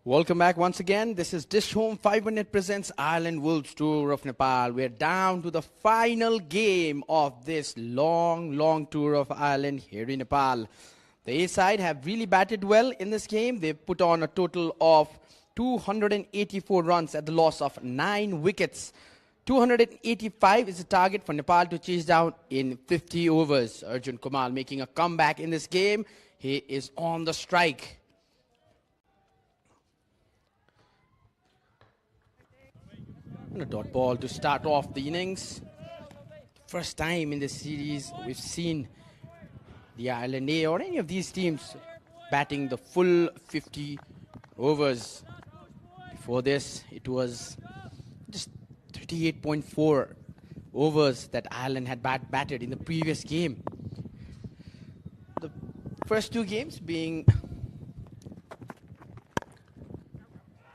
Welcome back once again. This is Dish Home 5 Minute presents Ireland Wolves Tour of Nepal. We're down to the final game of this long tour of Ireland here in Nepal. The A side have really batted well in this game. They've put on a total of 284 runs at the loss of 9 wickets. 285 is the target for Nepal to chase down in 50 overs. Arjun Kumal making a comeback in this game. He is on the strike. And a dot ball to start off the innings. First time in this series we've seen the Ireland A or any of these teams batting the full 50 overs. Before this, it was just 38.4 overs that Ireland had batted in the previous game. The first two games being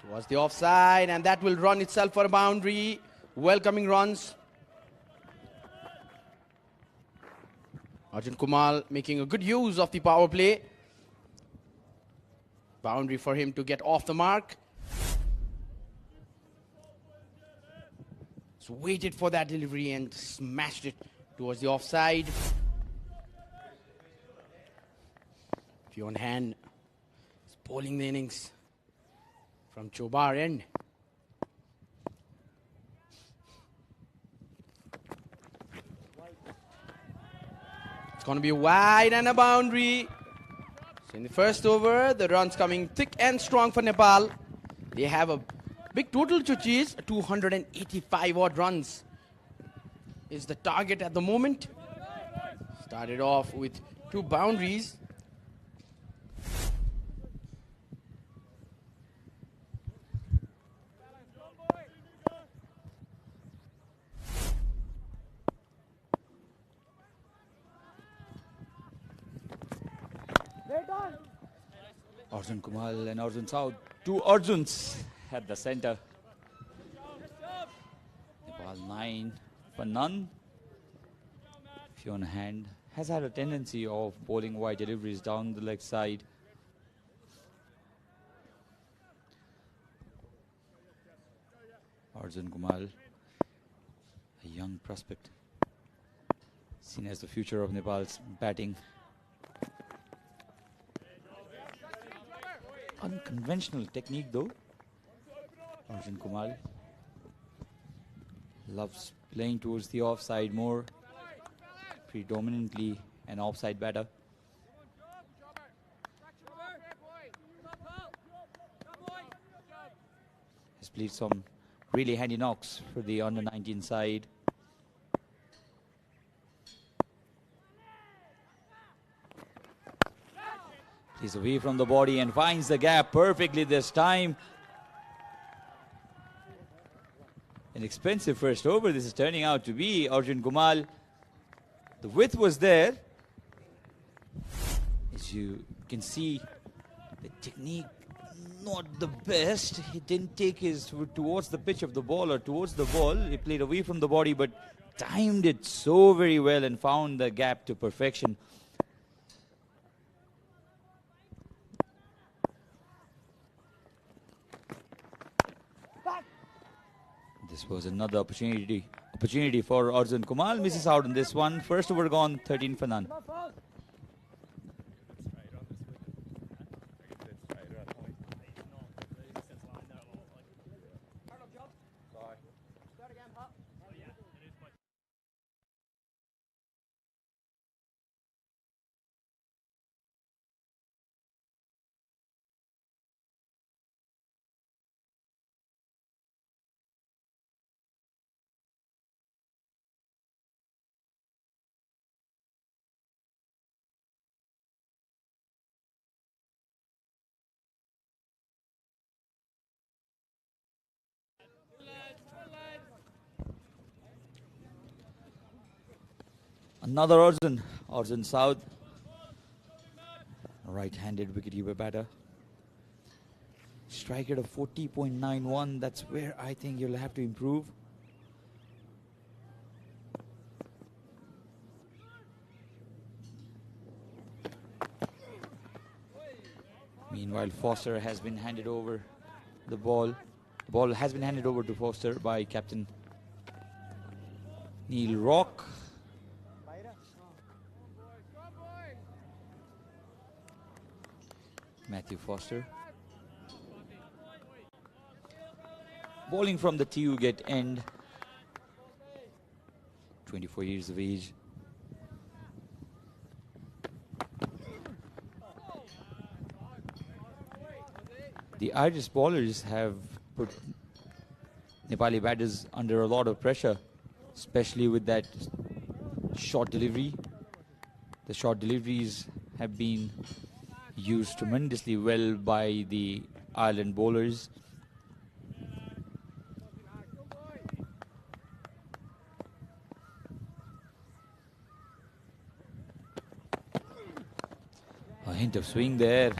towards the offside, and that will run itself for a boundary. Welcoming runs. Arjun Kumal making a good use of the power play. Boundary for him to get off the mark. So waited for that delivery and smashed it towards the offside. Few on hand. It's bowling the innings from Chobar end. It's going to be wide and a boundary. So in the first over, the runs coming thick and strong for Nepal. They have a big total to chase. 285 odd runs is the target at the moment. Started off with 2 boundaries. Arjun Kumal and Arjun South. 2 Arjuns at the center. Nepal 9 for none. Few on hand. Has had a tendency of bowling wide deliveries down the leg side. Arjun Kumal, a young prospect, seen as the future of Nepal's batting. Unconventional technique though. Arjun Kumal loves playing towards the offside more, predominantly an offside batter. Has played some really handy knocks for the under-19 side. He's away from the body and finds the gap perfectly this time. An expensive first over this is turning out to be. Arjun Kumal, the width was there. As you can see, the technique not the best. He didn't take his foot towards the pitch of the ball or towards the ball. He played away from the body but timed it so very well and found the gap to perfection. This was another opportunity for Arjun Kumal. Misses out on this one. First over gone, 13 for none. Another Arjun South, right-handed wicketkeeper batter. Strike rate of 40.91, that's where I think you'll have to improve. Meanwhile, Foster has been handed over the ball. The ball has been handed over to Foster by Captain Neil Rock. Matthew Foster. Bowling from the TU get end. 24 years of age. The Irish bowlers have put Nepali batters under a lot of pressure, especially with that short delivery. The short deliveries have been used tremendously well by the Ireland bowlers. A hint of swing there.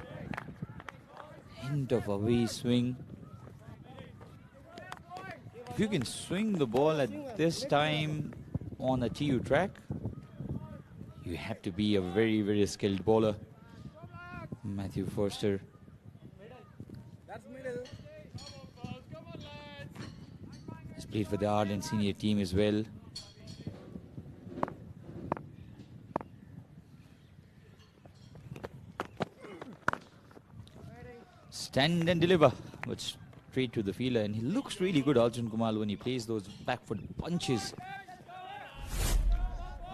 Hint of away swing. If you can swing the ball at this time on a TU track, you have to be a very, very skilled bowler. Matthew Foster. He's played for the Ireland senior team as well. Stand and deliver, but straight to the fielder, and he looks really good, Arjun Kumal, when he plays those back foot punches.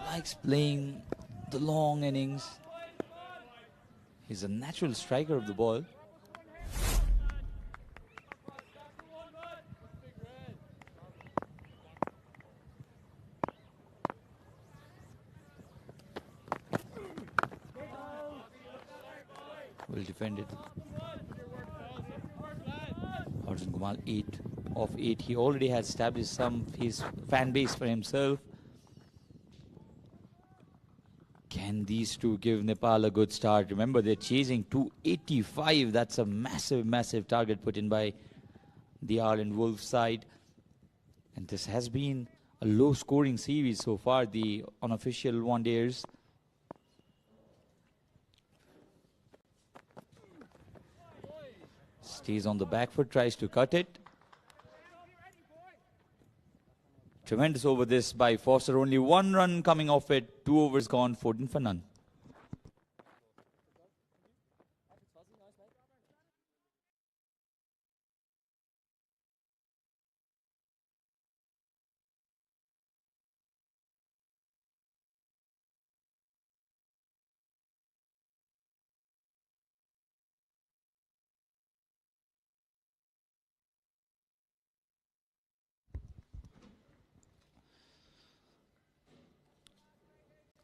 Likes playing the long innings. He's a natural striker of the ball. Well defended. Arjun Kumal 8 of 8. He already has established some his fan base for himself. Can these two give Nepal a good start? Remember, they're chasing 285. That's a massive, massive target put in by the Ireland Wolves side. And this has been a low-scoring series so far, the unofficial one-dayers. Stays on the back foot, tries to cut it. Tremendous over this by Foster. Only 1 run coming off it. 2 overs gone, 14 for none.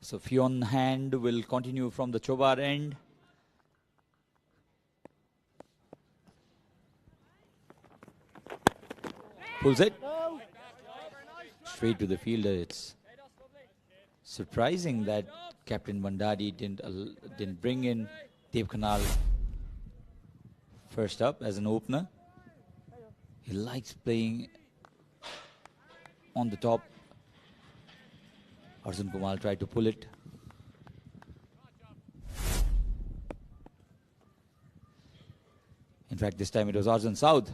So Fionn Hand will continue from the Chobar end. Pulls it. Straight to the fielder. It's surprising that Captain Bandari didn't bring in Dev Khanal first up as an opener. He likes playing on the top. Arjun Kumal tried to pull it. In fact, this time it was Arjun South.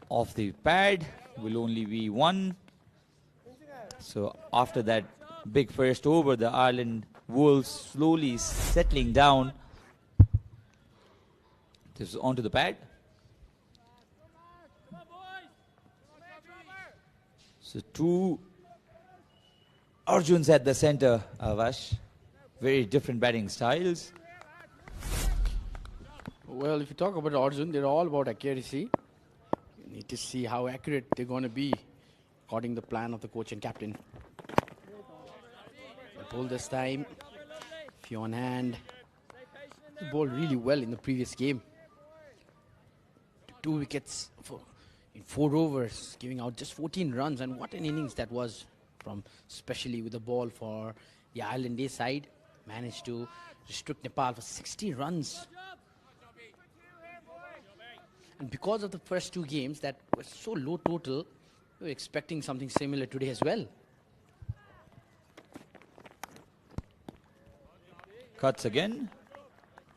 Off the pad will only be 1. So after that big first over, the Ireland Wolves slowly settling down. This is onto the pad. So 2 Arjuns at the center, Avash. Very different batting styles. Well, if you talk about Arjun, they're all about accuracy. You need to see how accurate they're going to be according to the plan of the coach and captain. They bowled this time. Fionn Hand. He bowled really well in the previous game. 2 wickets in 4 overs, giving out just 14 runs. And what an innings that was, from especially with the ball for the Ireland A side. Managed to restrict Nepal for 60 runs. And because of the first 2 games that were so low total, we were expecting something similar today as well. Cuts again.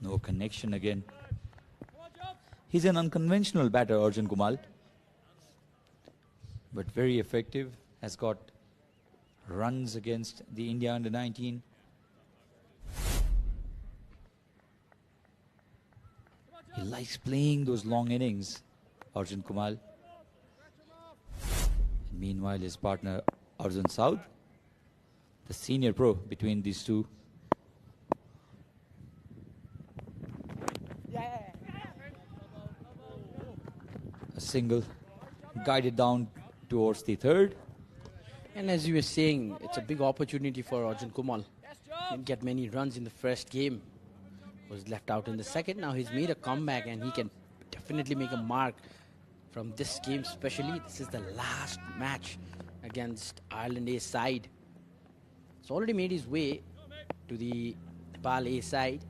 No connection again. He's an unconventional batter, Arjun Kumal. But very effective. Has got runs against the India under-19. He likes playing those long innings, Arjun Kumal. And meanwhile, his partner, Arjun Saud, the senior pro between these two. A single guided down towards the third. And as you were saying, it's a big opportunity for Arjun Kumal. Didn't get many runs in the first game. Was left out in the second. Now he's made a comeback and he can definitely make a mark from this game especially. This is the last match against Ireland A side. He's already made his way to the Nepal A side.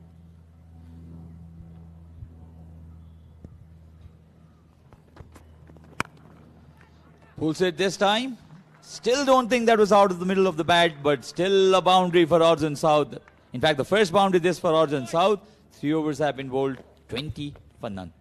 Pulls it this time. Still don't think that was out of the middle of the bat, but still a boundary for Arjun Saud. In fact, the first boundary this for Arjun Saud. 3 overs have been bowled, 20 for none.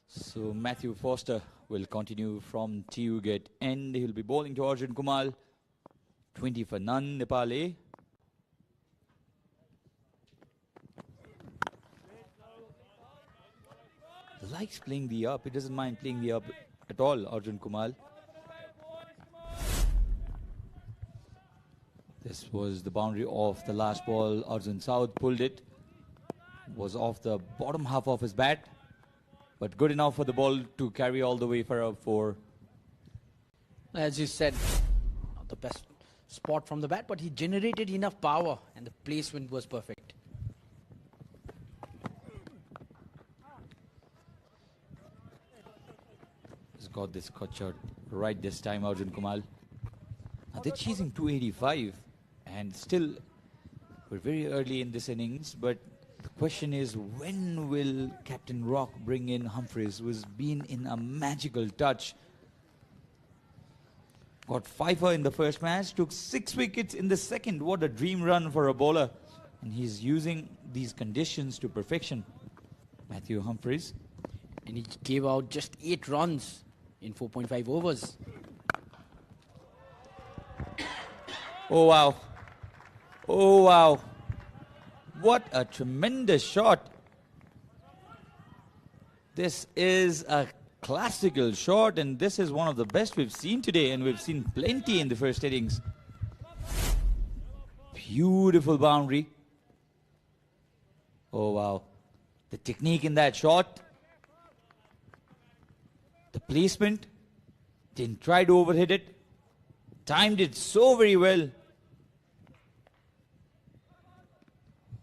So Matthew Foster will continue from TU Gate end. He'll be bowling to Arjun Kumal. 20 for none, Nepal A. Likes playing the up. He doesn't mind playing the up at all, Arjun Kumal. This was the boundary of the last ball. Arjun Saud pulled it. Was off the bottom half of his bat. But good enough for the ball to carry all the way for a 4. As you said, not the best spot from the bat, but he generated enough power and the placement was perfect. He's got this cut shot right this time, Arjun Kumal. Now they're chasing 285 and still we're very early in this innings, but the question is, when will Captain Rock bring in Humphreys, who's been in a magical touch? Got 5 in the first match, took 6 wickets in the second. What a dream run for a bowler. And he's using these conditions to perfection. Matthew Humphreys. And he gave out just 8 runs in 4.5 overs. Oh, wow. Oh, wow. What a tremendous shot. This is a classical shot, and this is one of the best we've seen today, and we've seen plenty in the first innings. Beautiful boundary. Oh, wow. The technique in that shot. The placement. Didn't try to overhit it. Timed it so very well.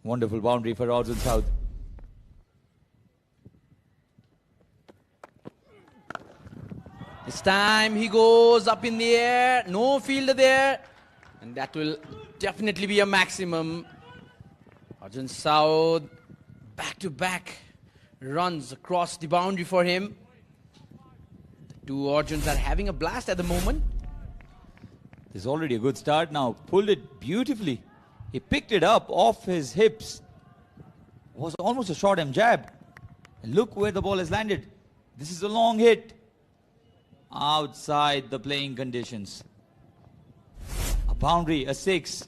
Wonderful boundary for Arjun Saud. This time he goes up in the air, no fielder there, and that will definitely be a maximum. Arjun Saud back-to-back runs across the boundary for him. The two Arjuns are having a blast at the moment. This is already a good start now. Pulled it beautifully. He picked it up off his hips. Was almost a short arm jab. And look where the ball has landed. This is a long hit. Outside the playing conditions. A boundary, a 6.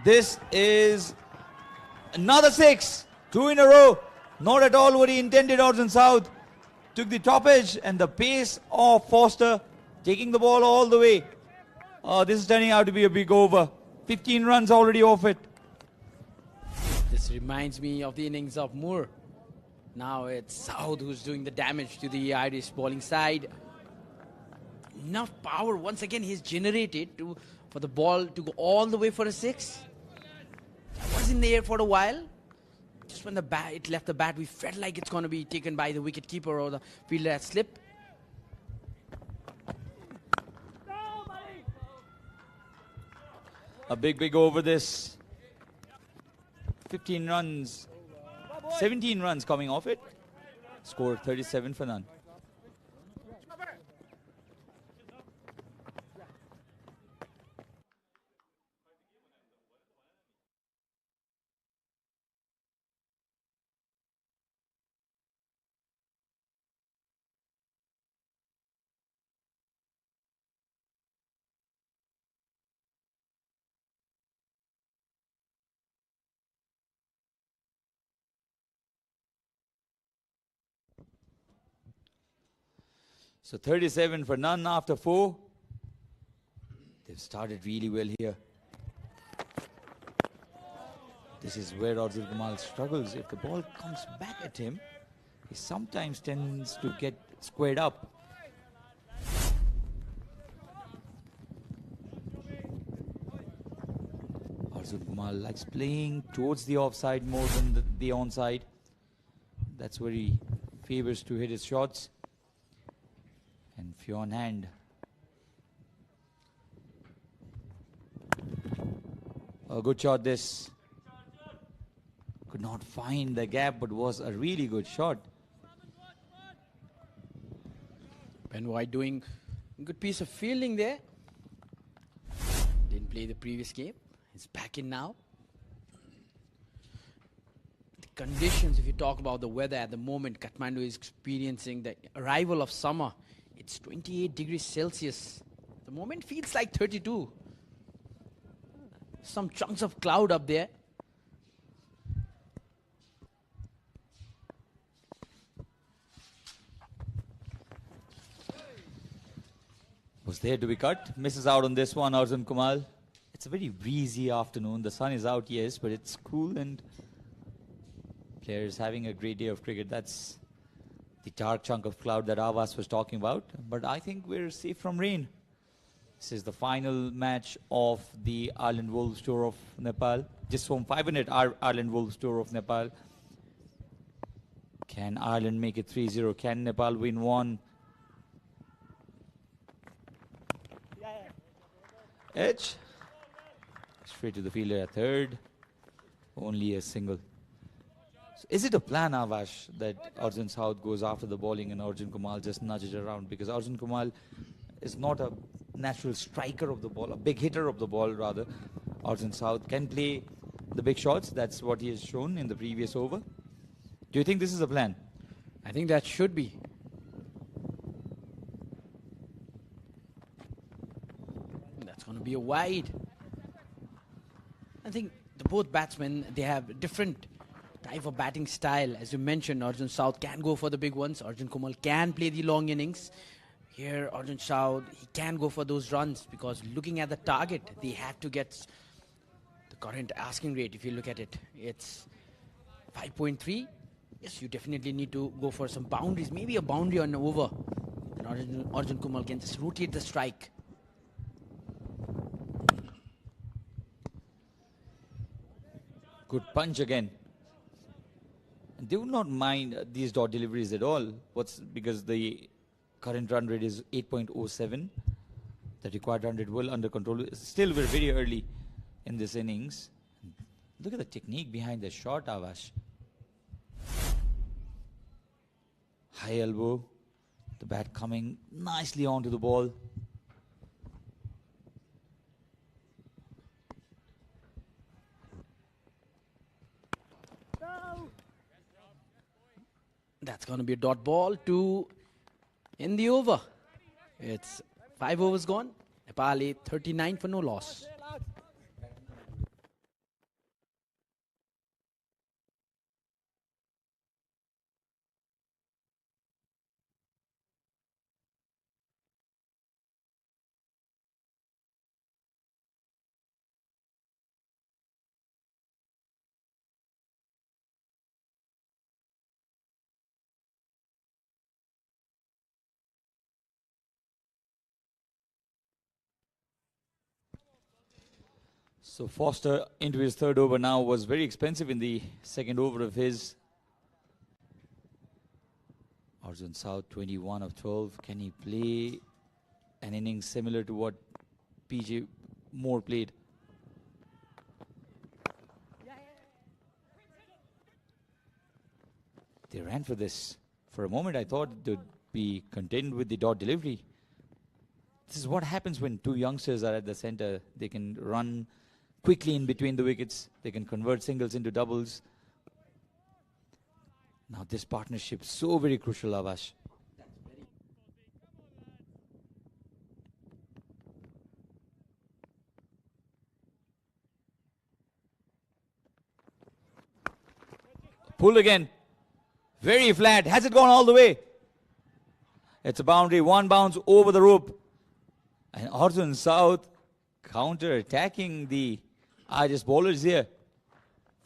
This is another 6. 2 in a row. Not at all what he intended, Arjun Saud. Took the top edge and the pace of Foster, taking the ball all the way. This is turning out to be a big over. 15 runs already off it. This reminds me of the innings of Moore. Now it's South who's doing the damage to the Irish bowling side. Enough power once again he's generated for the ball to go all the way for a six. It was in the air for a while. Just when it left the bat, we felt like it's going to be taken by the wicket keeper or the fielder at slip. A big over this. 15 runs. 17 runs coming off it. Score 37 for none. So 37 for none after 4. They've started really well here. This is where Arjun Kumal struggles. If the ball comes back at him, he sometimes tends to get squared up. Arjun Kumal likes playing towards the offside more than the onside. That's where he favors to hit his shots. And few on hand. A good shot this. Could not find the gap, but was a really good shot. Ben White doing a good piece of fielding there. Didn't play the previous game. He's back in now. The conditions, if you talk about the weather at the moment, Kathmandu is experiencing the arrival of summer. It's 28 degrees Celsius. At the moment feels like 32. Some chunks of cloud up there. Was there to be cut. Misses out on this one, Arjun Kumal. It's a very breezy afternoon. The sun is out, yes, but it's cool and players having a great day of cricket. That's the dark chunk of cloud that Avas was talking about. But I think we're safe from rain. This is the final match of the Ireland Wolves Tour of Nepal. Just home 500 Ireland Wolves Tour of Nepal. Can Ireland make it 3-0? Can Nepal win one? Edge. Straight to the fielder at third. Only a single. So is it a plan, Avash, that Arjun South goes after the bowling and Arjun Kumal just nudges around? Because Arjun Kumal is not a natural striker of the ball, a big hitter of the ball rather. Arjun South can play the big shots. That's what he has shown in the previous over. Do you think this is a plan? I think that should be. That's going to be a wide. I think both batsmen, they have different type of batting style. As you mentioned, Arjun South can go for the big ones. Arjun Kumal can play the long innings. Here, Arjun South, he can go for those runs because looking at the target, they have to get the current asking rate. If you look at it, it's 5.3. Yes, you definitely need to go for some boundaries, maybe a boundary on over. Then Arjun Kumal can just rotate the strike. Good punch again. They would not mind these dot deliveries at all. Because the current run rate is 8.07. The required run rate well under control. Still, we're very early in this innings. Look at the technique behind the shot, Avash. High elbow. The bat coming nicely onto the ball. That's going to be a dot ball to end the over. It's 5 overs gone. Nepal 39 for no loss. So Foster into his third over now was very expensive in the second over of his. Arjun South 21 of 12. Can he play an innings similar to what PJ Moore played? They ran for this. For a moment I thought they'd be content with the dot delivery. This is what happens when two youngsters are at the center. They can run quickly in between the wickets. They can convert singles into doubles. Now this partnership so very crucial, Avash. Pull again. Very flat. Has it gone all the way? It's a boundary. One bounce over the rope. And Arjun South counter-attacking the IJS bowlers here.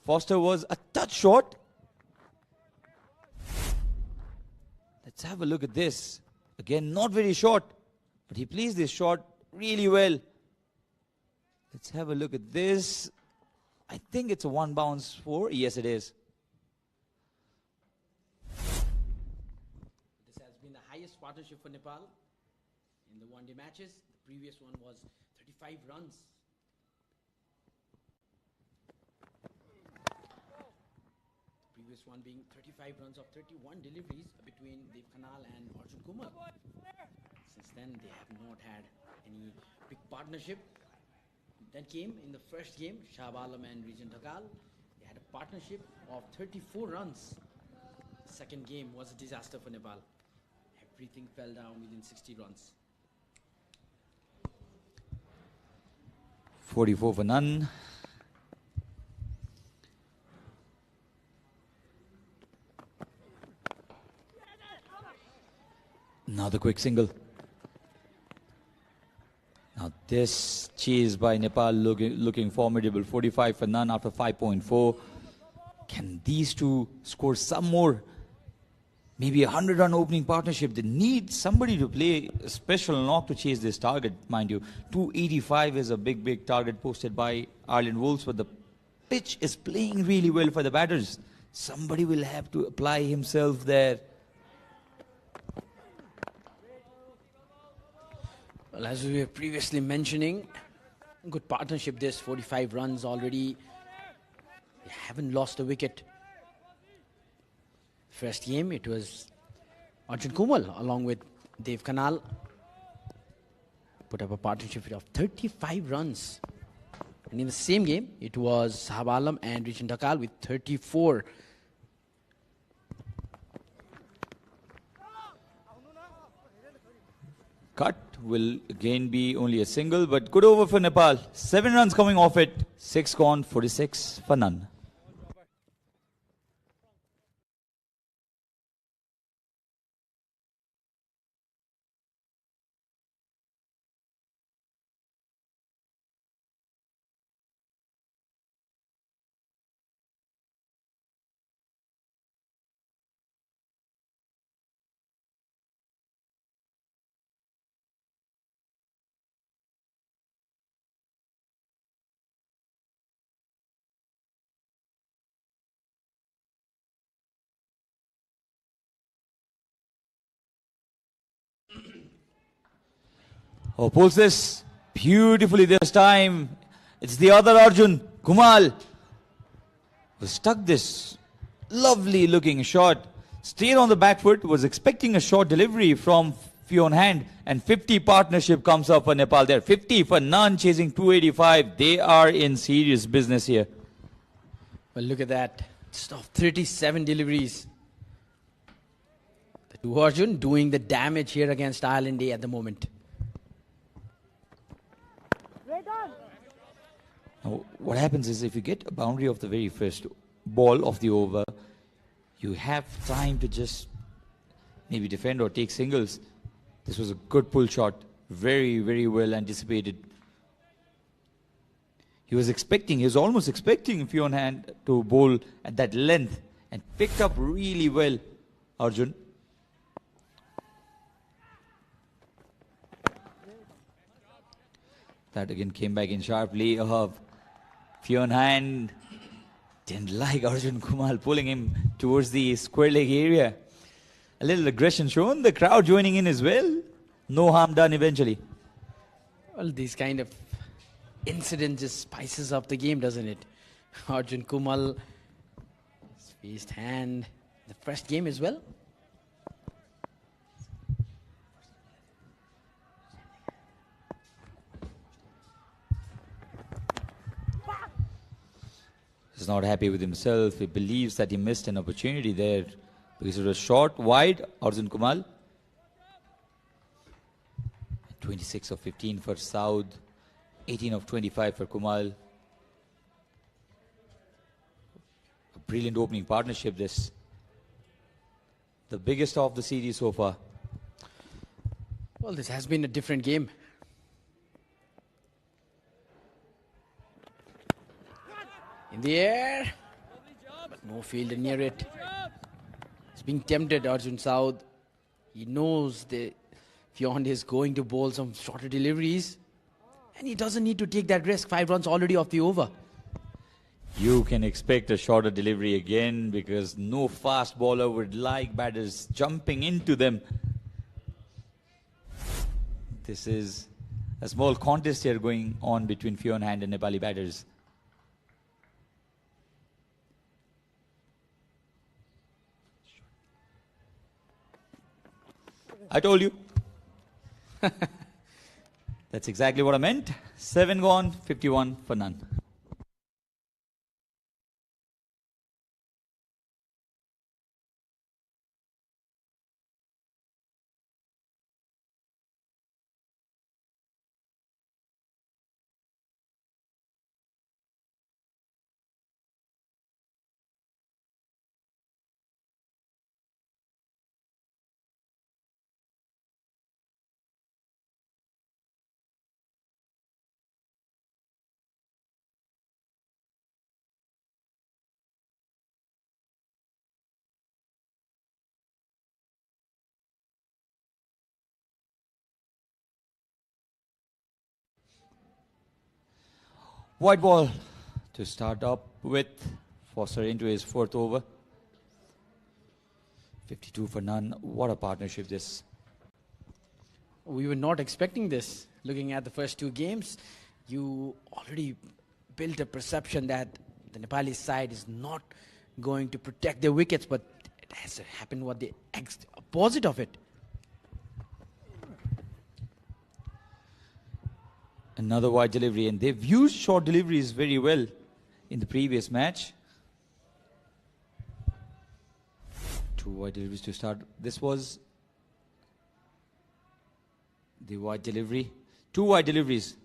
Foster was a touch short. Let's have a look at this. Again, not very short, but he plays this shot really well. Let's have a look at this. I think it's a one bounce for. Yes, it is. This has been the highest partnership for Nepal in the one-day matches. The previous one was 35 runs. The previous one being 35 runs of 31 deliveries between Dev Khanal and Arjun Kumal. Since then, they have not had any big partnership. That game, in the first game, Shahab Alam and Region Dhakal, they had a partnership of 34 runs. The second game was a disaster for Nepal. Everything fell down within 60 runs. 44 for none. Now the quick single. Now this chase by Nepal looking formidable. 45 for none after 5.4. Can these two score some more? Maybe a 100-run opening partnership. They need somebody to play a special knock to chase this target, mind you. 285 is a big target posted by Ireland Wolves, but the pitch is playing really well for the batters. Somebody will have to apply himself there. Well, as we were previously mentioning, good partnership this, 45 runs already. They haven't lost a wicket. First game, it was Arjun Kumal along with Dev Khanal. Put up a partnership of 35 runs. And in the same game, it was Shahab Alam and Region Dhakal with 34. Cut will again be only a single, but good over for Nepal. 7 runs coming off it. 6 gone, 46 for none. Oh, pulls this beautifully this time. It's the other Arjun, Kumal, who stuck this lovely looking shot. Stayed on the back foot, was expecting a short delivery from Fionn Hand, and 50 partnership comes up for Nepal there. 50 for none, chasing 285. They are in serious business here. Well, look at that. Just off 37 deliveries. The two Arjun doing the damage here against Ireland A at the moment. Now, what happens is if you get a boundary of the very first ball of the over, you have time to just maybe defend or take singles. This was a good pull shot. Very well anticipated. He was almost expecting Fionn Hand to bowl at that length and picked up really well, Arjun. That again came back in sharply. Few on hand. Didn't like Arjun Kumal pulling him towards the square leg area. A little aggression shown. The crowd joining in as well. No harm done eventually. Well, these kind of incidents just spices up the game, doesn't it? Arjun Kumal, faced hand, the first game as well. He's not happy with himself. He believes that he missed an opportunity there because it was short, wide. Arjun Kumal. 26 of 15 for Saud. 18 of 25 for Kumal. A brilliant opening partnership this. The biggest of the series so far. Well, this has been a different game. In the air, but no fielder near it. He's being tempted, Arjun Saud. He knows the Fionn is going to bowl some shorter deliveries, and he doesn't need to take that risk. 5 runs already off the over. You can expect a shorter delivery again because no fast bowler would like batters jumping into them. This is a small contest here going on between Fionn Hand and Nepali batters. I told you. That's exactly what I meant. 7 gone, 51 for none. White ball to start up with. Foster into his 4th over. 52 for none. What a partnership this. We were not expecting this. Looking at the first 2 games, you already built a perception that the Nepali side is not going to protect their wickets, but it has happened what the opposite of it. Another wide delivery, and they've used short deliveries very well in the previous match. 2 wide deliveries to start. This was the wide delivery. 2 wide deliveries.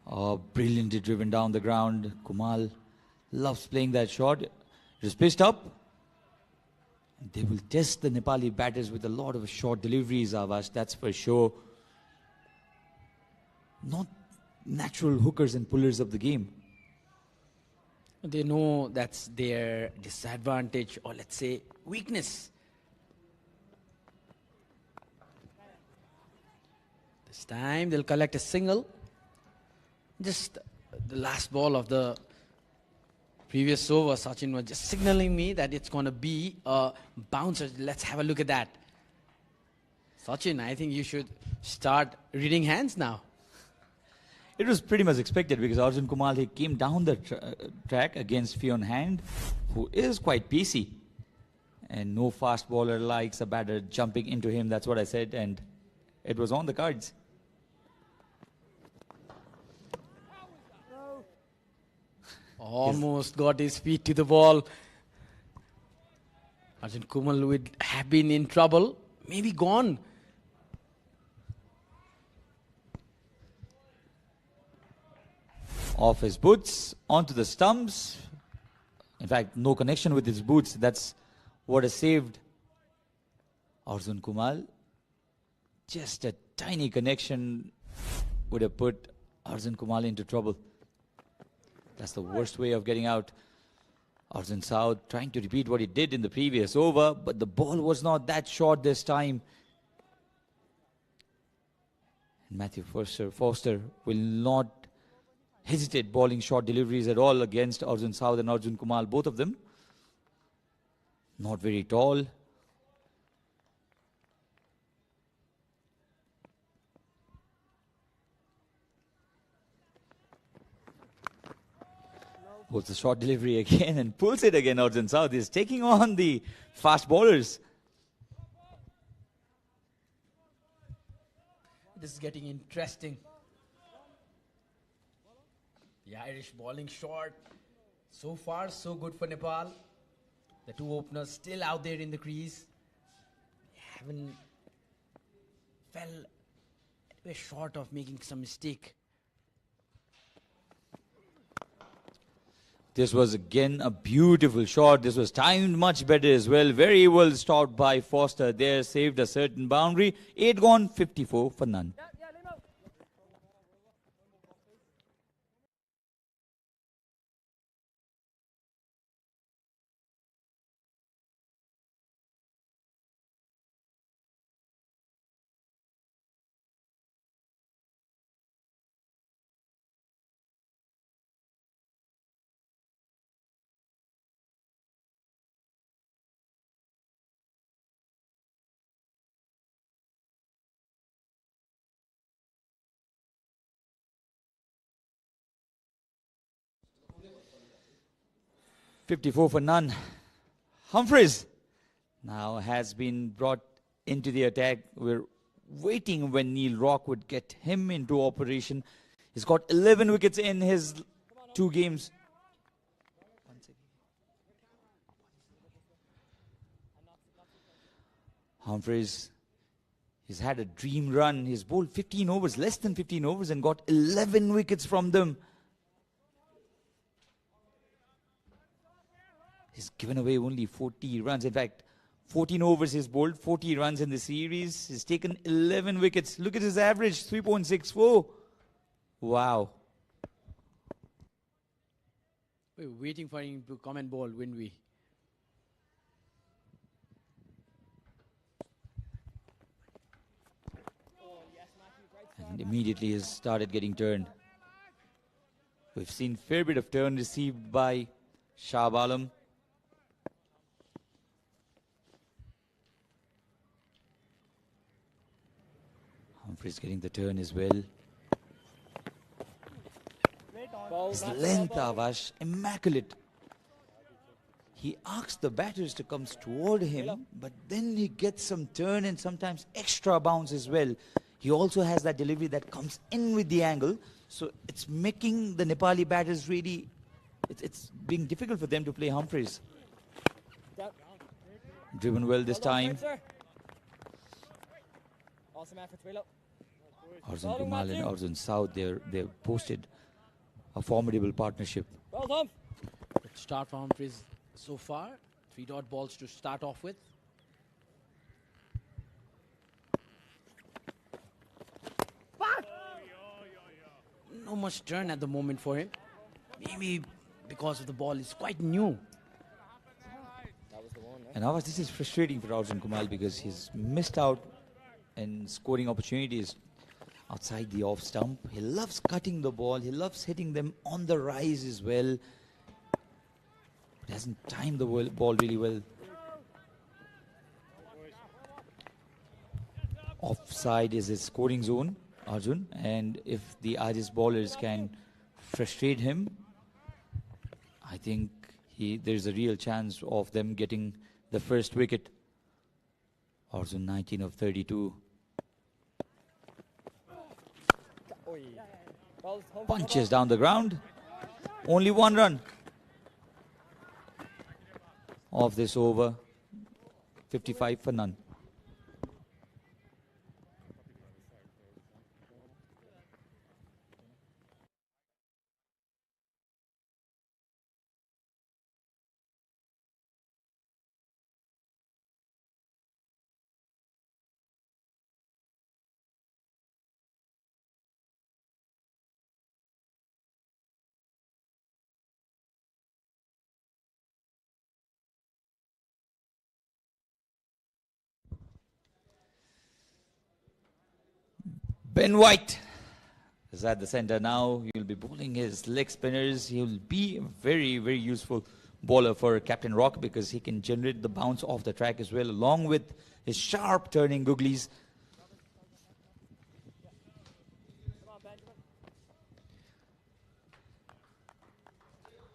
Oh, brilliantly driven down the ground. Kumal loves playing that shot. It is pitched up. They will test the Nepali batters with a lot of short deliveries, Avash, that's for sure. Not natural hookers and pullers of the game. They know that's their disadvantage, or let's say weakness. This time they'll collect a single. Just the last ball of the previous over, Sachin was just signaling me that it's going to be a bouncer. Let's have a look at that. Sachin, I think you should start reading hands now. It was pretty much expected because Arjun Kumal, he came down the track against Fionn Hand, who is quite pacey. And no fast bowler likes a batter jumping into him. That's what I said, and it was on the cards. Almost got his feet to the ball. Arjun Kumal would have been in trouble. Maybe gone. Off his boots, onto the stumps. In fact, no connection with his boots. That's what has saved Arjun Kumal. Just a tiny connection would have put Arjun Kumal into trouble. That's the worst way of getting out. Arjun South trying to repeat what he did in the previous over, but the ball was not that short this time. And Matthew Foster will not hesitate bowling short deliveries at all against Arjun South and Arjun Kumal, both of them. Not very tall. Pulls the short delivery again and pulls it again. Arjun South is taking on the fast bowlers. This is getting interesting. The Irish bowling short. So far, so good for Nepal. The two openers still out there in the crease. Haven't fell way short of making some mistake. This was again a beautiful shot. This was timed much better as well. Very well stopped by Foster there. Saved a certain boundary. 8 gone, 54 for none. 54 for none. Humphreys now has been brought into the attack. We're waiting when Neil Rock would get him into operation. He's got 11 wickets in his 2 games. Humphreys, he's had a dream run. He's bowled 15 overs, less than 15 overs, and got 11 wickets from them. He's given away only 40 runs. In fact, 14 overs he's bowled, 40 runs in the series. He's taken 11 wickets. Look at his average, 3.64. Wow. We're waiting for him to come and bowl, wouldn't we? And immediately has started getting turned. We've seen a fair bit of turn received by Shah Alam. Humphreys getting the turn as well. His length, Avash, immaculate. He asks the batters to come toward him, but then he gets some turn and sometimes extra bounce as well. He also has that delivery that comes in with the angle. So it's making the Nepali batters really, it's being difficult for them to play Humphreys. Driven well this time. Arjun Kumal and Arjun South, they've posted a formidable partnership. Good start for Humphreys so far. 3 dot balls to start off with. No much turn at the moment for him. Maybe because of the ball is quite new. And Avash, this is frustrating for Arjun Kumal because he's missed out in scoring opportunities outside the off stump. He loves cutting the ball. He loves hitting them on the rise as well. But hasn't timed the ball really well. Offside is his scoring zone, Arjun. And if the Irish bowlers can frustrate him, I think there's a real chance of them getting the first wicket. Arjun 19 of 32. Punches down the ground. Only 1 run of this over. 55 for none. Ben White is at the center now. He'll be bowling his leg spinners. He'll be a very, very useful bowler for Captain Rock because he can generate the bounce off the track as well, along with his sharp turning googlies.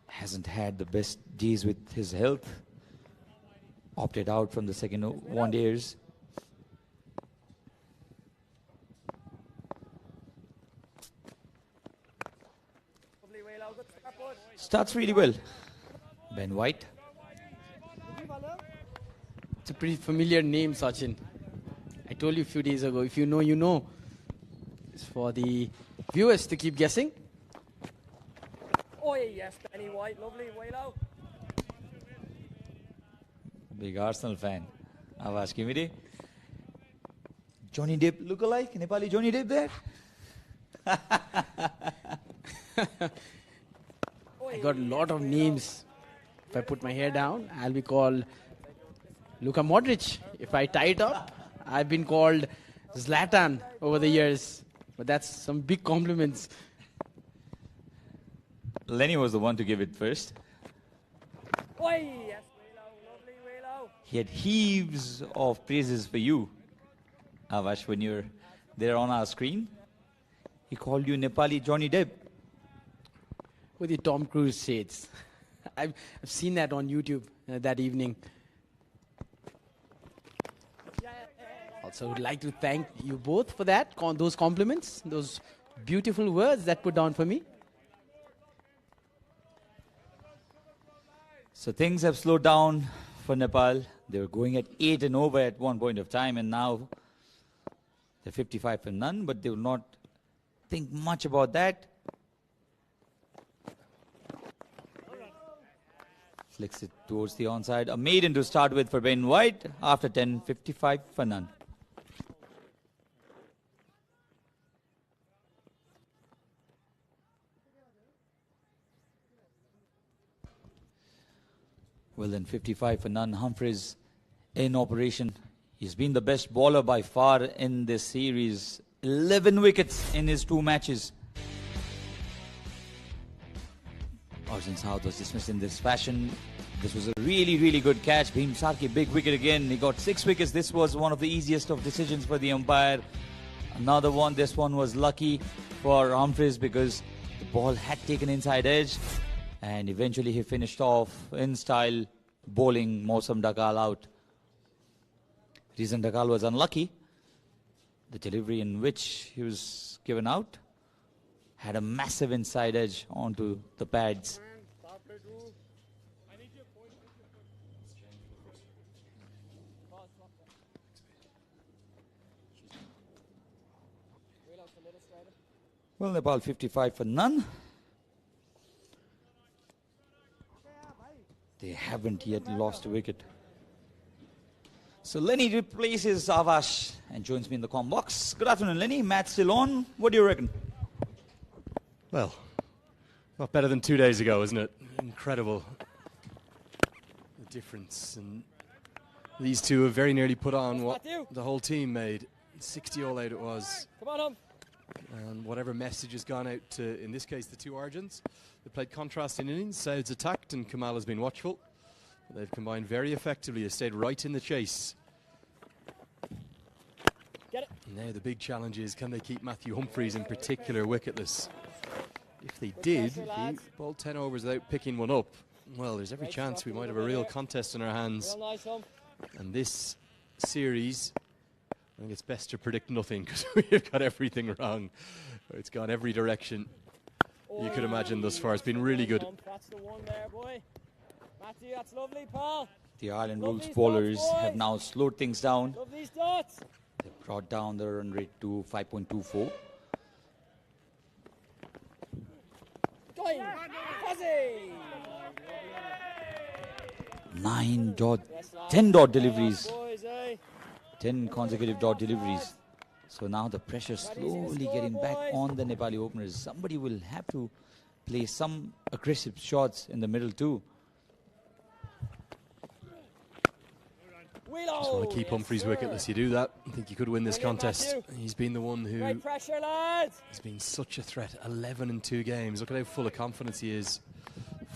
Hasn't had the best days with his health. Opted out from the second one-dayers. Starts really well. Ben White. It's a pretty familiar name, Sachin. I told you a few days ago, if you know, you know. It's for the viewers to keep guessing. Oh yes, Benny White, lovely, way low. Big Arsenal fan. Avash Kimide. Johnny Depp look-alike? Nepali Johnny Depp there? I got a lot of names. If I put my hair down, I'll be called Luka Modric. If I tie it up, I've been called Zlatan over the years. But that's some big compliments. Lenny was the one to give it first. Oh yes, way low, lovely, way low. He had heaves of praises for you, Avash, when you're there on our screen. He called you Nepali Johnny Depp. With the Tom Cruise shades. I've seen that on YouTube that evening. Also would like to thank you both for that, those compliments, those beautiful words that put down for me. So things have slowed down for Nepal. They were going at 8 and over at one point of time, and now they're 55 for none, but they will not think much about that. Flicks it towards the onside. A maiden to start with for Ben White after 10, 55 for none. Well then, 55 for none. Humphreys in operation. He's been the best bowler by far in this series. 11 wickets in his 2 matches. Arjun South was dismissed in this fashion. This was a really, really good catch. Bhim Sarki, big wicket again. He got 6 wickets. This was one of the easiest of decisions for the umpire. Another one. This one was lucky for Humphreys because the ball had taken inside edge. And eventually he finished off in style, bowling Mausam Dakal out. Reason Dakal was unlucky. The delivery in which he was given out had a massive inside edge onto the pads. Well, Nepal 55 for none. They haven't yet lost a wicket. So Lenny replaces Avash and joins me in the comm box. Good afternoon, Lenny. Match still on. What do you reckon? Well, not better than 2 days ago, isn't it? Incredible. The difference. And these two have very nearly put on what the whole team made. 60 all out it was. Come on, And whatever message has gone out to, in this case, the two Argents. They played contrasting innings. Saud's attacked and Kumal has been watchful. They've combined very effectively. They stayed right in the chase. Get it. Now the big challenge is, can they keep Matthew Humphreys in particular wicketless? If they did, if he bowled 10 overs without picking one up, well, there's every chance we might have a real contest in our hands. Real nice, And this series, I think it's best to predict nothing because we've got everything wrong. It's gone every direction you could imagine thus far. It's been really good. That's the one there, boy. Matthew, that's lovely, Paul. The Ireland Love Wolves these bowlers dots, boys. have now slowed things down. Love these dots. They brought down the run rate to 5.24. Going. Fuzzy. 10 dot deliveries. Boys, eh? 10 consecutive dot deliveries. So now the pressure slowly getting back on the Nepali openers. Somebody will have to play some aggressive shots in the middle too. Just want to keep Humphries wicketless. You do that, I think you could win this contest. He's been the one who Great pressure, lads. has been such a threat. 11 in 2 games. Look at how full of confidence he is.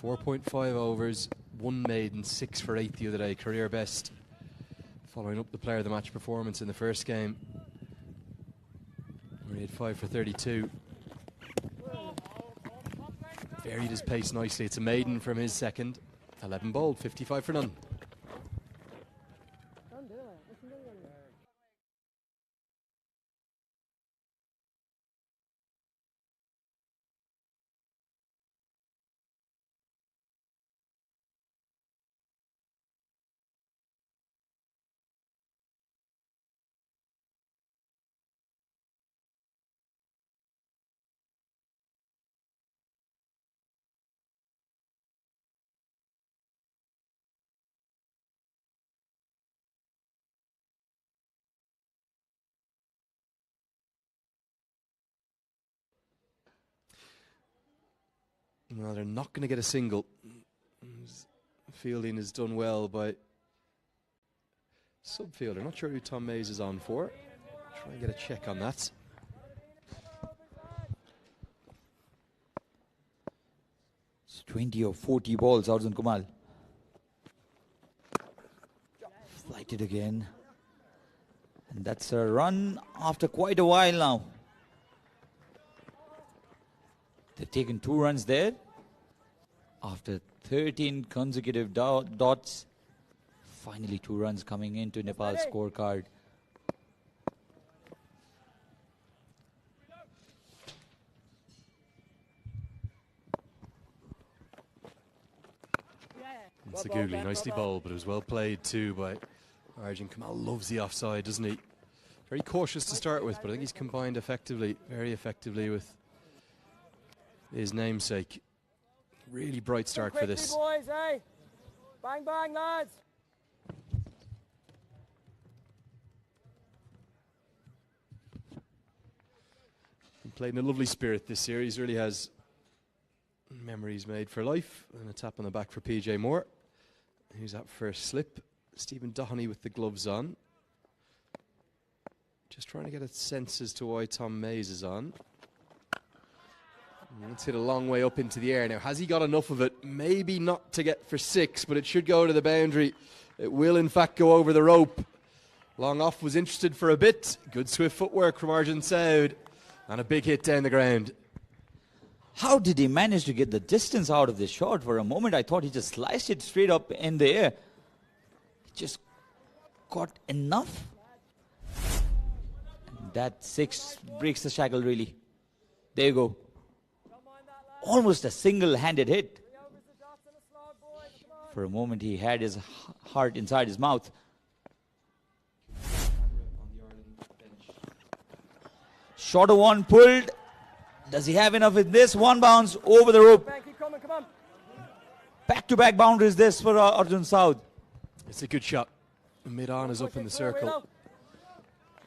4.5 overs, 1 maiden, 6 for 8 the other day. Career best. Following up the player of the match performance in the first game, where he had 5 for 32. Varied his pace nicely. It's a maiden from his second. 11 bowled, 55 for none. Well, they're not going to get a single. Fielding is done well by subfielder. Not sure who Tom Mays is on for. Try and get a check on that. It's 20 or 40 balls, Arjun Kumal. Flighted again. And that's a run after quite a while now. They've taken 2 runs there. After 13 consecutive dots, finally 2 runs coming into Nepal's scorecard. It's a googly, nicely bowled, but it was well played too by Arjun. Kumal loves the offside, doesn't he? Very cautious to start with, but I think he's combined effectively, very effectively with his namesake. Really bright start for this. Boys, eh? Bang, bang, lads. Been played in a lovely spirit this series, really has memories made for life. And a tap on the back for PJ Moore. Who's that first slip? Stephen Doheny with the gloves on. Just trying to get a sense as to why Tom Mays is on. It's hit a long way up into the air. Now, has he got enough of it? Maybe not to get for 6, but it should go to the boundary. It will, in fact, go over the rope. Long off was interested for a bit. Good swift footwork from Arjun Saud. And a big hit down the ground. How did he manage to get the distance out of this shot? For a moment, I thought he just sliced it straight up in the air. He just got enough. And that 6 breaks the shackle, really. There you go. Almost a single-handed hit. For a moment, he had his heart inside his mouth. Shorter one pulled. Does he have enough in this? One bounce over the rope. Back-to-back boundaries this for Arjun Saud. It's a good shot. Mid-on is up in the circle.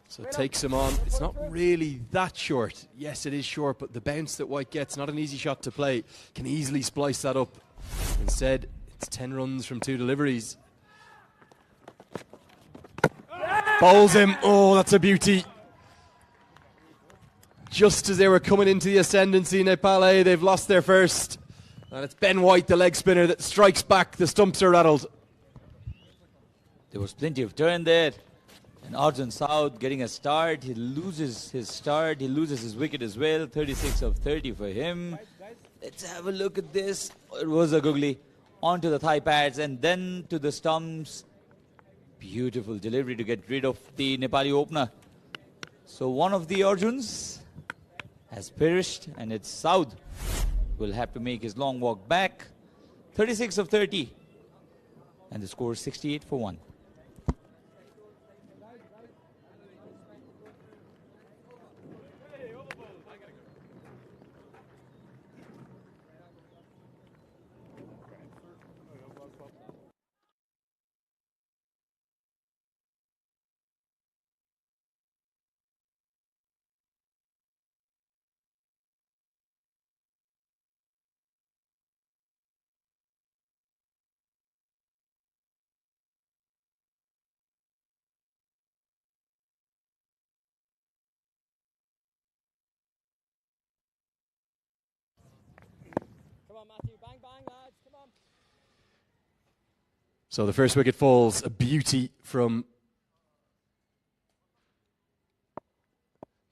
So it takes him on. It's not really that short. Yes, it is short, but the bounce that White gets, not an easy shot to play. Can easily splice that up. Instead, it's 10 runs from 2 deliveries. Bowls him. Oh, that's a beauty. Just as they were coming into the ascendancy, Nepal, they've lost their first. And it's Ben White, the leg spinner, that strikes back. The stumps are rattled. There was plenty of turn there. And Arjun Saud getting a start. He loses his start. He loses his wicket as well. 36 of 30 for him. Let's have a look at this. It was a googly. Onto the thigh pads and then to the stumps. Beautiful delivery to get rid of the Nepali opener. So one of the Arjuns has perished, and it's Saud. Will have to make his long walk back. 36 of 30. And the score is 68 for 1. on, Matthew. Bang, bang, lads. Come on. So the first wicket falls, a beauty from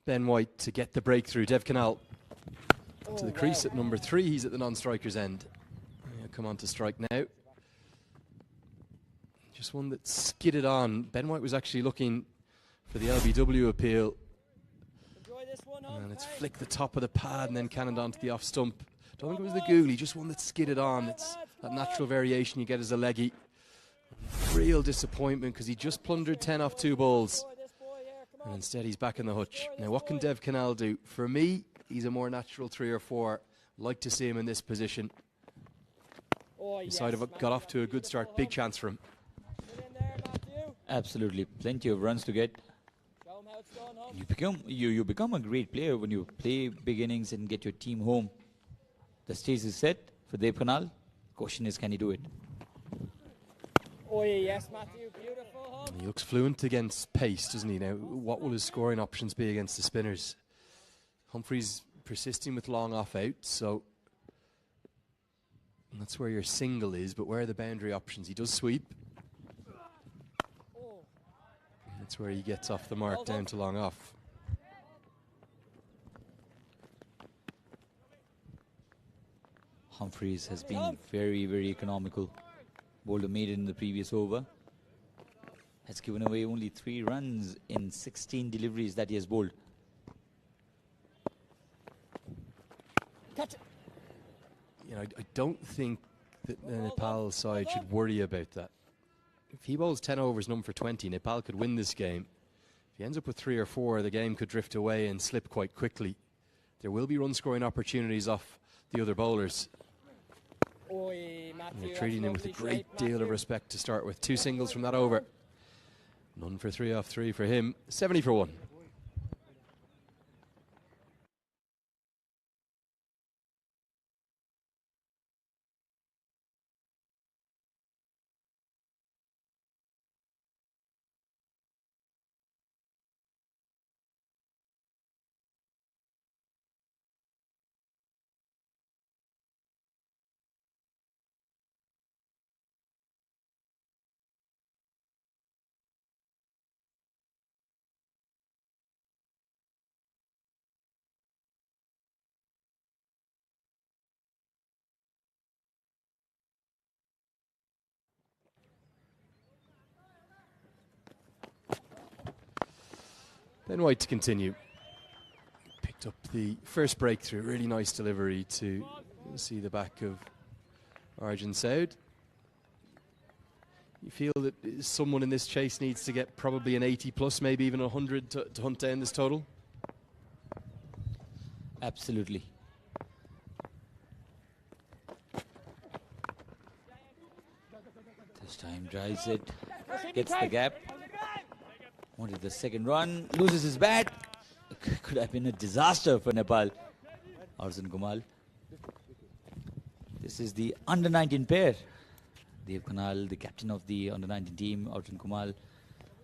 Ben White to get the breakthrough. Dev Canal to the crease at number 3. He's at the non-striker's end. He'll come on to strike now. Just one that skidded on. Ben White was actually looking for the LBW appeal. Enjoy this one, home. And it's flicked the top of the pad and then cannoned onto the off stump. Don't think it was the googly, just one that skidded on. It's that natural variation you get as a leggy. Real disappointment because he just plundered 10 off 2 balls. And instead he's back in the hutch. Now what can Dev Canal do? For me, he's a more natural 3 or 4. Like to see him in this position. The side have got off to a good start. Big chance for him. Absolutely. Plenty of runs to get. You become a great player when you play big innings and get your team home. The stage is set for Dev Canal. Question is, can he do it? Oh, yes, Matthew. Beautiful, home. He looks fluent against pace, doesn't he? Now, what will his scoring options be against the spinners? Humphreys persisting with long off out, so that's where your single is, but where are the boundary options? He does sweep. That's where he gets off the mark down to long off. Humphreys has been very, very economical. Bowled a maiden in the previous over. Has given away only 3 runs in 16 deliveries that he has bowled. Catch it. You know, I don't think that the Nepal side should worry about that. If he bowls 10 overs, number for 20, Nepal could win this game. If he ends up with 3 or 4, the game could drift away and slip quite quickly. There will be run-scoring opportunities off the other bowlers. They're treating him with a great deal of respect to start with. 2 singles from that over. None for 3 off 3 for him. 70 for 1. Ben White to continue. Picked up the first breakthrough. Really nice delivery to see the back of Arjun Saud. You feel that someone in this chase needs to get probably an 80 plus, maybe even 100 to hunt down this total? Absolutely. This time drives it, gets the gap. Wanted the second run, loses his bat. Could have been a disaster for Nepal. Arjun Kumal. This is the under-19 pair. Dev Canal, the captain of the under-19 team, Arjun Kumal,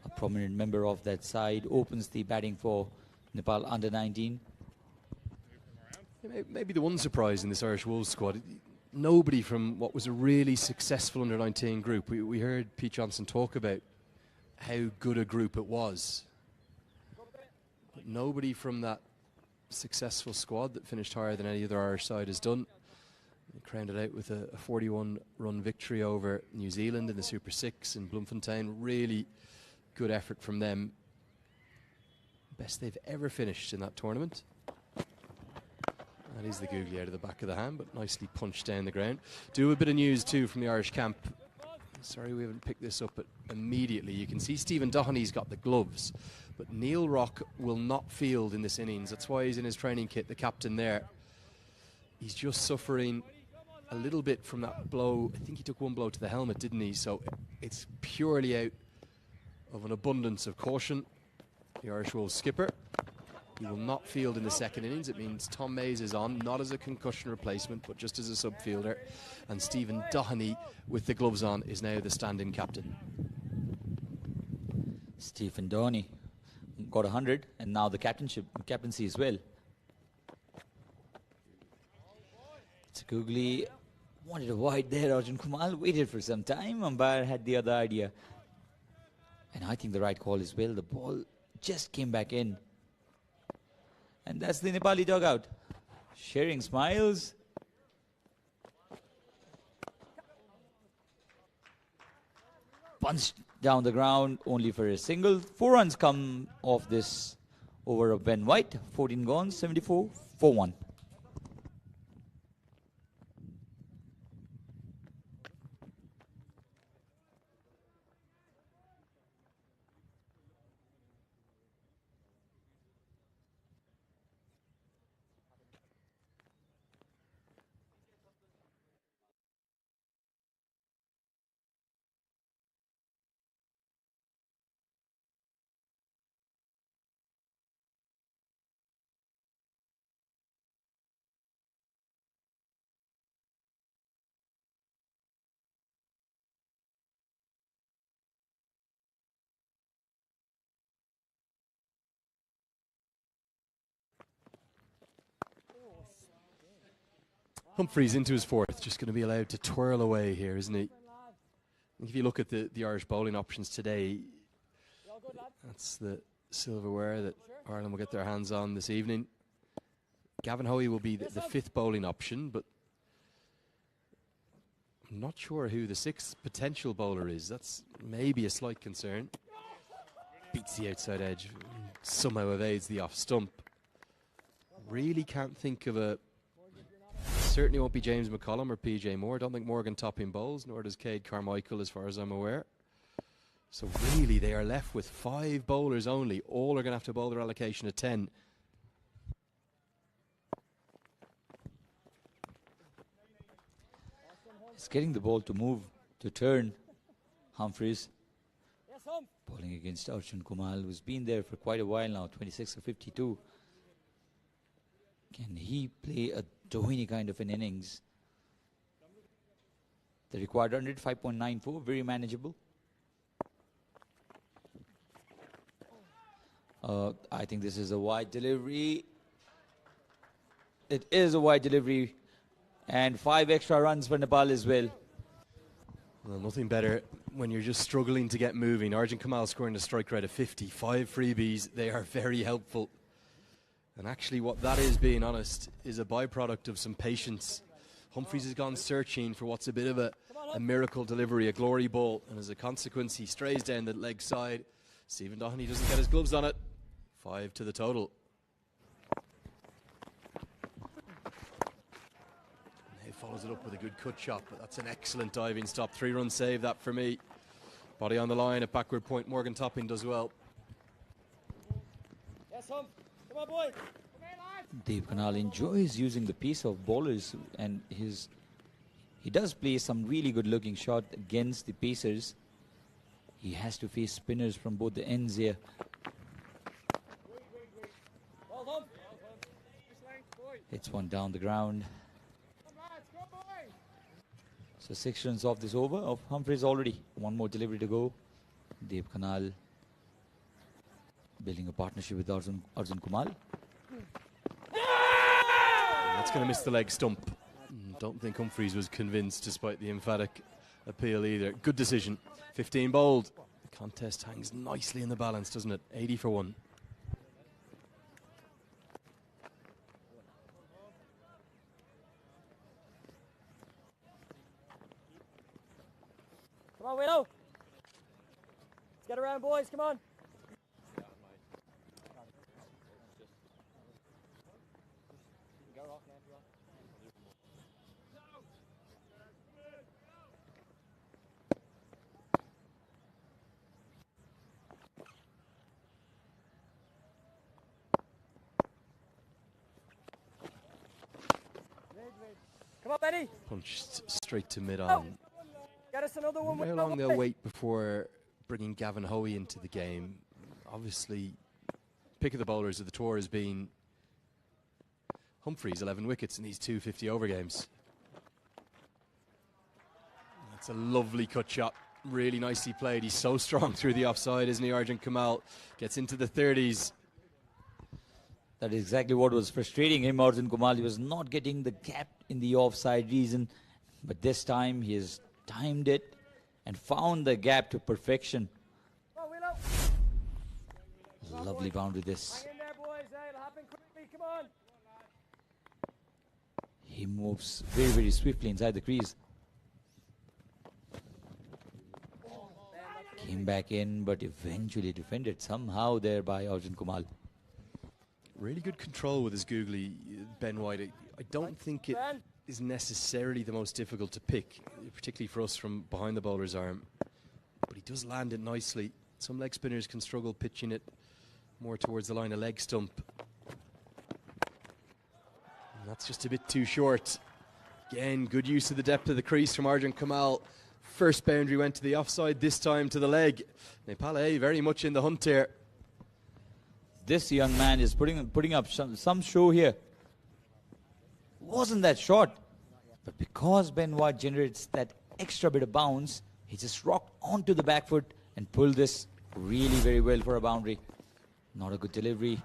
a prominent member of that side, opens the batting for Nepal under-19. Maybe the one surprise in this Irish Wolves squad, nobody from what was a really successful under-19 group. We heard Pete Johnson talk about how good a group it was. But nobody from that successful squad that finished higher than any other Irish side has done. They crowned it out with a 41-run victory over New Zealand in the Super 6 in Bloemfontein. Really good effort from them. Best they've ever finished in that tournament. That is the googly out of the back of the hand, but nicely punched down the ground. Do a bit of news too from the Irish camp. Sorry we haven't picked this up, but immediately you can see Stephen Doheney's got the gloves, but Neil Rock will not field in this innings. That's why he's in his training kit, the captain there. He's just suffering a little bit from that blow. I think he took 1 blow to the helmet, didn't he? So it's purely out of an abundance of caution. The Irish Wolves skipper. He will not field in the second innings. It means Tom Mays is on, not as a concussion replacement, but just as a sub-fielder. And Stephen Doheney, with the gloves on, is now the stand-in captain. Stephen Doheney got 100, and now the captaincy as well. It's a googly Wanted a wide there, Arjun Kumal waited for some time. Umpire had the other idea. And I think the right call as well. The ball just came back in. And that's the Nepali dugout. Sharing smiles. Punched down the ground only for a single. 4 runs come off this over of Ben White. 14 gone, 74 for 1. Humphreys into his fourth, just going to be allowed to twirl away here, isn't he? If you look at the Irish bowling options today, that's the silverware that Ireland will get their hands on this evening. Gavin Hoey will be the fifth bowling option, but I'm not sure who the sixth potential bowler is. That's maybe a slight concern. Beats the outside edge, somehow evades the off stump. Really can't think of a... Certainly won't be James McCollum or PJ Moore. Don't think Morgan Topping bowls, nor does Cade Carmichael as far as I'm aware. So really they are left with 5 bowlers only. All are going to have to bowl their allocation of 10. He's getting the ball to move, to turn. Humphreys. Bowling against Arjun Kumal, who's been there for quite a while now, 26 or 52. Can he play a Doheny kind of an innings? The required 100, 5.94, very manageable. I think this is a wide delivery. It is a wide delivery. And 5 extra runs for Nepal as well. Well, nothing better when you're just struggling to get moving. Arjun Kumal scoring a strike rate of 50. 5 freebies, they are very helpful. And actually what that is, being honest, is a byproduct of some patience. Humphreys has gone searching for what's a bit of a miracle delivery, a glory ball, and as a consequence he strays down the leg side. Stephen Doheny doesn't get his gloves on it. 5 to the total. He follows it up with a good cut shot, but that's an excellent diving stop. 3-run save that for me. Body on the line at backward point. Morgan Topping does well. Yes, Come on, boy. Dave Canal enjoys using the piece of bowlers, and he does play some really good looking shot against the pacers. He has to face spinners from both the ends here. Hits one down the ground. So 6 runs off this over of Humphreys already. 1 more delivery to go. Dave Canal building a partnership with Arjun Kumal. That's going to miss the leg stump. Don't think Humphreys was convinced despite the emphatic appeal either. Good decision. 15 bowled. The contest hangs nicely in the balance, doesn't it? 80 for 1. Come on, Widow. Let's get around, boys. Come on. Come on, Benny. Punched straight to mid-on. Get us another one. How long they'll wait before bringing Gavin Hoey into the game. Obviously, pick of the bowlers of the tour has been Humphreys, 11 wickets in these 2 50-over games. That's a lovely cut shot. Really nicely played. He's so strong through the offside, isn't he, Arjun Kumal? Gets into the 30s. That is exactly what was frustrating him, Arjun Kumal. He was not getting the gap in the offside reason. But this time he has timed it and found the gap to perfection. Lovely boundary this. Hang in there, boys. It'll happen quickly. Come on. He moves very, very swiftly inside the crease. Came back in, but eventually defended somehow there by Arjun Kumal. Really good control with his googly, Ben White. I don't think it is necessarily the most difficult to pick, particularly for us from behind the bowler's arm. But he does land it nicely. Some leg spinners can struggle pitching it more towards the line of leg stump. And that's just a bit too short. Again, good use of the depth of the crease from Arjun Kumal. First boundary went to the offside, this time to the leg. Nepal very much in the hunt here. This young man is putting up some show here. Wasn't that short, but because Ben White generates that extra bit of bounce, he just rocked onto the back foot and pulled this really very well for a boundary. Not a good delivery.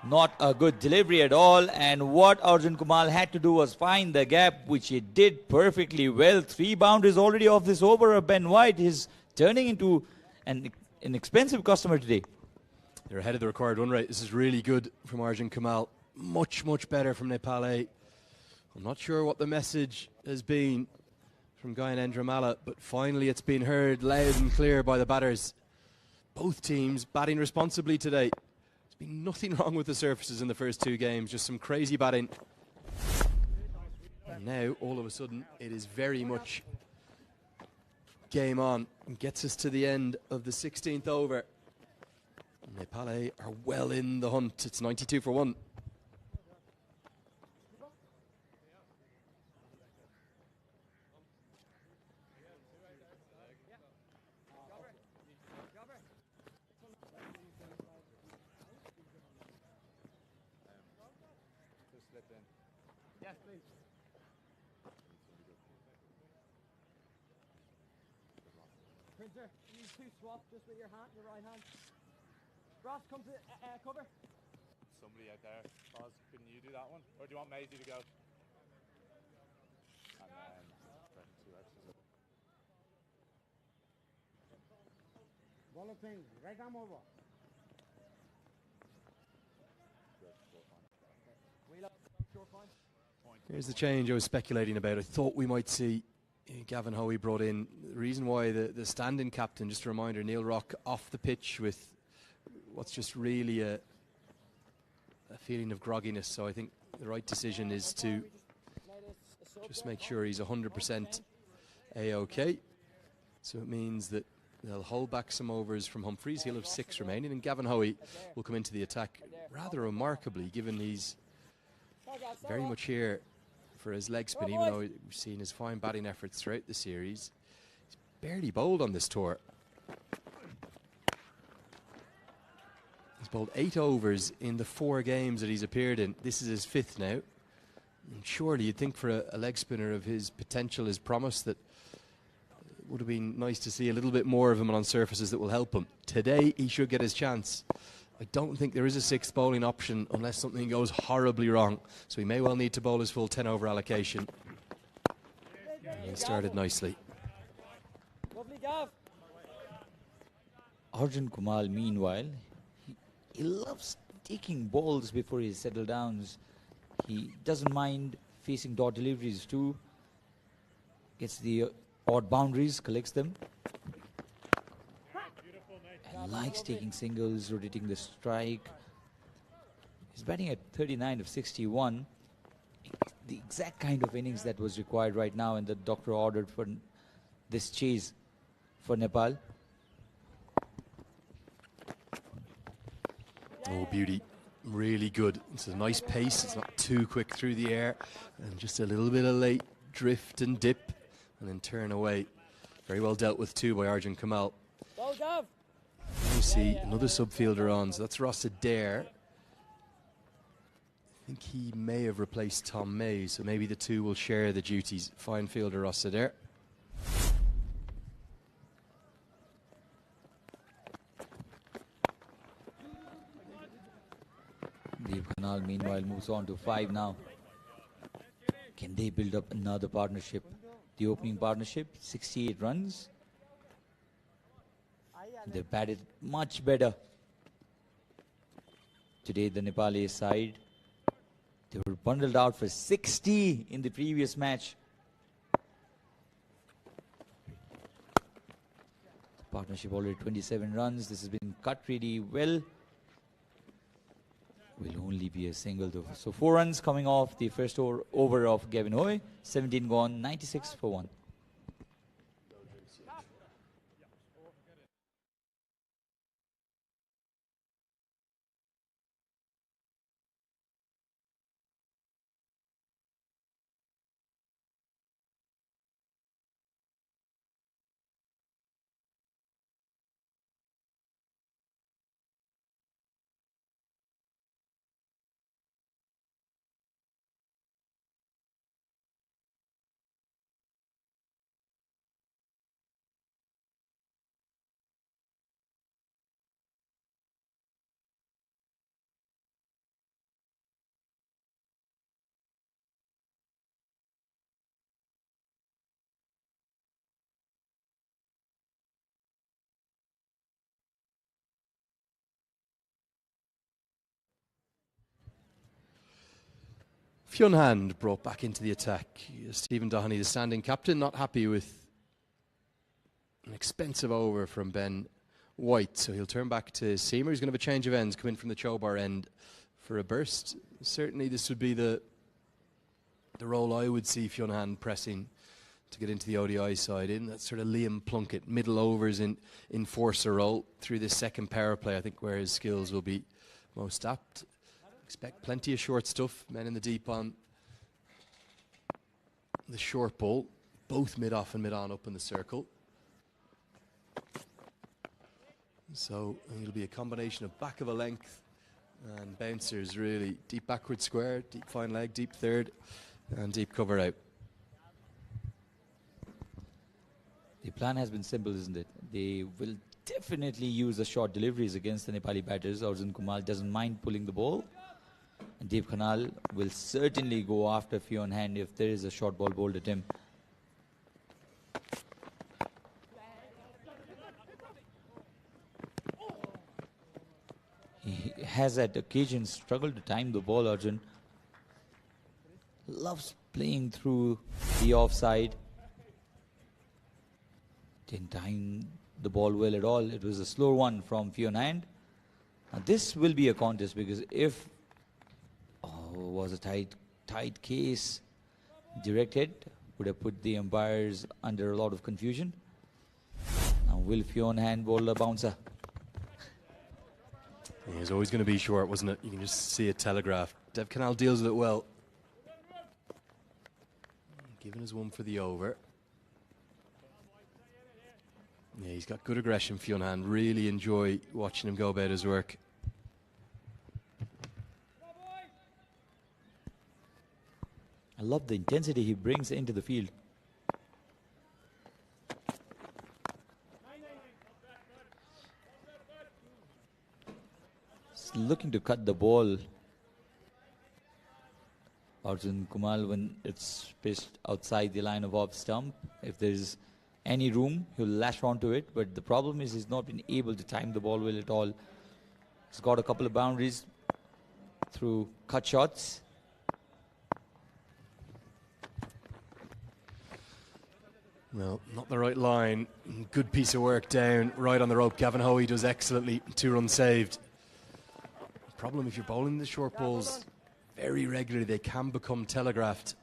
Not a good delivery at all. And what Arjun Kumal had to do was find the gap, which he did perfectly well. 3 boundaries already off this over of Ben White. He's turning into an expensive customer today. They're ahead of the required run rate. This is really good from Arjun Kumal. Much, much better from Nepal. I'm not sure what the message has been from Guyan Endramala, but finally it's been heard loud and clear by the batters. Both teams batting responsibly today. There's been nothing wrong with the surfaces in the first 2 games, just some crazy batting. And now, all of a sudden, it is very much game on and gets us to the end of the 16th over. Nepal are well in the hunt. It's 92 for 1. Yes, please. Printer, you two swap just with your right hand. Ross, come to cover. Somebody out there. Oz, can you do that one? Or do you want Maisie to go? And then 2 extras. Ball of things, right arm over. Wheel up, short point. Here's the change I was speculating about. I thought we might see Gavin Hoey brought in. The reason why the stand-in captain, just a reminder, Neil Rock off the pitch with what's just really a feeling of grogginess. So I think the right decision is to just make sure he's 100% A-OK. So it means that they'll hold back some overs from Humphreys. He'll have 6 remaining, and Gavin Hoey will come into the attack rather remarkably, given he's very much here for his leg spin, even though we've seen his fine batting efforts throughout the series. He's barely bowled on this tour. He's bowled 8 overs in the 4 games that he's appeared in. This is his 5th now. And surely you'd think for a leg spinner of his potential, his promise, that it would have been nice to see a little bit more of him on surfaces that will help him. Today he should get his chance. I don't think there is a 6th bowling option unless something goes horribly wrong. So he may well need to bowl his full 10 over allocation. He started nicely. Lovely, Gav. Arjun Kumal, meanwhile, he loves taking balls before he settles down. He doesn't mind facing dot deliveries too. Gets the odd boundaries, collects them. And likes taking singles, rotating the strike. He's batting at 39 of 61. The exact kind of innings that was required right now, and the doctor ordered for this chase for Nepal. Oh, beauty. Really good. It's a nice pace. It's not too quick through the air. And just a little bit of late drift and dip and then turn away. Very well dealt with too by Arjun Kumal. Go, Gav. You see another subfielder on. So that's Ross Adair. I think he may have replaced Tom May. So maybe the two will share the duties. Fine fielder Ross Adair. Deep Canal meanwhile moves on to 5 now. Can they build up another partnership? The opening partnership, 68 runs. They batted much better. Today, the Nepali side, they were bundled out for 60 in the previous match. The partnership already 27 runs. This has been cut really well. Will only be a single though. So 4 runs coming off the first over of Gavin Hoy. 17 gone, 96 for 1. Fionn Hand brought back into the attack. Stephen Doheny, the standing captain, not happy with an expensive over from Ben White. So he'll turn back to Seymour. He's going to have a change of ends, come in from the Chobar end for a burst. Certainly this would be the role I would see Fionn Hand pressing to get into the ODI side in. That sort of Liam Plunkett, middle overs in enforcer role through this second power play, I think, where his skills will be most apt. Expect plenty of short stuff, men in the deep on the short ball, both mid-off and mid-on up in the circle. So it'll be a combination of back of a length and bouncers, really. Deep backward square, deep fine leg, deep third, and deep cover out. The plan has been simple, isn't it? They will definitely use the short deliveries against the Nepali batters. Arjun Kumal doesn't mind pulling the ball. And Dev Khanal will certainly go after Fionn Hand if there is a short ball bowled at him. He has at occasions struggled to time the ball, Arjun. Loves playing through the offside. Didn't time the ball well at all. It was a slow one from Fionn Hand. Now this will be a contest because if was a tight case, direct hit would have put the umpires under a lot of confusion. Now will Fionn Hand bowl a bouncer? Yeah, it was always going to be short, wasn't it? You can just see it telegraphed. Dev Khanal deals with it well. Giving us one for the over. Yeah, he's got good aggression, Fionn Hand. Really enjoy watching him go about his work. I love the intensity he brings into the field. He's looking to cut the ball. Arjun Kumal, when it's pitched outside the line of off stump, if there's any room, he'll lash onto it. But the problem is he's not been able to time the ball well at all. He's got a couple of boundaries through cut shots. Well, not the right line. Good piece of work down, right on the rope. Gavin Hoey does excellently. 2 runs saved. The problem if you're bowling the short balls very regularly, they can become telegraphed.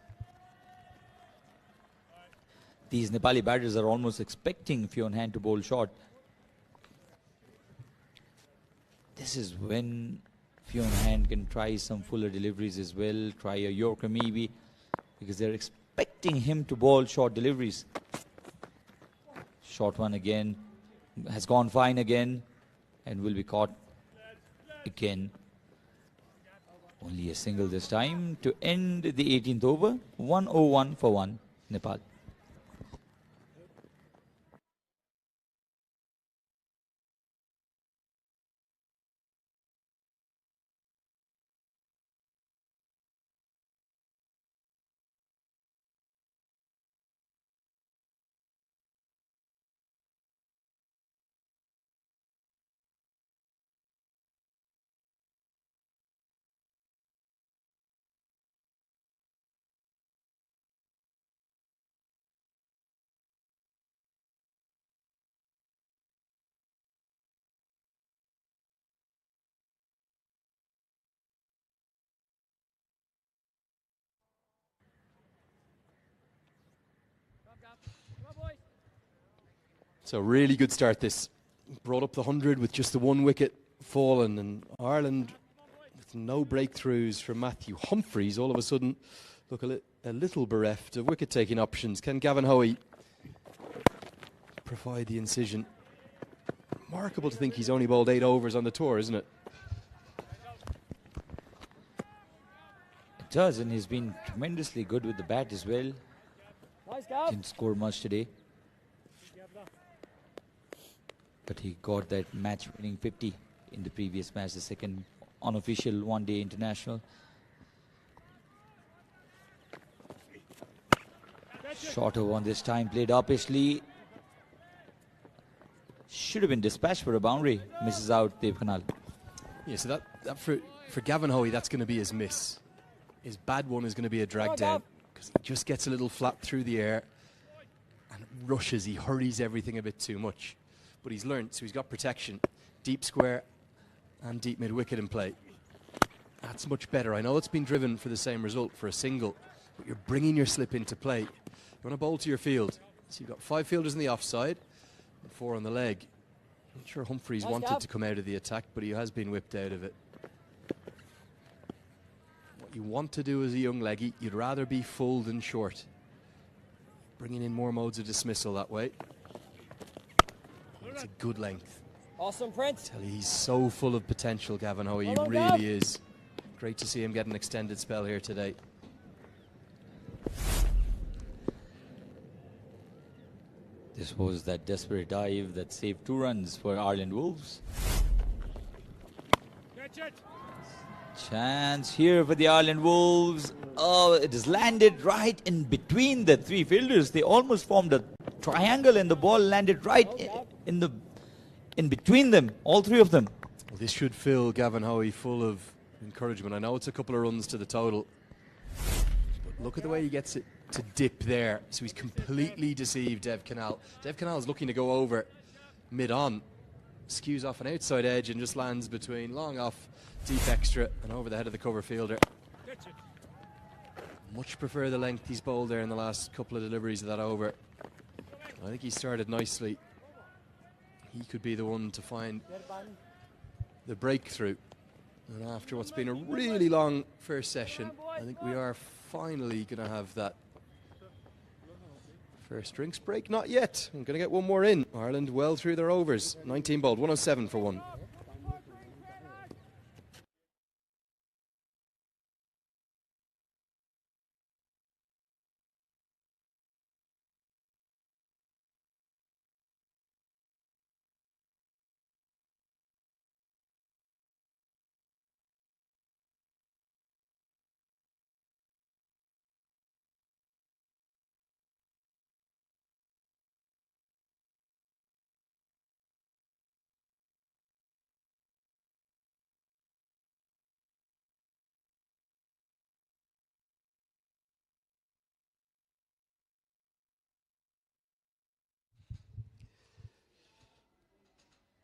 These Nepali batters are almost expecting Fionn Hand to bowl short. This is when Fionn Hand can try some fuller deliveries as well, try a Yorker maybe, because they're expecting him to bowl short deliveries. Short one again, has gone fine again, and will be caught again. Only a single this time to end the 18th over. 101 for 1, Nepal. So really good start this. Brought up the 100 with just the one wicket fallen, and Ireland with no breakthroughs from Matthew Humphreys all of a sudden look a little bereft of wicket-taking options. Can Gavin Hoey provide the incision? Remarkable to think he's only bowled 8 overs on the tour, isn't it? It does, and he's been tremendously good with the bat as well. Nice, Gav. Didn't score much today, but he got that match-winning 50 in the previous match, the second unofficial one-day international. Shorter one this time, played uppishly. Should have been dispatched for a boundary. Misses out Dev Kanal. Yeah, so that for Gavin Hoey, that's going to be his miss. His bad one is going to be a drag down, because he just gets a little flap through the air and rushes. He hurries everything a bit too much. But he's learnt, so he's got protection. Deep square and deep mid-wicket in play. That's much better. I know it's been driven for the same result for a single, but you're bringing your slip into play. You want to bowl to your field. So you've got 5 fielders in the offside and 4 on the leg. I'm not sure Humphreys wanted to come out of the attack, but he has been whipped out of it. What you want to do as a young leggy, you'd rather be full than short. Bringing in more modes of dismissal that way. It's a good length. Awesome, Prince. I tell you, he's so full of potential, Gavin Hoey. He Well done, really Gav. is. Great to see him get an extended spell here today. This was that desperate dive that saved 2 runs for Ireland Wolves. Chance here for the Ireland Wolves. Oh, it has landed right in between the 3 fielders. They almost formed a triangle, and the ball landed right in between them, all 3 of them. Well, this should fill Gavin Hoey full of encouragement. I know it's a couple of runs to the total, but look at the way he gets it to dip there. So he's completely deceived Dev Kanal. Dev Kanal is looking to go over mid-on, skews off an outside edge and just lands between long off, deep extra and over the head of the cover fielder. Much prefer the length he's bowled there in the last couple of deliveries of that over. I think he started nicely. He could be the one to find the breakthrough. And after what's been a really long first session, I think we are finally going to have that first drinks break. Not yet. I'm going to get one more in. Ireland well through their overs. 19 bowled, 107 for 1.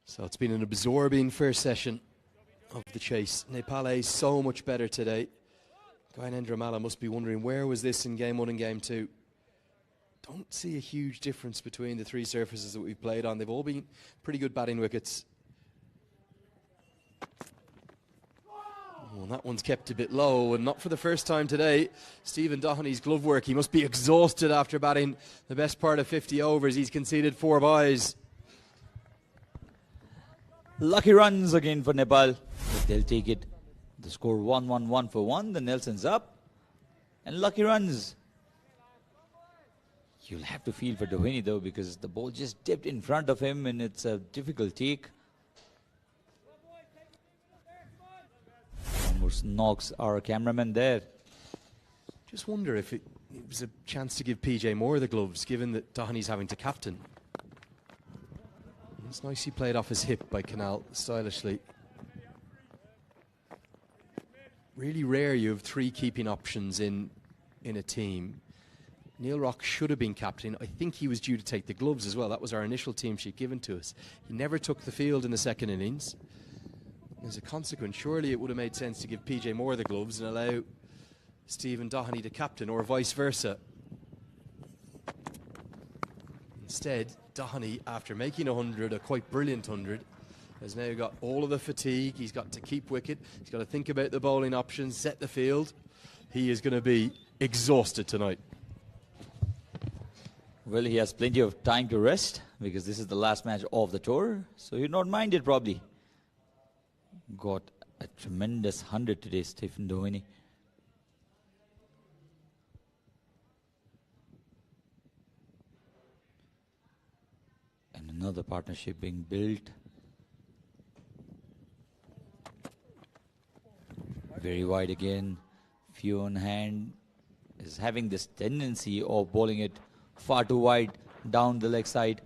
So it's been an absorbing first session of the chase. Nepal is so much better today. Gyanendra Malla must be wondering, where was this in game 1 and game 2? Don't see a huge difference between the 3 surfaces that we've played on. They've all been pretty good batting wickets. Oh, and that one's kept a bit low, and not for the first time today. Stephen Doheney's glove work. He must be exhausted after batting the best part of 50 overs. He's conceded 4 byes. Lucky runs again for Nepal, but they'll take it. The score 1-1-1 for 1. The Nelson's up, and lucky runs. You'll have to feel for Doheny though, because the ball just dipped in front of him, and it's a difficult take. Almost knocks our cameraman there. Just wonder if it was a chance to give PJ Moore the gloves, given that Doheney's having to captain. It's nicely played off his hip by Canal, stylishly. Really rare you have 3 keeping options in a team. Neil Rock should have been captain. I think he was due to take the gloves as well. That was our initial team sheet given to us. He never took the field in the second innings. As a consequence, surely it would have made sense to give PJ Moore the gloves and allow Stephen Doheney to captain, or vice versa. Instead, Donny, after making 100, a quite brilliant 100, has now got all of the fatigue. He's got to keep wicket. He's got to think about the bowling options, set the field. He is going to be exhausted tonight. Well, he has plenty of time to rest because this is the last match of the tour, so he'd not mind it probably. Got a tremendous 100 today, Stephen Dhoni. And another partnership being built. Very wide again. Few on hand is having this tendency of bowling it far too wide down the leg side.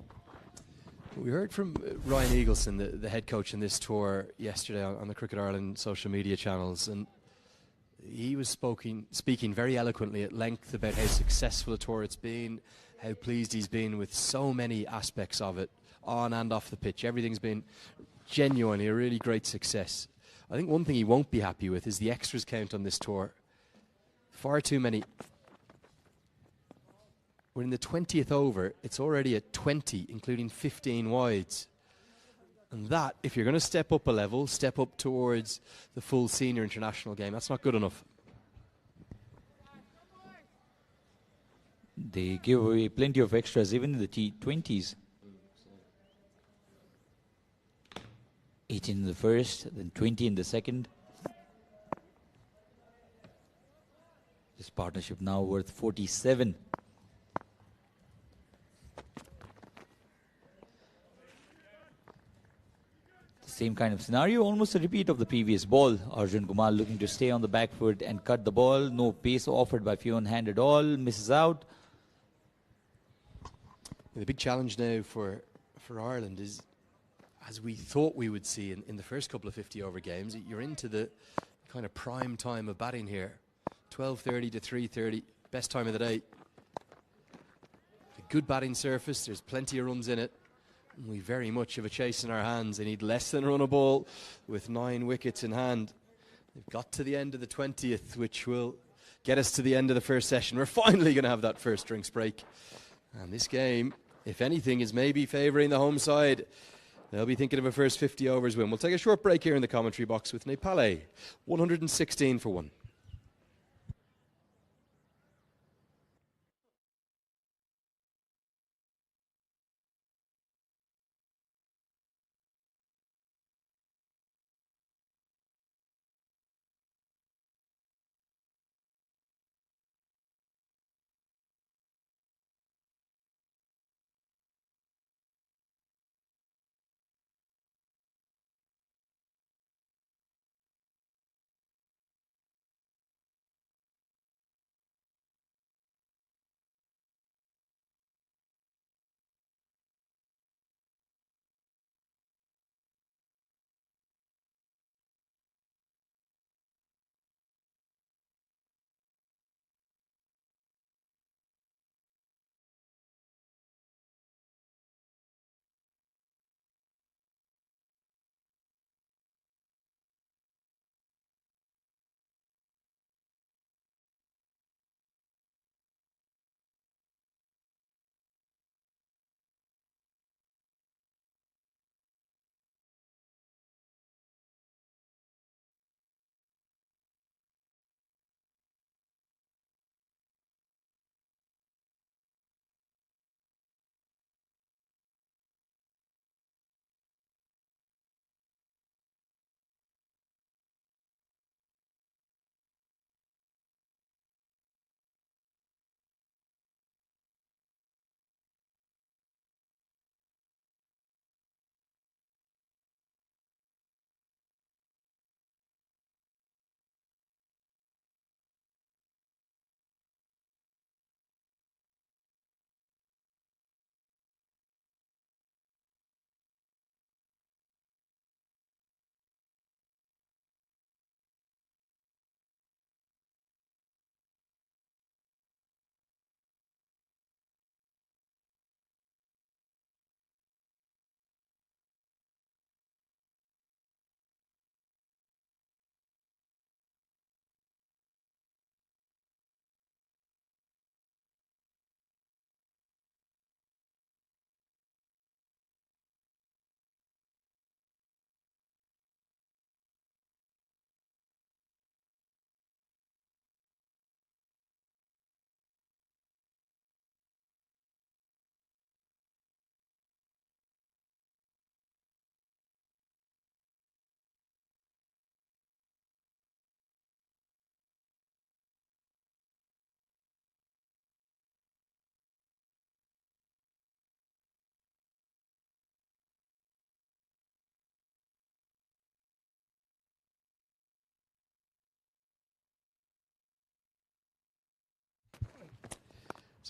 We heard from Ryan Eagleson, the head coach in this tour, yesterday on the Cricket Ireland social media channels, and he was speaking very eloquently at length about how successful a tour it's been, how pleased he's been with so many aspects of it, on and off the pitch. Everything's been genuinely a really great success. I think one thing he won't be happy with is the extras count on this tour. Far too many. We're in the 20th over. It's already at 20, including 15 wides. And that, if you're going to step up a level, step up towards the full senior international game, that's not good enough. They give away plenty of extras, even in the T20s. 18 in the first, then 20 in the second. This partnership now worth 47. Same kind of scenario, almost a repeat of the previous ball. Arjun Kumal looking to stay on the back foot and cut the ball. No pace offered by few on hand at all. Misses out. The big challenge now for Ireland is, as we thought we would see in the first couple of 50-over games, you're into the kind of prime time of batting here. 12:30 to 3:30, best time of the day. A good batting surface, there's plenty of runs in it. We very much have a chase in our hands. They need less than a run a ball with 9 wickets in hand. They've got to the end of the 20th, which will get us to the end of the first session. We're finally going to have that first drinks break. And this game, if anything, is maybe favouring the home side. They'll be thinking of a first 50 overs win. We'll take a short break here in the commentary box with Nepal 116 for 1.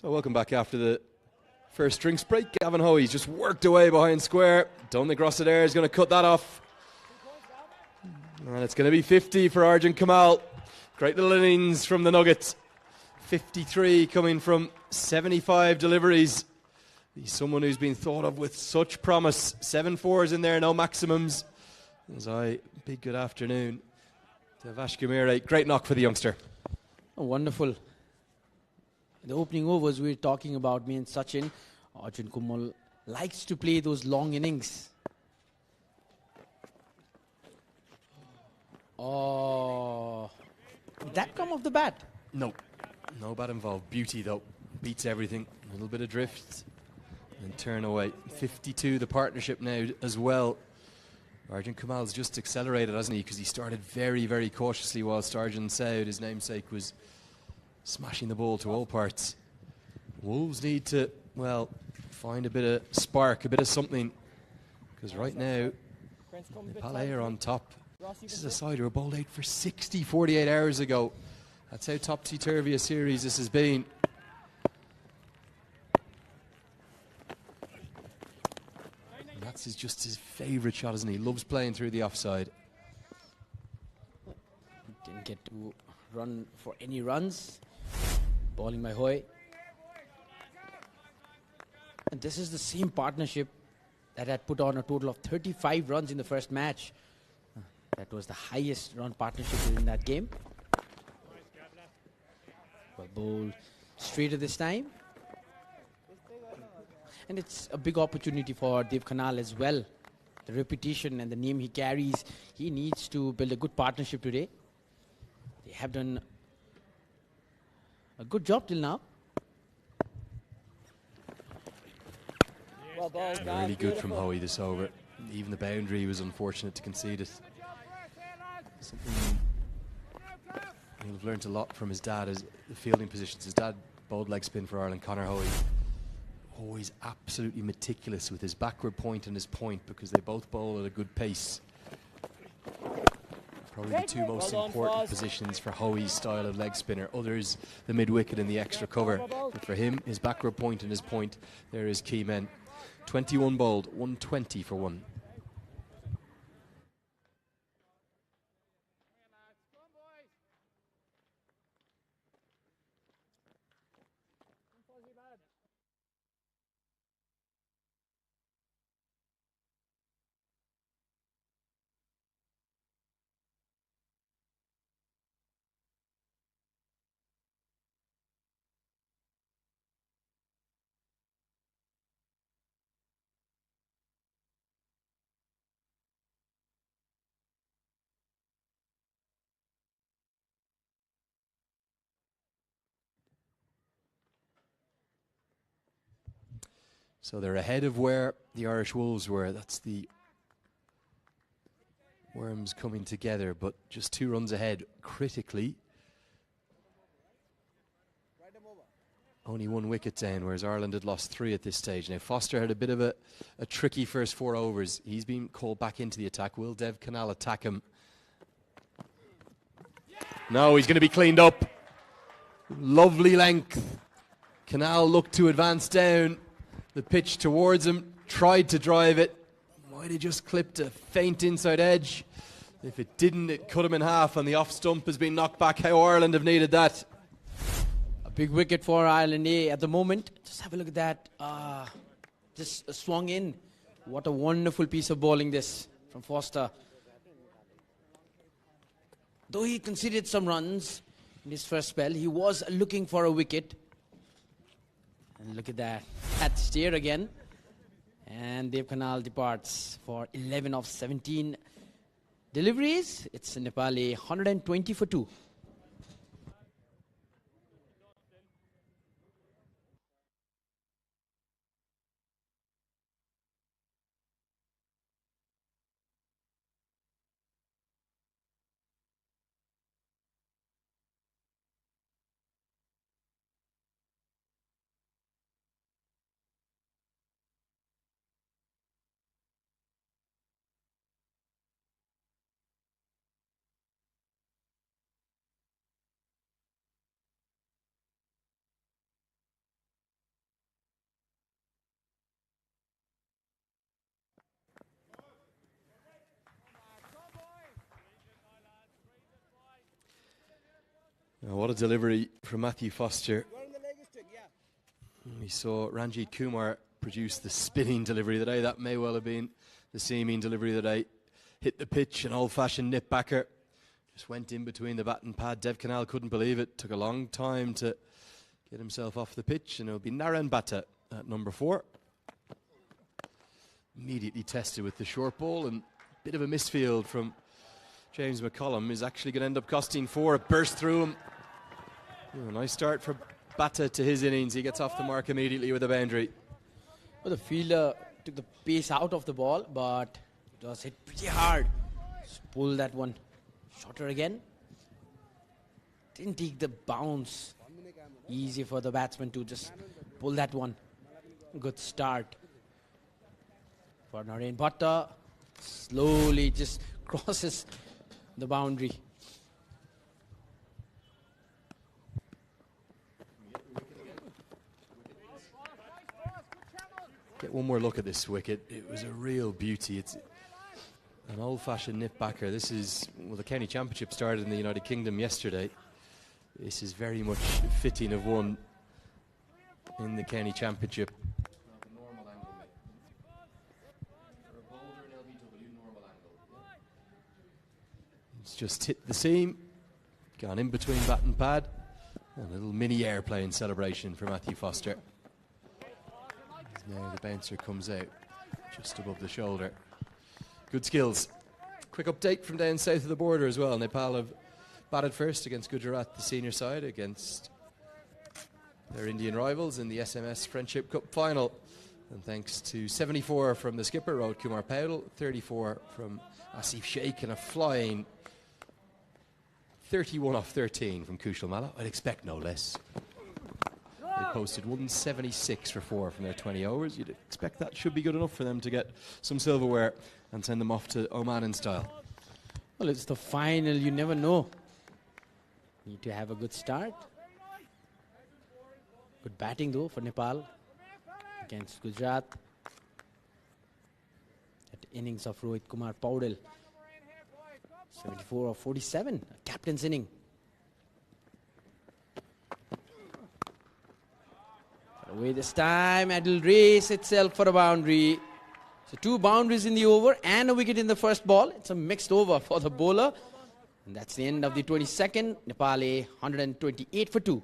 So welcome back after the first drinks break. Gavin Hoey's just worked away behind square. Don't think Rossadair is going to cut that off. And it's going to be 50 for Arjun Kumal. Great little innings from the Nuggets. 53 coming from 75 deliveries. He's someone who's been thought of with such promise. 7 fours in there, no maximums. Big good afternoon to Vash Gamire. Great knock for the youngster. Oh, wonderful. The opening overs we were talking about, me and Sachin, Arjun Kumal likes to play those long innings. Oh, did that come off the bat? No bat involved. Beauty though, beats everything. A little bit of drift and turn away. 52 the partnership now as well. Arjun Kumal's just accelerated, hasn't he? Because he started very, very cautiously whilst Arjun Saud, his namesake, was smashing the ball to all parts. Wolves need to, well, find a bit of spark, a bit of something. Because right now, Nepal are on top. This is a side who were bowled out for 60 48 hours ago. That's how topsy-turvy a series this has been. And that's just his favourite shot, isn't he? He loves playing through the offside. Didn't get to run for any runs. Bowling by Hoy. And this is the same partnership that had put on a total of 35 runs in the first match. That was the highest run partnership in that game. Well bowled straighter this time. And it's a big opportunity for Dev Khanal as well. The reputation and the name he carries, he needs to build a good partnership today. They have done a good job till now. Well bowled, guys. Really good from Hoey this over. Even the boundary was unfortunate to concede it. Something he'll have learnt a lot from his dad is the fielding positions. His dad bowled leg spin for Ireland, Conor Hoey. Always absolutely meticulous with his backward point and his point because they both bowl at a good pace. Probably the two most important positions for Hoey's style of leg spinner. Others, the mid-wicket and the extra cover. But for him, his backward point and his point, they're his key men. 21 bowled, 120 for 1. So they're ahead of where the Irish Wolves were. That's the Worms coming together, but just 2 runs ahead critically. Only 1 wicket down, whereas Ireland had lost 3 at this stage. Now Foster had a bit of a tricky first 4 overs. He's been called back into the attack. Will Dev Khanal attack him? No, he's going to be cleaned up. Lovely length. Khanal looked to advance down the pitch towards him, tried to drive it. Might have just clipped a faint inside edge. If it didn't, it cut him in half, and the off stump has been knocked back. How Ireland have needed that. A big wicket for Ireland at the moment. Just have a look at that. Just swung in. What a wonderful piece of bowling this from Foster. Though he conceded some runs in his first spell, he was looking for a wicket. And look at that. That steer again. And Dev Khanal departs for 11 of 17 deliveries. It's a Nepali 120 for 2. Now, what a delivery from Matthew Foster. We saw Ranjit Kumar produce the spinning delivery today. That may well have been the seaming delivery today. Hit the pitch, an old-fashioned nip backer. Just went in between the bat and pad. Dev Canal couldn't believe it. Took a long time to get himself off the pitch, and it'll be Naren Bhatta at number 4. Immediately tested with the short ball, and a bit of a misfield from James McCollum is actually going to end up costing 4. It burst through him. Oh, nice start for Bhatta to his innings. He gets off the mark immediately with a boundary. Well, the fielder took the pace out of the ball, but it was hit pretty hard. Just pull that one shorter again. Didn't take the bounce. Easy for the batsman to just pull that one. Good start for Naren Bhatta. Slowly just crosses the boundary. Get one more look at this wicket. It was a real beauty. It's an old-fashioned nip backer. This is, well, the county championship started in the United Kingdom yesterday. This is very much fitting of one in the county championship. It's just hit the seam, gone in between bat and pad. A little mini airplane celebration for Matthew Foster. Now the bouncer comes out just above the shoulder. Good skills. Quick update from down south of the border as well. Nepal have batted first against Gujarat, the senior side, against their Indian rivals in the SMS Friendship Cup final. And thanks to 74 from the skipper, Rohit Kumar Paudel, 34 from Asif Sheikh, and a flying 31 off 13 from Kushal Malla. I'd expect no less. They posted 176 for 4 from their 20 overs. You'd expect that should be good enough for them to get some silverware and send them off to Oman in style. Well, it's the final. You never know. Need to have a good start. Good batting though for Nepal against Gujarat. At innings of Rohit Kumar Paudel. 74 of 47. Captain's inning. Away this time, and it'll race itself for a boundary. So 2 boundaries in the over and a wicket in the first ball. It's a mixed over for the bowler. And that's the end of the 22nd. Nepal A 128 for 2.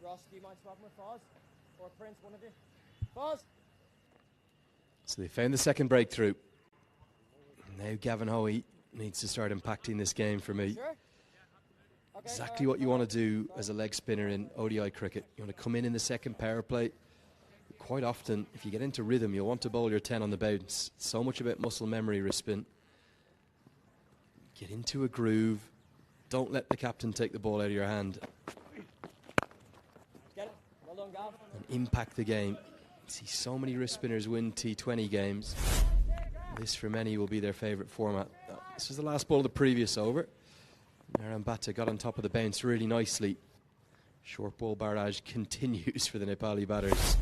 Ross, do you mind swapping with Foz? Or Prince, one of you? Foz! So they found the second breakthrough. Now Gavin Hoey needs to start impacting this game for me. Sure? Okay, Exactly what you want to do as a leg spinner in ODI cricket. You want to come in the second power play. Quite often, if you get into rhythm, you'll want to bowl your 10 on the bounce. So much about muscle memory, wrist spin. Get into a groove. Don't let the captain take the ball out of your hand. Get it. Well done, Gav. And impact the game. See so many wrist spinners win T20 games. This, for many, will be their favourite format. This was the last ball of the previous over. Naren Bhatta got on top of the bounce really nicely. Short ball barrage continues for the Nepali batters.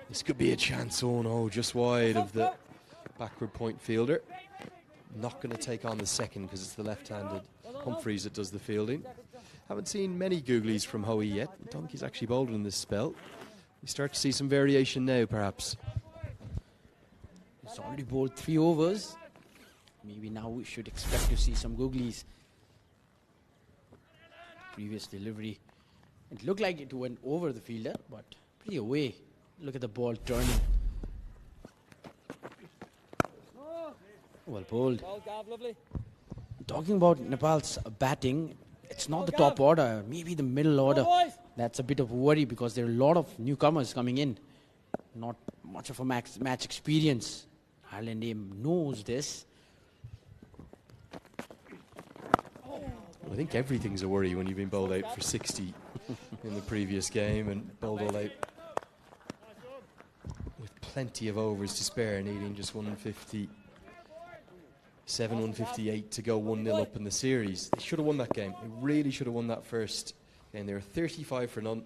This could be a chance. Oh no, just wide of the backward point fielder. Not going to take on the second because it's the left-handed Humphreys that does the fielding. Haven't seen many googlies from Hoey yet. Don't think he's actually bowled in this spell. We start to see some variation now, perhaps. He's already bowled 3 overs. Maybe now we should expect to see some googlies. Previous delivery. It looked like it went over the fielder, but pretty away. Look at the ball turning. Well bowled. Well, Gav, lovely. Talking about Nepal's batting, it's not the top order, maybe the middle order. That's a bit of a worry because there are a lot of newcomers coming in. Not much of a match experience. Ireland knows this. I think everything's a worry when you've been bowled out for 60 in the previous game and bowled all out with plenty of overs to spare, needing just 157, 158 to go 1-0 up in the series. They should have won that game. They really should have won that first game. They were 35 for none.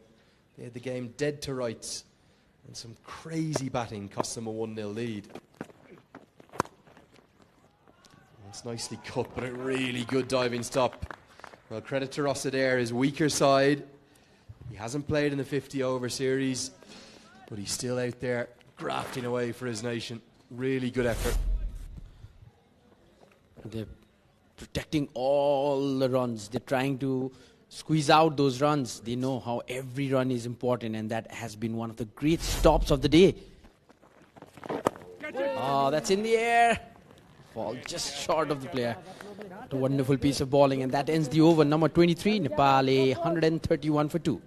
They had the game dead to rights, and some crazy batting cost them a 1-0 lead. It's nicely cut, but a really good diving stop. Well, credit to Rossadair, his weaker side. He hasn't played in the 50-over series, but he's still out there grafting away for his nation. Really good effort. They're protecting all the runs. They're trying to squeeze out those runs. They know how every run is important, and that has been one of the great stops of the day. Oh, that's in the air. Ball just short of the player. A wonderful piece of bowling, and that ends the over. Number 23, Nepal 131 for 2.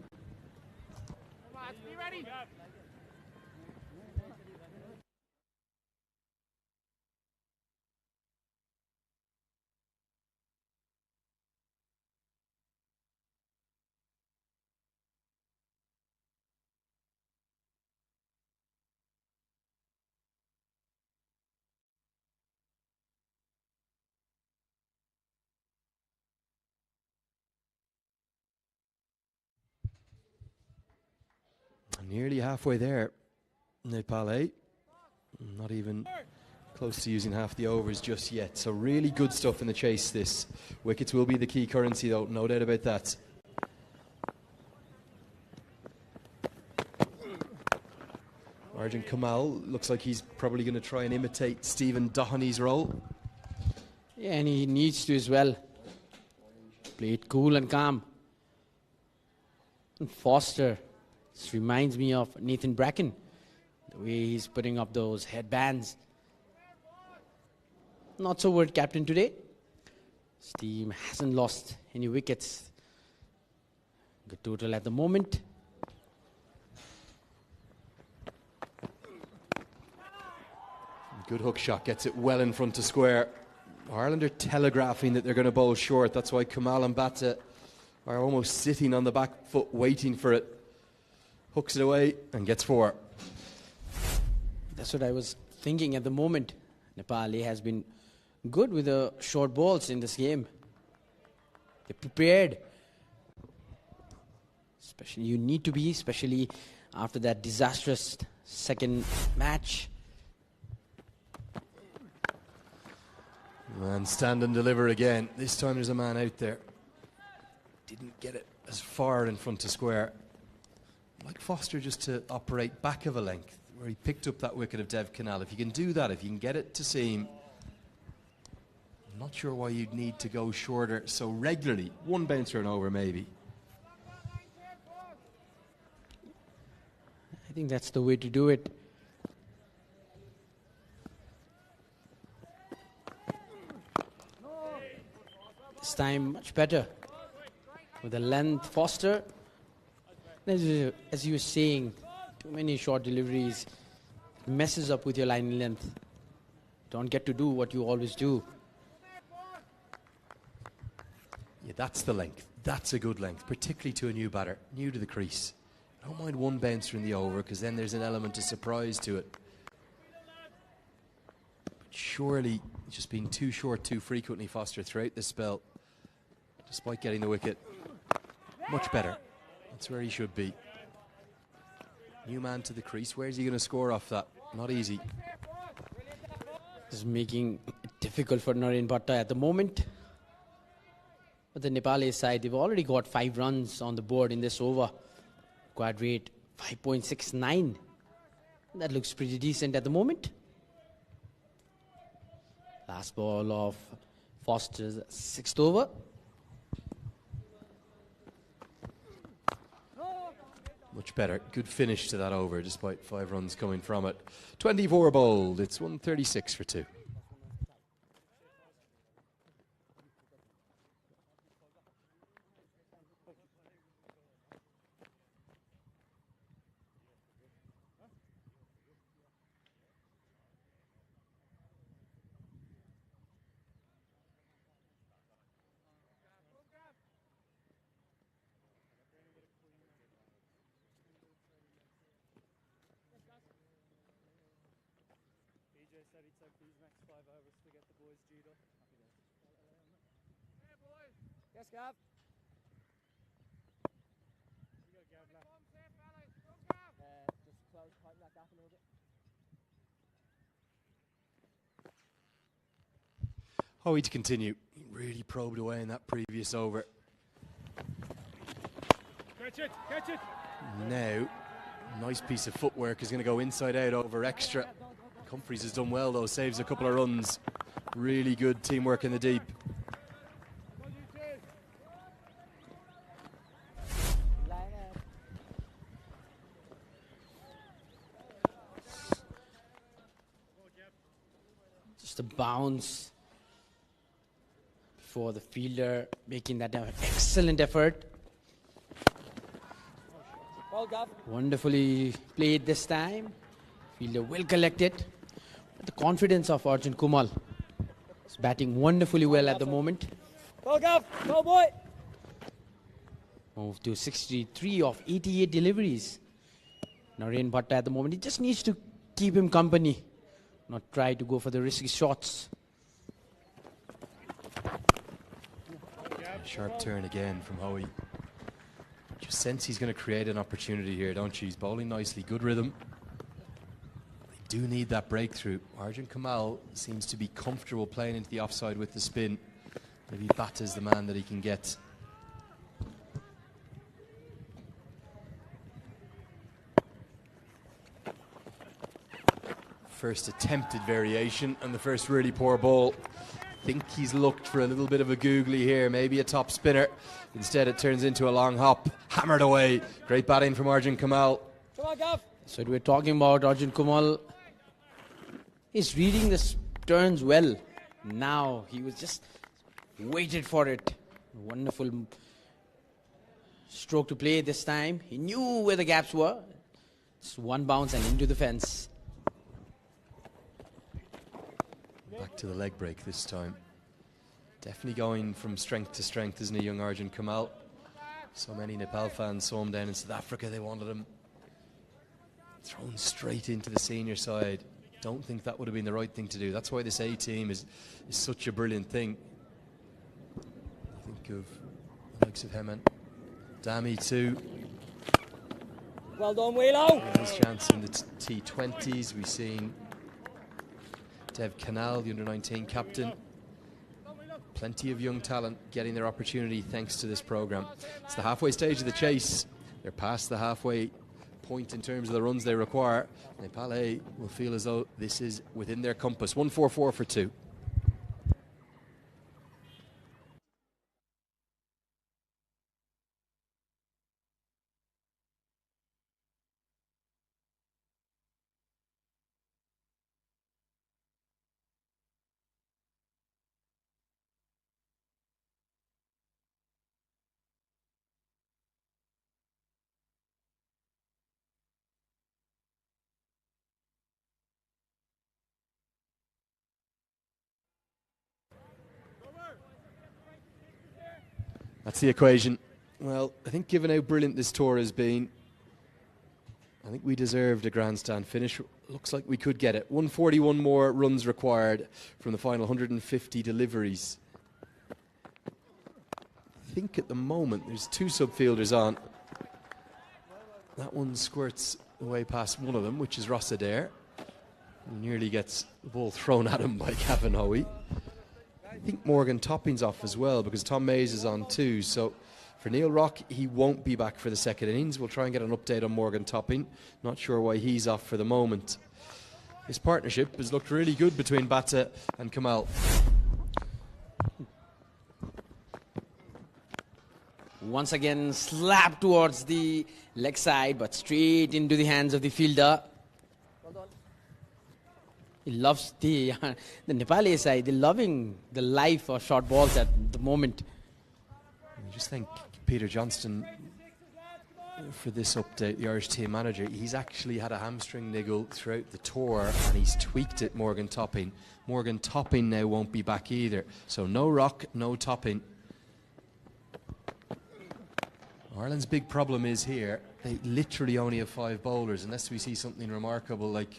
Nearly halfway there. Nepal 8. Not even close to using half the overs just yet. So really good stuff in the chase this. Wickets will be the key currency though, no doubt about that. Arjun Kumal looks like he's probably going to try and imitate Stephen Doheney's role. Yeah, and he needs to as well. Play it cool and calm. And Foster. This reminds me of Nathan Bracken. The way he's putting up those headbands. Not so worried captain today. His team hasn't lost any wickets. Good total at the moment. Good hook shot, gets it well in front of square. Ireland are telegraphing that they're going to bowl short. That's why Kumal and Batta are almost sitting on the back foot waiting for it. Hooks it away and gets 4. That's what I was thinking at the moment. Nepal has been good with the short balls in this game. They're prepared. Especially you need to be, especially after that disastrous second match. And stand and deliver again. This time there's a man out there. Didn't get it as far in front of square. Like Foster just to operate back of a length where he picked up that wicket of Dev Canal. If you can do that, if you can get it to seam, I'm not sure why you'd need to go shorter so regularly. One bouncer and over maybe. I think that's the way to do it. This time much better. With the length, Foster. As you were saying, too many short deliveries messes up with your line length. Don't get to do what you always do. Yeah, that's the length. That's a good length, particularly to a new batter, new to the crease. I don't mind one bouncer in the over because then there's an element of surprise to it. But surely just being too short too frequently, Foster, throughout this spell, despite getting the wicket. Much better. That's where he should be. New man to the crease. Where's he going to score off that? Not easy. This is making it difficult for Naren Bhatta at the moment. But the Nepali side, they've already got 5 runs on the board in this over. Quad rate 5.69. That looks pretty decent at the moment. Last ball of Foster's 6th over. Much better. Good finish to that over despite 5 runs coming from it. 24 bowled. It's 136 for 2. said he'd take these next 5 hours to get the boys G'd up. Yes, Gav. Just close, tighten that gap a little bit. Howie to continue. He really probed away in that previous over. Catch it, catch it. Now, nice piece of footwork is going to go inside out over extra. Humphreys has done well though, saves a couple of runs. Really good teamwork in the deep. Just a bounce before the fielder making that excellent effort. Well, Gav. Wonderfully played this time. Fielder well collected. The confidence of Arjun Kumal. He's batting wonderfully well at the moment. Go, Gav. Go, boy. Moved to 63 of 88 deliveries. Naren Bhatta at the moment. He just needs to keep him company. Not try to go for the risky shots. Sharp turn again from Howie. Just sense he's going to create an opportunity here, don't you? He's bowling nicely, good rhythm. They do need that breakthrough. Arjun Kumal seems to be comfortable playing into the offside with the spin. Maybe Bhatta's the man that he can get. First attempted variation and the first really poor ball. Think he's looked for a little bit of a googly here, maybe a top spinner. Instead it turns into a long hop, hammered away. Great batting from Arjun Kumal. Come on, Gav. So we're talking about Arjun Kumal. He's reading the turns well. Now he was just waited for it. Wonderful stroke to play this time. He knew where the gaps were. Just one bounce and into the fence. Back to the leg break this time. Definitely going from strength to strength, isn't he, young Arjun Kumal? So many Nepal fans saw him down in South Africa. They wanted him thrown straight into the senior side. Don't think that would have been the right thing to do. That's why this A team is such a brilliant thing. Think of the likes of Heman, Dami too. Well done, Wheelo. Nice chance in the T20s. We've seen Dev Canal, the under-19 captain. Plenty of young talent getting their opportunity thanks to this programme. It's the halfway stage of the chase. They're past the halfway point in terms of the runs they require. Nepal A will feel as though this is within their compass. 144 for 2. That's the equation. Well, I think given how brilliant this tour has been, I think we deserved a grandstand finish. Looks like we could get it. 141 more runs required from the final 150 deliveries. I think at the moment there's 2 subfielders on. That one squirts away past one of them, which is Ross Adair. He nearly gets the ball thrown at him by Gavin Hoey. I think Morgan Topping's off as well because Tom Mays is on too. So for Neil Rock, he won't be back for the second innings. We'll try and get an update on Morgan Topping. Not sure why he's off for the moment. His partnership has looked really good between Bhatta and Kumal. Once again, slap towards the leg side, but straight into the hands of the fielder. Well done. He loves the Nepali side. They're loving the life of short balls at the moment. I just think Peter Johnston, for this update, the Irish team manager, he's actually had a hamstring niggle throughout the tour and he's tweaked it, Morgan Topping. Morgan Topping now won't be back either. So no Rock, no Topping. Ireland's big problem is here, they literally only have 5 bowlers unless we see something remarkable like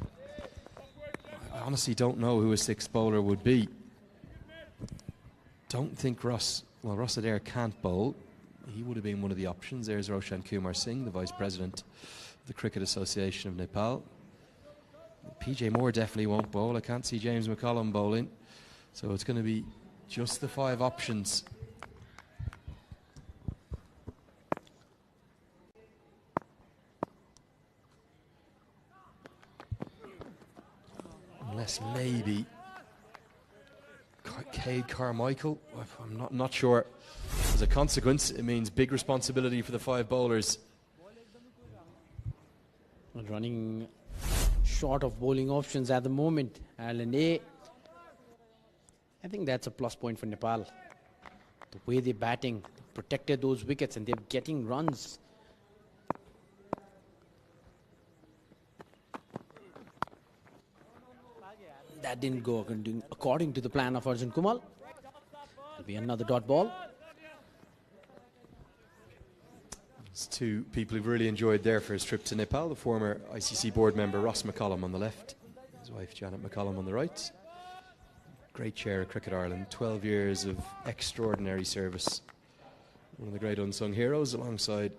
honestly don't know who a sixth bowler would be. Don't think Ross Adair can't bowl. He would have been one of the options. There's Roshan Kumar Singh, the Vice President of the Cricket Association of Nepal. PJ Moore definitely won't bowl. I can't see James McCollum bowling. So it's going to be just the 5 options. Unless maybe Cade Carmichael. I'm not sure. As a consequence, it means big responsibility for the 5 bowlers. Running short of bowling options at the moment. Ireland A. I think that's a plus point for Nepal. The way they're batting, protected those wickets, and they're getting runs. That didn't go according to the plan of Arjun Kumal. It'll be another dot ball. There's 2 people who've really enjoyed their first trip to Nepal. The former ICC board member Ross McCollum on the left, his wife Janet McCollum on the right. Great chair of Cricket Ireland, 12 years of extraordinary service. One of the great unsung heroes, alongside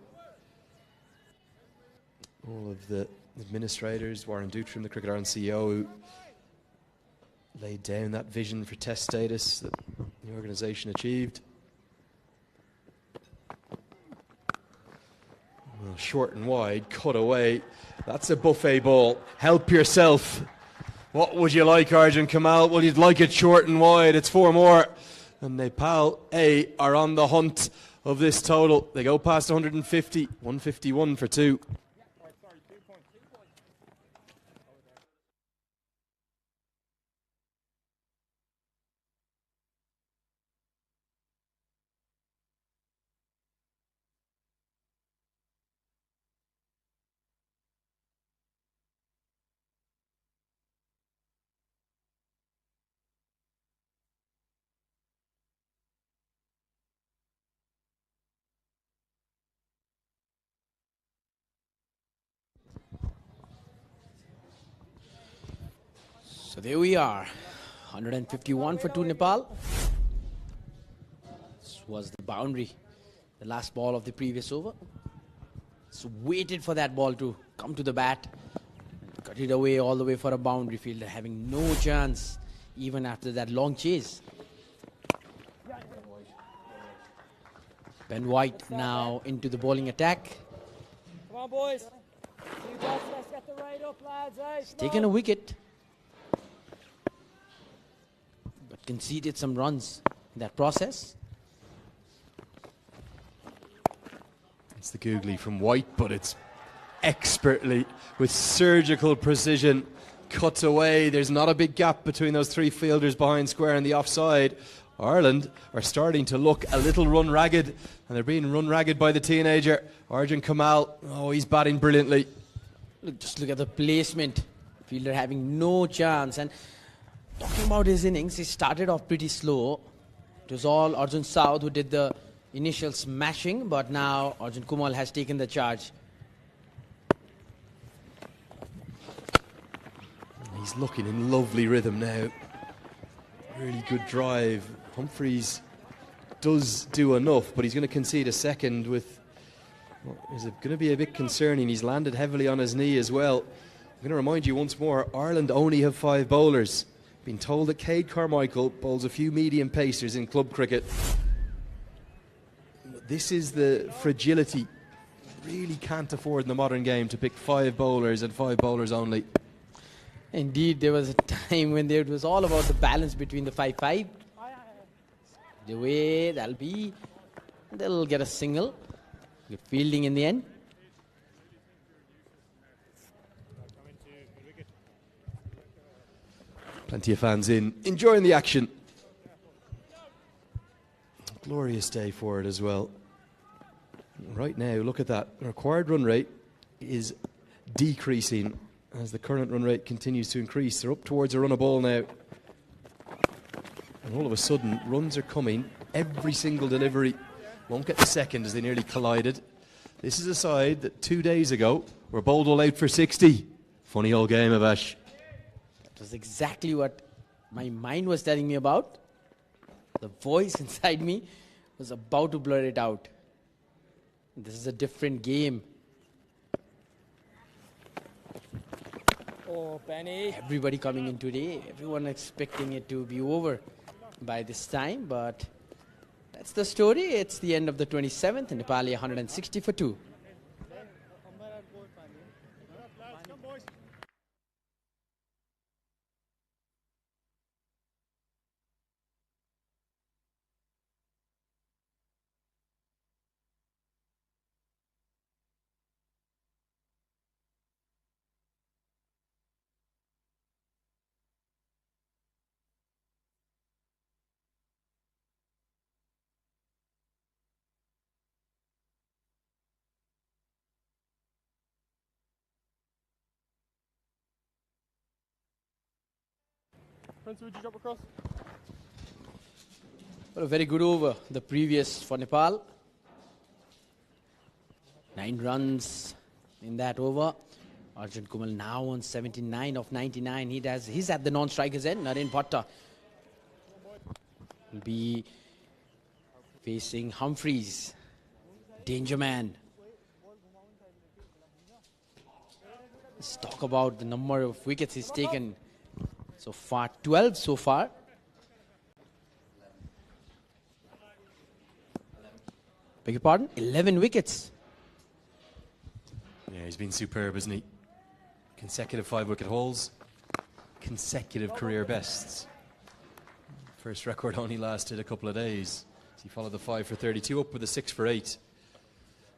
all of the administrators, Warren Dutram, the Cricket Ireland CEO, who laid down that vision for test status that the organisation achieved. Well, short and wide, cut away. That's a buffet ball. Help yourself. What would you like, Arjun Kumal? Well, you'd like it short and wide. It's 4 more. And Nepal A are on the hunt of this total. They go past 150, 151 for 2. So there we are, 151 for 2 Nepal. This was the boundary, the last ball of the previous over. So waited for that ball to come to the bat, cut it away all the way for a boundary fielder, having no chance even after that long chase. Ben White now into the bowling attack. Come on, boys. Let's get the right up, lads. He's taken a wicket, but conceded some runs in that process. It's the googly from White, but it's expertly, with surgical precision, cut away. There's not a big gap between those 3 fielders behind square and the offside. Ireland are starting to look a little run ragged, and they're being run ragged by the teenager, Arjun Kumal. Oh, he's batting brilliantly. Just look at the placement. Fielder having no chance. And talking about his innings, he started off pretty slow. It was all Arjun South who did the initial smashing, but now Arjun Kumal has taken the charge. He's looking in lovely rhythm now. Really good drive. Humphreys does do enough, but he's going to concede a second with what is going to be a bit concerning. He's landed heavily on his knee as well. I'm going to remind you once more, Ireland only have 5 bowlers. Been told that Cade Carmichael bowls a few medium pacers in club cricket. This is the fragility. Really can't afford in the modern game to pick 5 bowlers and 5 bowlers only. Indeed, there was a time when it was all about the balance between the 5-5. The way that'll be, they'll get a single. Good fielding in the end. Plenty of fans in, enjoying the action. Glorious day for it as well. Right now, look at that. The required run rate is decreasing as the current run rate continues to increase. They're up towards a run a ball now. And all of a sudden, runs are coming. Every single delivery. Won't get the second as they nearly collided. This is a side that 2 days ago were bowled all out for 60. Funny old game, Avash. It was exactly what my mind was telling me about. The voice inside me was about to blur it out. This is a different game. Oh, Benny. Everybody coming in today, everyone expecting it to be over by this time, but that's the story. It's the end of the 27th, and Nepal 160 for 2. Prince, would you jump across? Well, a very good over, the previous for Nepal. 9 runs in that over. Arjun Kumal now on 79 of 99. He's at the non-strikers end. Naren Bhatta will be facing Humphreys. Danger man. Let's talk about the number of wickets he's taken so far. 12 so far. Beg your pardon? 11 wickets. Yeah, he's been superb, isn't he? Consecutive 5-wicket hauls, consecutive career bests. First record only lasted a couple of days. So he followed the 5 for 32 up with a 6 for 8.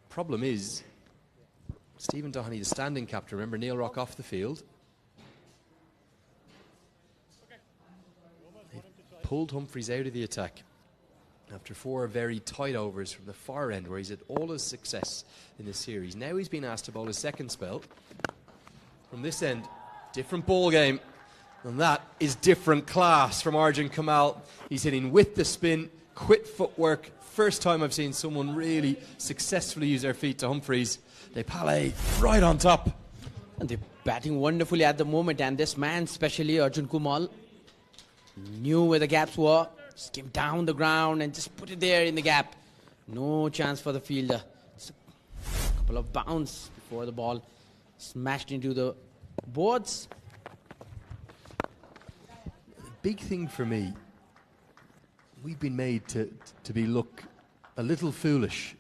Problem is, Stephen Doherty, the standing captain, remember Neil Rock off the field. They pulled Humphreys out of the attack after 4 very tight overs from the far end where he's had all his success in this series. Now he's been asked to bowl his second spell. From this end, different ball game, and that is different class from Arjun Kumal. He's hitting with the spin, quick footwork. First time I've seen someone really successfully use their feet to Humphreys. They palette right on top. And they're batting wonderfully at the moment, and this man, especially Arjun Kumal, knew where the gaps were. Just came down the ground and just put it there in the gap. No chance for the fielder. Just a couple of bounce before the ball smashed into the boards. The big thing for me, we've been made to look a little foolish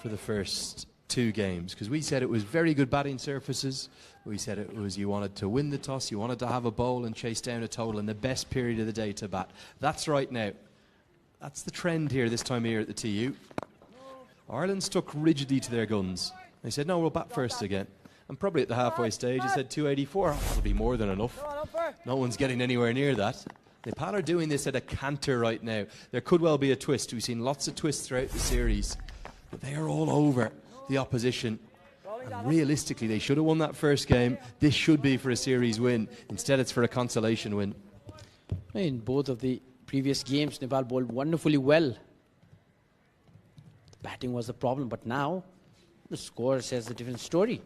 for the first 2 games, because we said it was very good batting surfaces. We said it was you wanted to win the toss, you wanted to have a bowl and chase down a total in the best period of the day to bat. That's right now. That's the trend here this time of year at the TU. Ireland stuck rigidly to their guns. They said, no, we'll bat first again. And probably at the halfway stage, they said 284. That'll be more than enough. No one's getting anywhere near that. Nepal are doing this at a canter right now. There could well be a twist. We've seen lots of twists throughout the series. But they are all over the opposition. And realistically, they should have won that first game. This should be for a series win. Instead, it's for a consolation win. In both of the previous games, Nepal bowled wonderfully well. The batting was the problem, but now the score says a different story.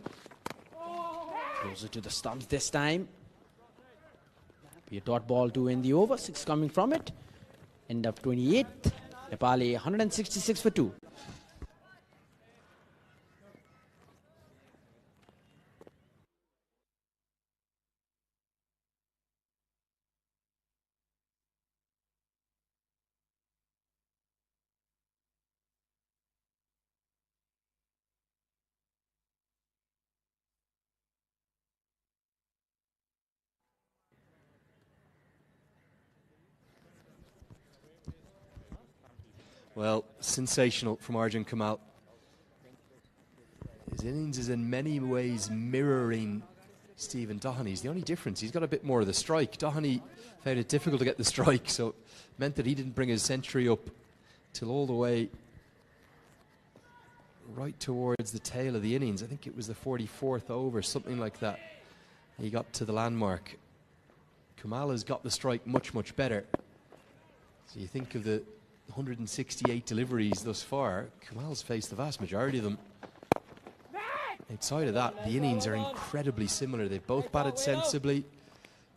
Closer to the stumps this time. Be a dot ball to end the over. 6 coming from it. End of 28th. Nepal 166 for 2. Well, sensational from Arjun Kumal. His innings is in many ways mirroring Stephen Doherty's. The only difference, he's got a bit more of the strike. Doherty found it difficult to get the strike, so it meant that he didn't bring his century up till all the way right towards the tail of the innings. I think it was the 44th over, something like that. He got to the landmark. Kumal has got the strike much, much better. So you think of the 168 deliveries thus far, Kumal's faced the vast majority of them. Outside of that, the innings are incredibly similar. They've both batted sensibly.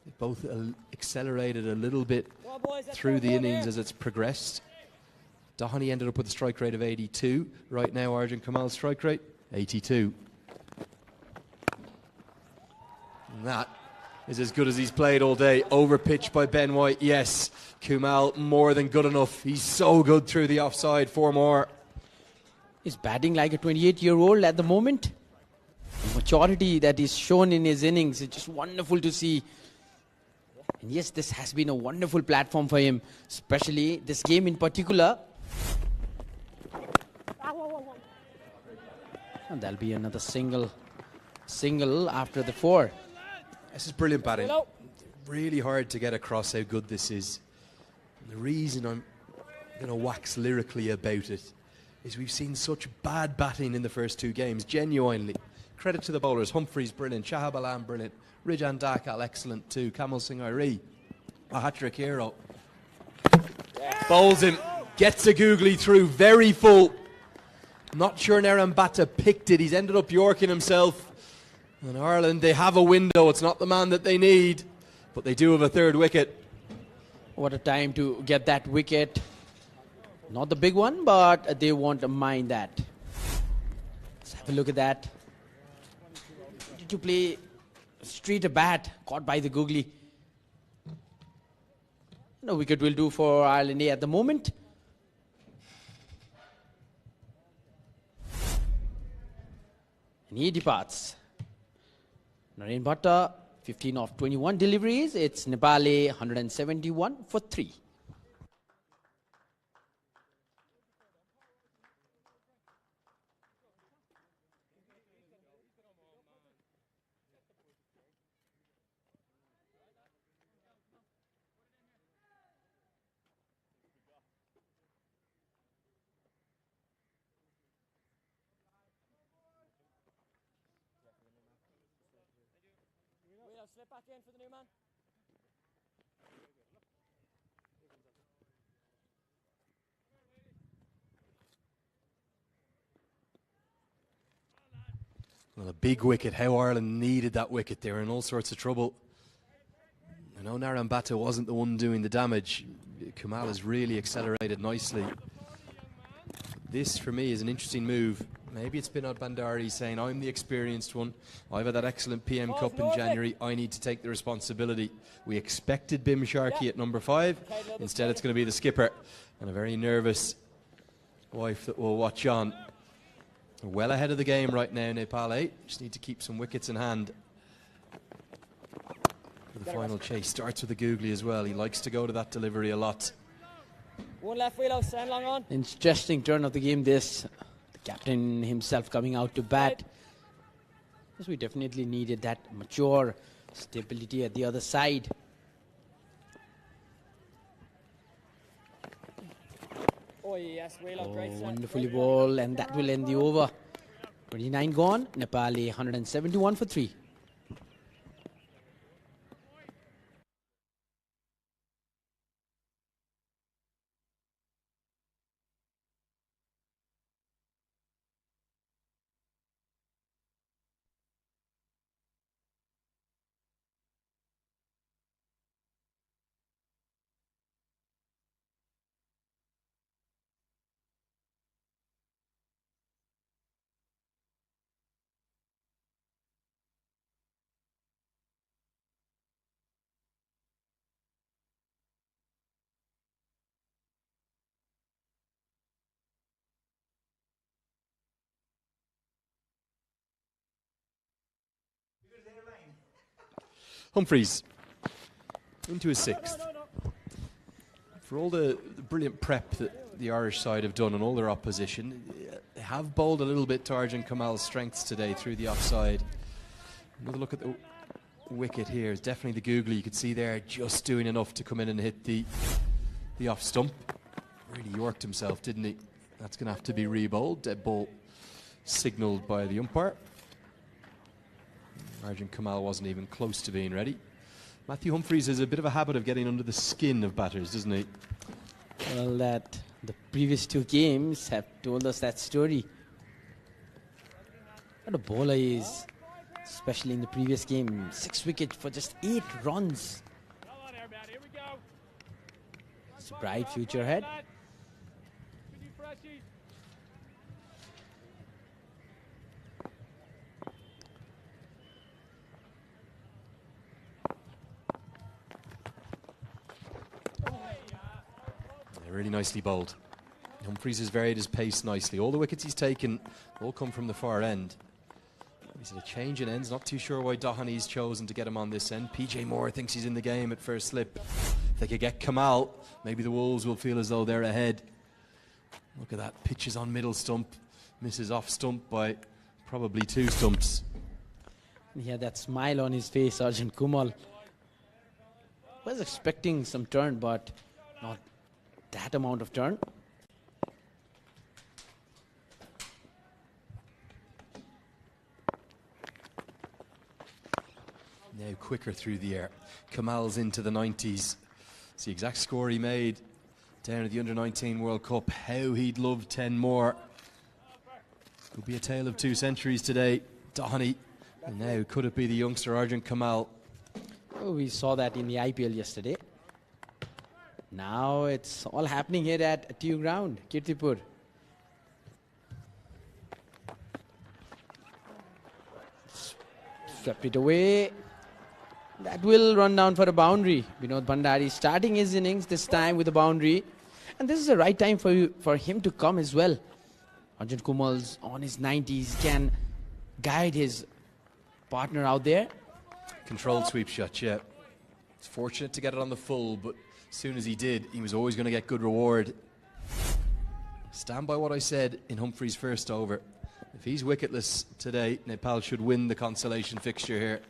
They both accelerated a little bit Come on, boys, let's through go the forward innings here. as it's progressed. Doheny ended up with a strike rate of 82. Right now, Arjun Kumal's strike rate, 82. And that is as good as he's played all day. Overpitched by Ben White. Yes, Kumal more than good enough. He's so good through the offside. 4 more. He's batting like a 28-year-old at the moment. The maturity that is shown in his innings is just wonderful to see. And yes, this has been a wonderful platform for him, especially this game in particular. And there'll be another single after the 4. This is brilliant batting. Hello. Really hard to get across how good this is. And the reason I'm going to wax lyrically about it is we've seen such bad batting in the first 2 games, genuinely. Credit to the bowlers. Humphreys, brilliant. Shahab Alam, brilliant. Rijan Dakal, excellent too. Kamal Singh Airi, a hat-trick hero. Bowls him, gets a googly through, very full. Not sure Narambata picked it. He's ended up yorking himself. And Ireland, they have a window. It's not the man that they need, but they do have a 3rd wicket. What a time to get that wicket. Not the big one, but they won't mind that. Let's have a look at that. Did you play straight a bat, caught by the googly? No wicket will do for Ireland A at the moment. And he departs. Naren Bhatta, 15 of 21 deliveries. It's Nepal A, 171 for 3. Wheeler, slip back in for the new man. Well, a big wicket. How Ireland needed that wicket. They were in all sorts of trouble. I know Narambata wasn't the one doing the damage. Kumal has really accelerated nicely. This, for me, is an interesting move. Maybe it's Binod Bandari saying, I'm the experienced one. I've had that excellent PM Cup in January. I need to take the responsibility. We expected Bim Sharkey at number 5. Instead, it's going to be the skipper. And a very nervous wife that will watch on. Well ahead of the game right now, Nepal 8. Just need to keep some wickets in hand. The final chase starts with a googly as well. He likes to go to that delivery a lot. One left, Wheeler, stand long on. Interesting turn of the game this. The captain himself coming out to bat. Because we definitely needed that mature stability at the other side. Oh yes, Wheeler, great set. Wonderfully ball, and that will end the over. 29 gone. Nepal A, 171 for 3. Humphreys into his 6th. For all the brilliant prep that the Irish side have done and all their opposition, they have bowled a little bit to Arjun Kumal's strengths today through the offside. Another look at the wicket here is definitely the googly. You could see there just doing enough to come in and hit the off stump. Really yorked himself, didn't he? That's going to have to be re-bowled. Dead ball signalled by the umpire. Arjun Kumal wasn't even close to being ready. Matthew Humphreys has a bit of a habit of getting under the skin of batters, doesn't he? Well, the previous 2 games have told us that story. What a bowler he is. especially in the previous game. 6 wickets for just 8 runs. It's a bright future ahead. Really nicely bowled. Humphries has varied his pace nicely. All the wickets he's taken all come from the far end. He's had a change in ends. Not too sure why Doheny's chosen to get him on this end. PJ Moore thinks he's in the game at first slip. If they could get Kumal, maybe the Wolves will feel as though they're ahead. Look at that. Pitches on middle stump. Misses off stump by probably 2 stumps. He had that smile on his face, Arjun Kumal. Was expecting some turn, but not that amount of turn. Now quicker through the air. Kumal's into the 90s. It's the exact score he made down at the Under-19 World Cup. How he'd love 10 more. Could be a tale of 2 centuries today. Doheny. And now could it be the youngster Arjun Kumal? Oh, we saw that in the IPL yesterday. Now it's all happening here at TU Ground, Kirtipur. Swept it away. That will run down for a boundary. Vinod Bhandari starting his innings this time with a boundary. And this is the right time for him to come as well. Arjun Kumal's on his 90s, can guide his partner out there. Controlled sweep shot, yeah. It's fortunate to get it on the full, but as soon as he did, he was always going to get good reward. Stand by what I said in Humphries' first over. If he's wicketless today, Nepal should win the consolation fixture here.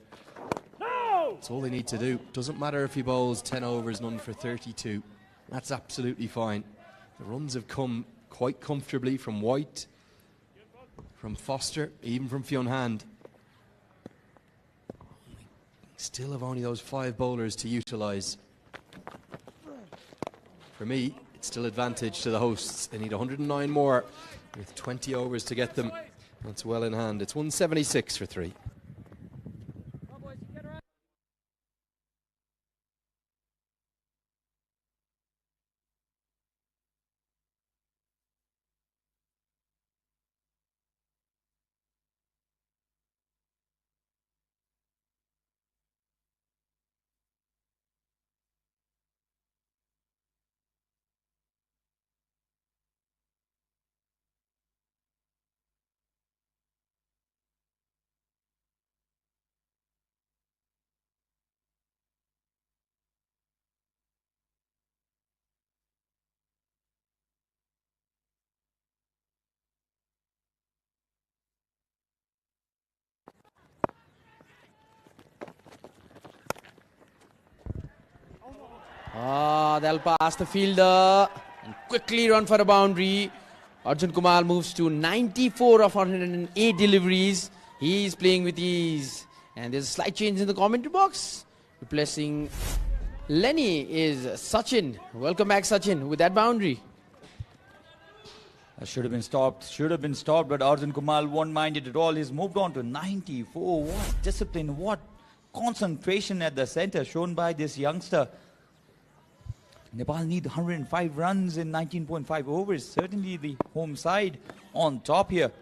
That's all they need to do. Doesn't matter if he bowls 10 overs, none for 32. That's absolutely fine. The runs have come quite comfortably from White, from Foster, even from Fionn Hand. Still have only those 5 bowlers to utilise. For me, it's still advantage to the hosts. They need 109 more with 20 overs to get them. That's well in hand. It's 176 for 3. They'll pass the fielder and quickly run for a boundary. Arjun Kumal moves to 94 of 108 deliveries. He's playing with ease. And there's a slight change in the commentary box. Replacing Lenny is Sachin. Welcome back, Sachin, with that boundary. That should have been stopped, but Arjun Kumal won't mind it at all. He's moved on to 94. What discipline, what concentration at the center shown by this youngster. Nepal need 105 runs in 19.5 overs. Certainly the home side on top here.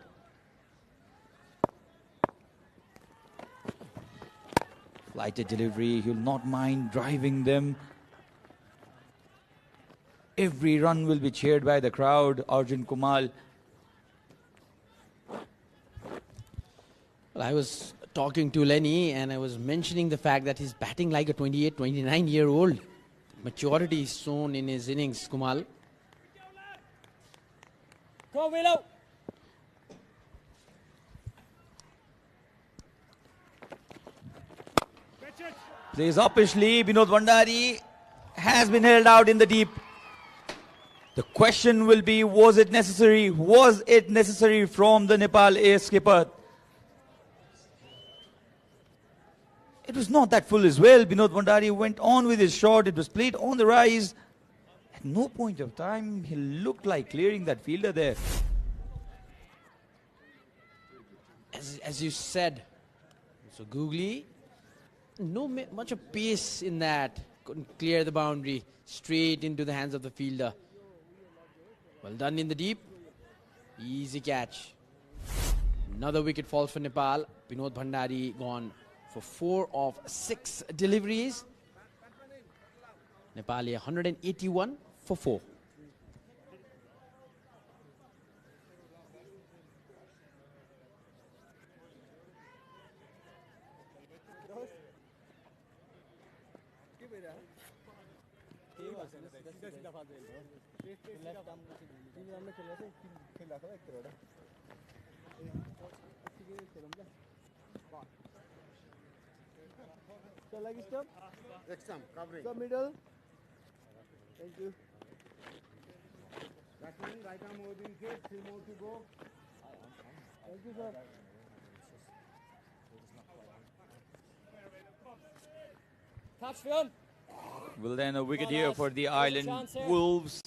Flighted delivery, he'll not mind driving them. Every run will be cheered by the crowd. Arjun Kumal. Well, I was talking to Lenny and I was mentioning the fact that he's batting like a 28, 29-year-old. Maturity is shown in his innings, Kumal. Go, Willow. Plays uppishly. Vinod Bhandari has been held out in the deep. The question will be, was it necessary? Was it necessary from the Nepal ace skipper? It was not that full as well. Vinod Bhandari went on with his shot. It was played on the rise. At no point of time, he looked like clearing that fielder there. As you said, So Googly, no much of pace in that. Couldn't clear the boundary. Straight into the hands of the fielder. Well done in the deep. Easy catch. Another wicket falls for Nepal. Binod Bhandari gone for 4 of 6 deliveries. Nepali 181 for 4. Leg step. Next time, covering. The middle. Thank you. Batsman, right arm over the wicket. 3 more to go. Thank you, sir. Catch film. Well, then a wicket here for the Island Wolves.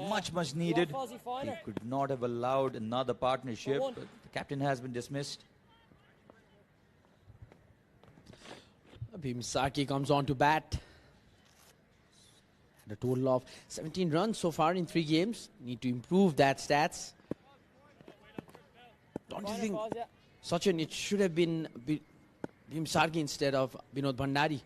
Much needed. They could not have allowed another partnership, but the captain has been dismissed. Bhim Sarki comes on to bat. The total of 17 runs so far in 3 games. Need to improve that stats. Don't you think, Sachin, it should have been Bhim Sarki instead of Binod Bhandari?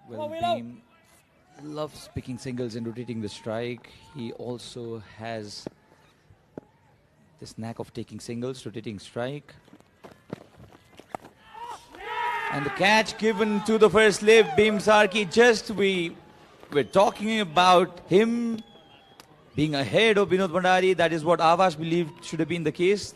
Well, Bhim loves picking singles and rotating the strike. He also has this knack of taking singles, rotating strike. And the catch given to the first slip, Bhim Sarki. We were talking about him being ahead of Binod Bhandari. That is what Avash believed should have been the case.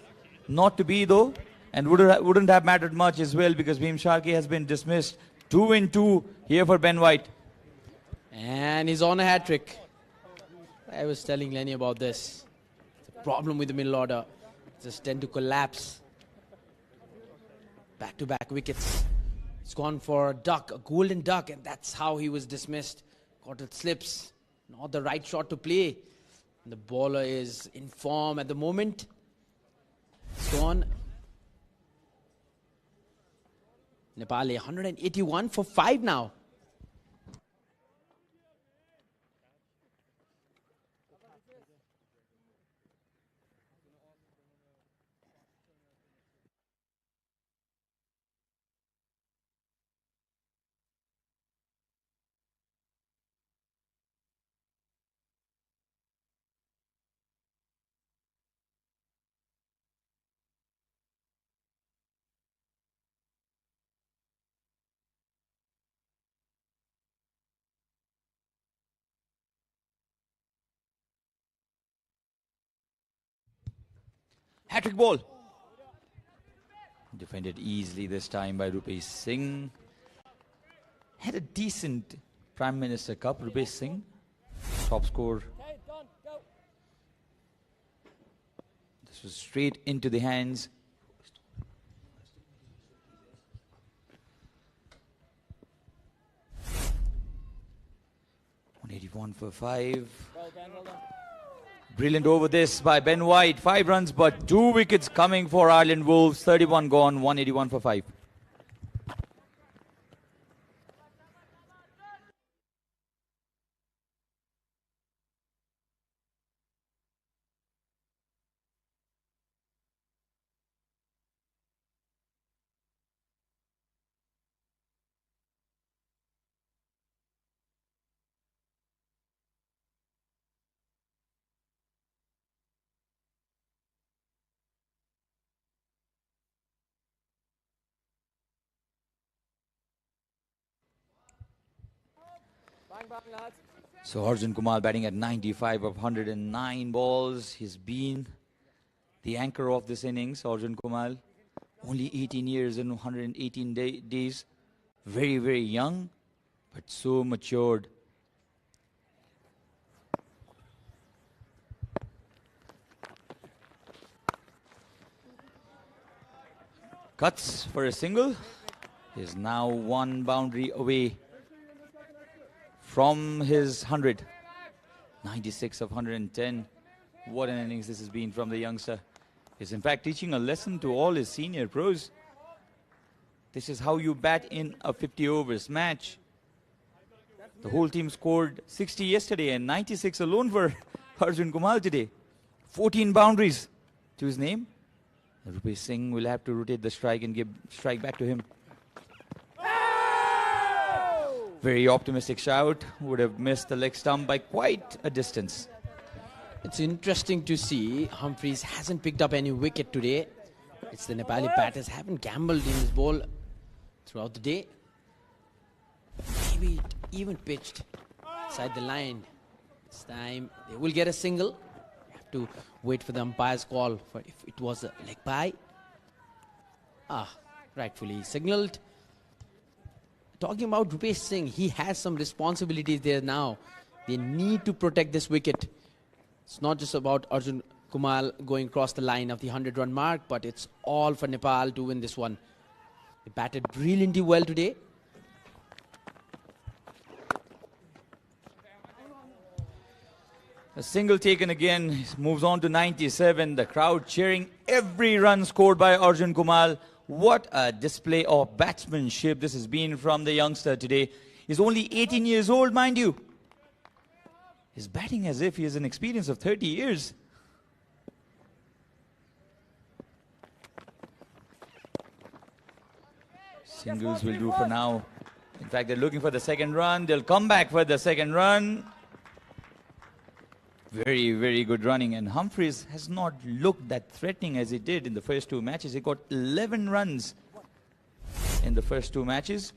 Not to be though, and wouldn't have mattered much as well because Bhim Sarki has been dismissed. 2-2 here for Ben White. And he's on a hat-trick. I was telling Lenny about this. The problem with the middle order. Just tend to collapse. Back-to-back wickets. It's gone for a duck, a golden duck, and that's how he was dismissed. Caught it slips. Not the right shot to play. And the bowler is in form at the moment. It's gone. Nepali 181 for 5 now. Hat-trick ball. Defended easily this time by Rupesh Singh. Had a decent Prime Minister Cup, Rupesh Singh. Top score. Okay, done. Go. This was straight into the hands. $181 for 5. Well done, well done. Brilliant over this by Ben White. 5 runs, but 2 wickets coming for Island Wolves. 31 gone, 181 for 5. Bang, bang, lads. So Arjun Kumal batting at 95 of 109 balls. He's been the anchor of this innings, Arjun Kumal. Only 18 years and 118 days. Very, very young, but so matured. Cuts for a single. Is now 1 boundary away from his 100. 96 of 110. What an innings this has been from the youngster. He's in fact teaching a lesson to all his senior pros. This is how you bat in a 50 overs match. The whole team scored 60 yesterday and 96 alone for Arjun Kumal today. 14 boundaries to his name. Rupesh Singh will have to rotate the strike and give strike back to him. Very optimistic shout. Would have missed the leg stump by quite a distance. It's interesting to see Humphreys hasn't picked up any wicket today. It's the Nepali batters haven't gambled in his ball throughout the day. Maybe it even pitched inside the line. This time they will get a single. You have to wait for the umpire's call for if it was a leg bye. Rightfully signaled. Talking about Rupesh Singh, he has some responsibilities there now. They need to protect this wicket. It's not just about Arjun Kumal going across the line of the 100-run mark, but it's all for Nepal to win this one. They batted brilliantly well today. A single taken again, moves on to 97. The crowd cheering every run scored by Arjun Kumal. What a display of batsmanship this has been from the youngster today. He's only 18 years old, mind you. He's batting as if he has an experience of 30 years. Singles will do for now. In fact, they're looking for the second run. They'll come back for the second run. Very, very good running. And Humphreys has not looked that threatening as he did in the first two matches. He got 11 runs in the first two matches.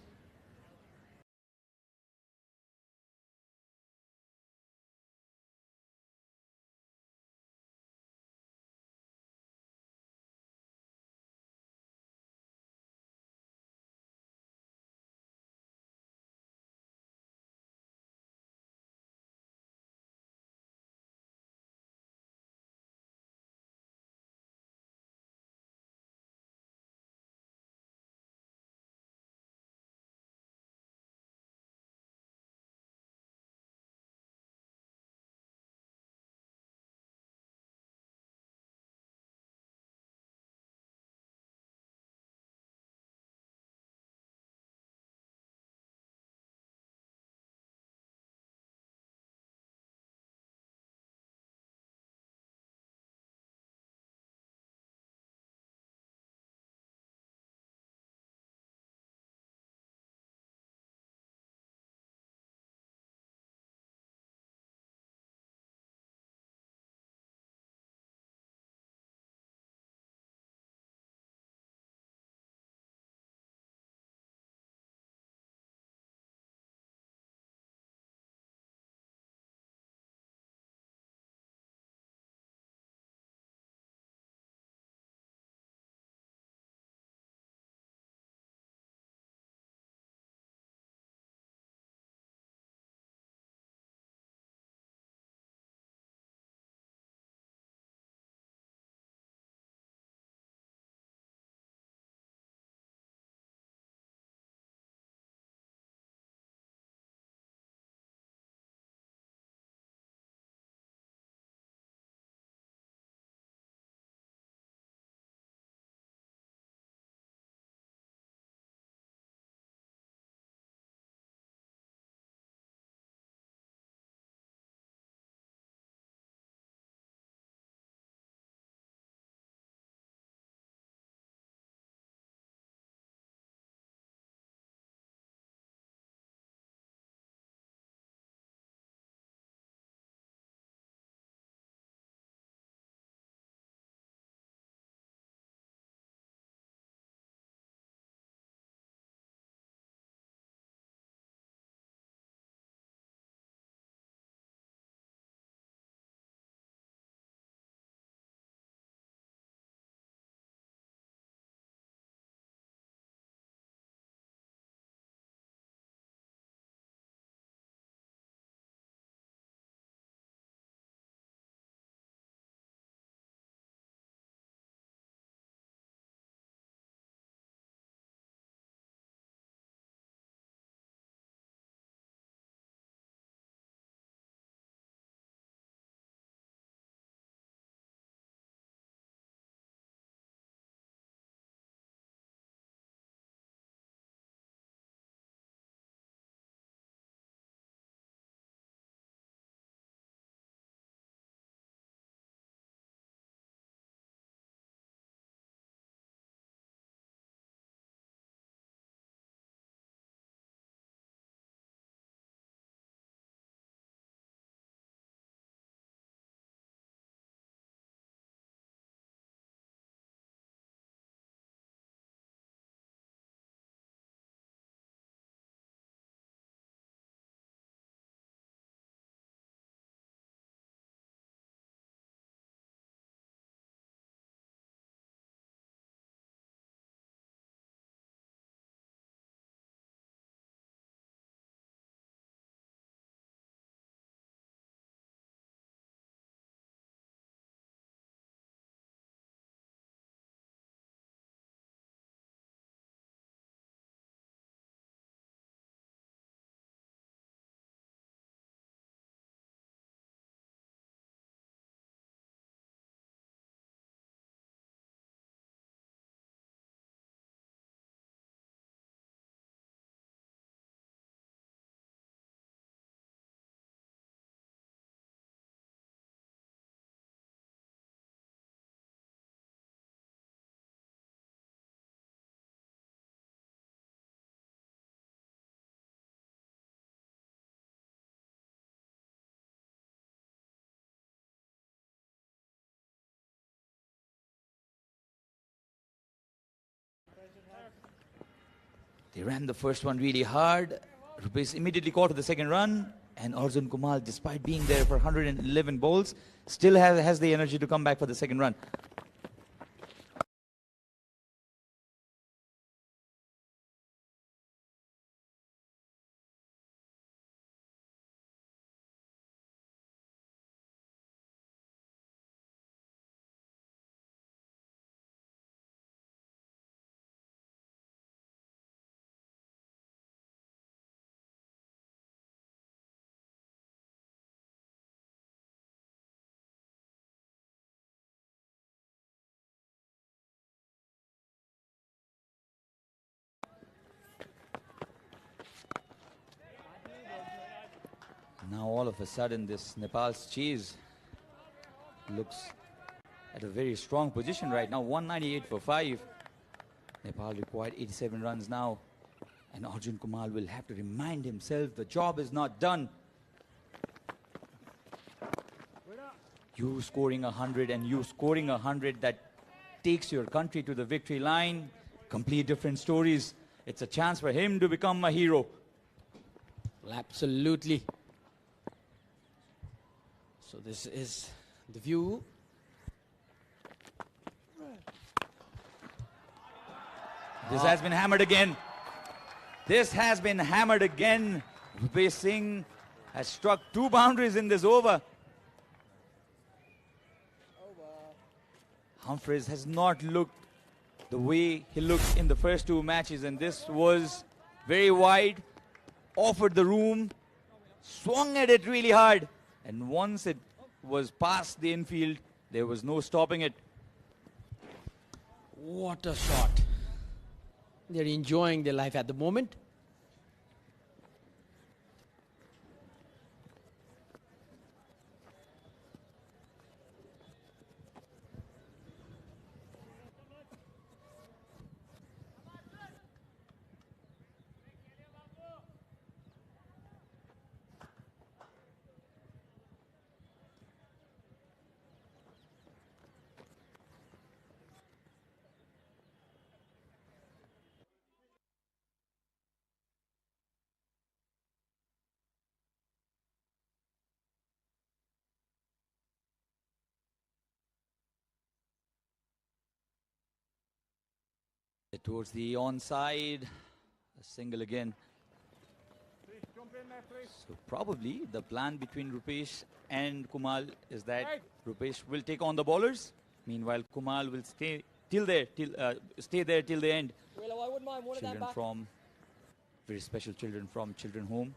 They ran the first one really hard. Rupesh immediately caught to the second run. And Arjun Kumal, despite being there for 111 balls, still has the energy to come back for the second run. Now all of a sudden this Nepal's chase looks at a very strong position right now. 198 for 5. Nepal required 87 runs now. And Arjun Kumal will have to remind himself the job is not done. You scoring 100 and you scoring 100 that takes your country to the victory line. Complete different stories. It's a chance for him to become a hero. Well, absolutely. So this is the view. This has been hammered again. This has been hammered again. Rupesh Singh has struck 2 boundaries in this over. Humphreys has not looked the way he looked in the first 2 matches, and this was very wide, offered the room, swung at it really hard, and once it was past the infield, there was no stopping it. What a shot. They're enjoying their life at the moment. Towards the onside, a single again. So probably the plan between Rupesh and Kumal is that Rupesh will take on the bowlers. Meanwhile, Kumal will stay there till the end. Willow, I wouldn't mind one of them Children back. from very special children from Children Home.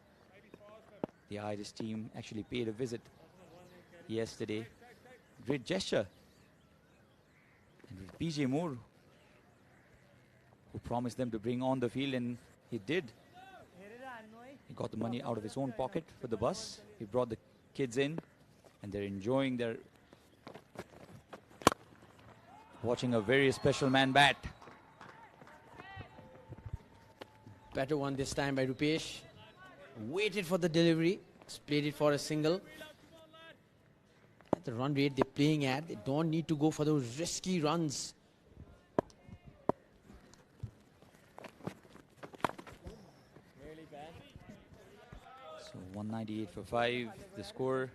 The Irish team actually paid a visit yesterday. Great gesture. And with PJ Moore, who promised them to bring on the field, and he did. He got the money out of his own pocket for the bus. He brought the kids in, and they're enjoying their watching a very special man bat. Better one this time by Rupesh. Waited for the delivery. Played it for a single. At the run rate they're playing at, they don't need to go for those risky runs. So 198 for 5, the score.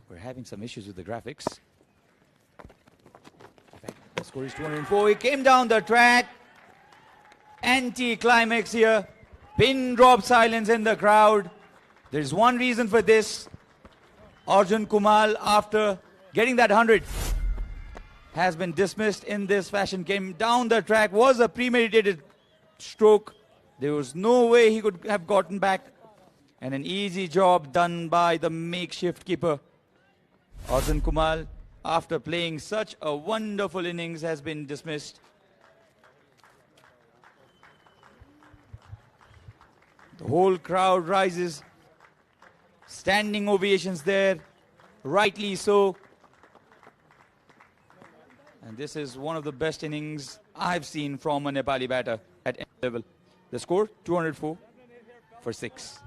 We're having some issues with the graphics. In fact, the score is 204. He came down the track. Anti-climax here. Pin drop silence in the crowd. There's one reason for this. Arjun Kumal, after getting that 100, has been dismissed in this fashion. Came down the track, was a premeditated stroke. There was no way he could have gotten back. And an easy job done by the makeshift keeper. Arjun Kumal, after playing such a wonderful innings, has been dismissed. The whole crowd rises. Standing ovations there, rightly so. And this is one of the best innings I've seen from a Nepali batter at any level. The score, 204 for 6.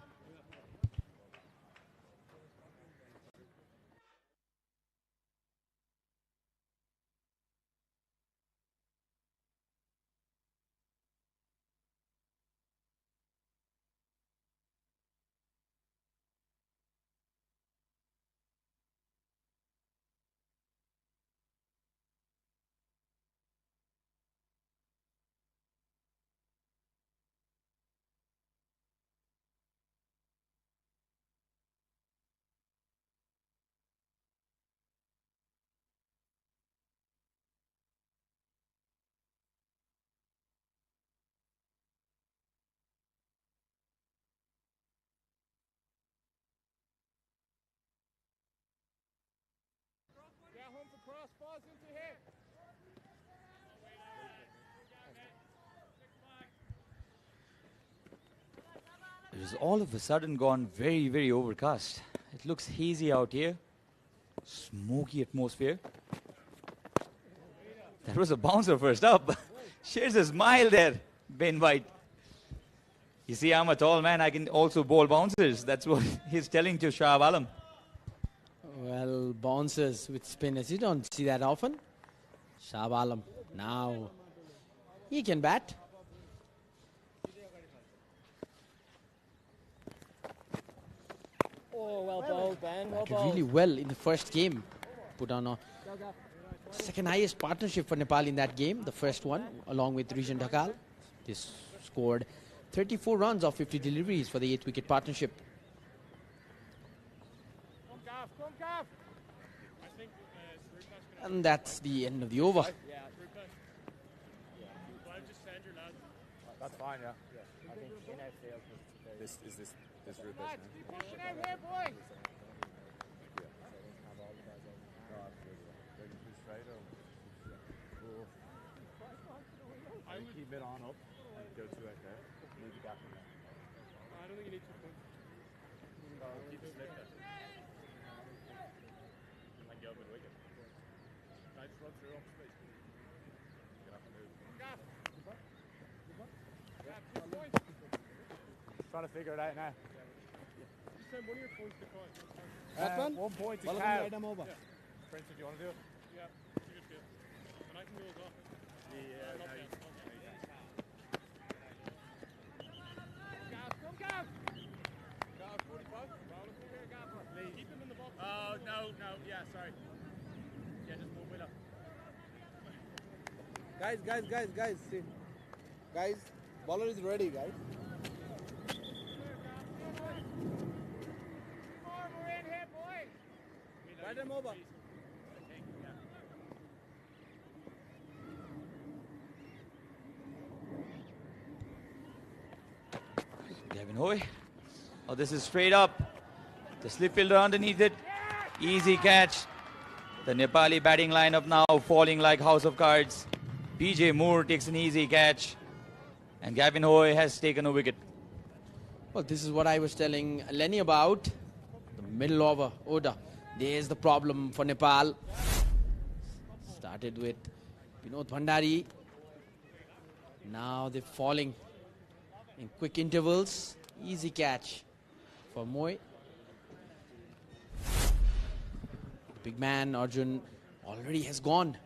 has all of a sudden gone very, very overcast. It looks hazy out here. Smoky atmosphere. That was a bouncer first up. Shares a smile there, Ben White. You see, I'm a tall man. I can also bowl bouncers. That's what he's telling to Shah Alam. Well, bouncers with spinners, you don't see that often. Shah Alam, now he can bat. Oh, well bowled, Ben. Well Batted bowled. really well in the first game. Put on a second highest partnership for Nepal in that game, the first one, along with Rijan Dhakal. This scored 34 runs off 50 deliveries for the 8th wicket partnership. And that's the end of the over. That's fine, yeah. I think in our field, this route is Keep pushing out here, boy. I would keep it on up and go two out there. Leave the gap in there. I don't think you need 2 points. Keep the slip there. And go with wicket. I just run through off space. Get up and move. Trying to figure it out now. Just send one of your points to Kyle. That one? 1 point to Cow. Prince, do you want to do it? Yeah, it's a good field. And I can go as well. Yeah, no, you Come, Gav! Gav, 45. Keep him in the box. Oh, no, yeah, sorry. Yeah, just move Willow. Guys, see. Guys, bowler is ready, guys. More, we're in here, boy. Right him over. Gavin Hoy. Oh, this is straight up. The slip fielder underneath it. Easy catch. The Nepali batting lineup now falling like house of cards. PJ Moore takes an easy catch. And Gavin Hoy has taken a wicket. Well, this is what I was telling Lenny about. The middle over order. There's the problem for Nepal. Started with Vinod Bhandari. Now they're falling in quick intervals. Easy catch for Moy. Big man Arjun already has gone.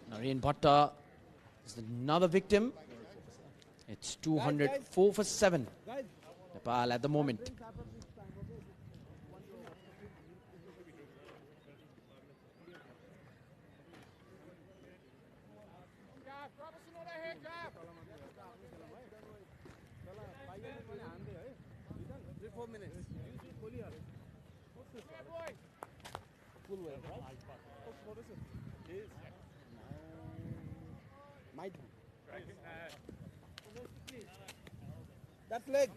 Narayan Bhatta is another victim. It's 204 for 7. Nepal at the moment. Drop us another hit, Gav. 3-4 minutes. Here, boy. Might. That's leg.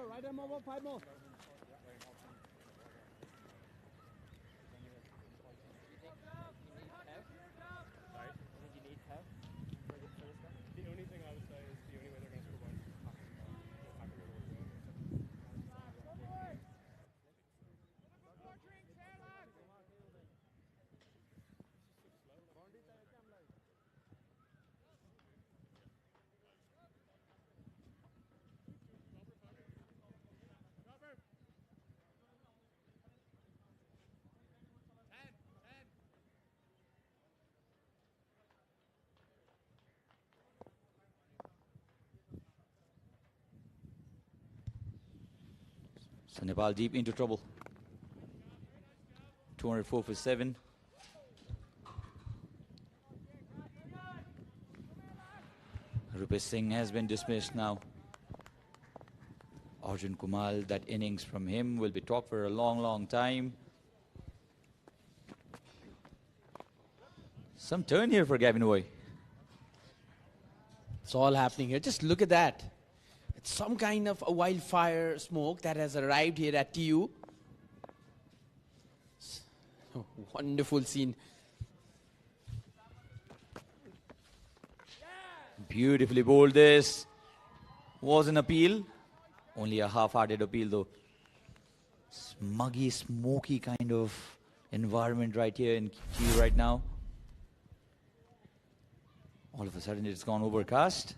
Right him over, 5 more. The only thing I would say is the only way they're going to score one is So Nepal deep into trouble. 204 for 7. Rupesh Singh has been dismissed now. Arjun Kumal, that innings from him will be talked for a long, long time. Some turn here for Gavin Hoy. It's all happening here. Just look at that. It's some kind of a wildfire smoke that has arrived here at TU. Wonderful scene. Beautifully bowled this. Was an appeal. Only a half-hearted appeal though. Smuggy, smoky kind of environment right here in Kyiv right now. All of a sudden it's gone overcast.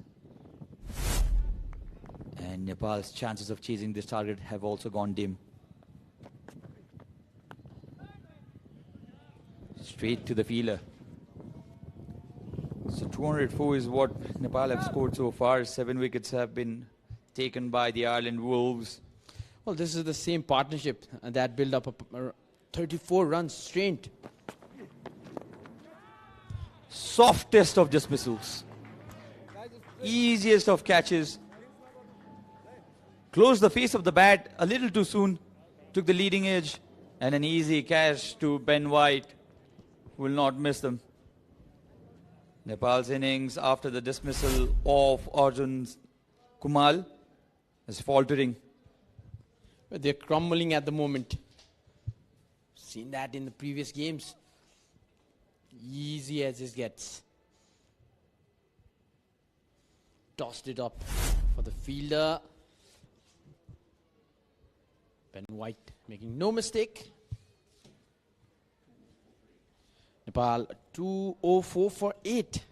And Nepal's chances of chasing this target have also gone dim. Straight to the fielder. So 204 is what Nepal have scored so far. 7 wickets have been taken by the Ireland Wolves. Well, this is the same partnership that built up 34 runs straight. Softest of dismissals. Easiest of catches. Closed the face of the bat a little too soon. Took the leading edge. And an easy catch to Ben White. Will not miss them. Nepal's innings after the dismissal of Arjun Kumal is faltering. But they're crumbling at the moment. Seen that in the previous games. Easy as it gets. Tossed it up for the fielder. Ben White making no mistake. Nepal 204 for 8.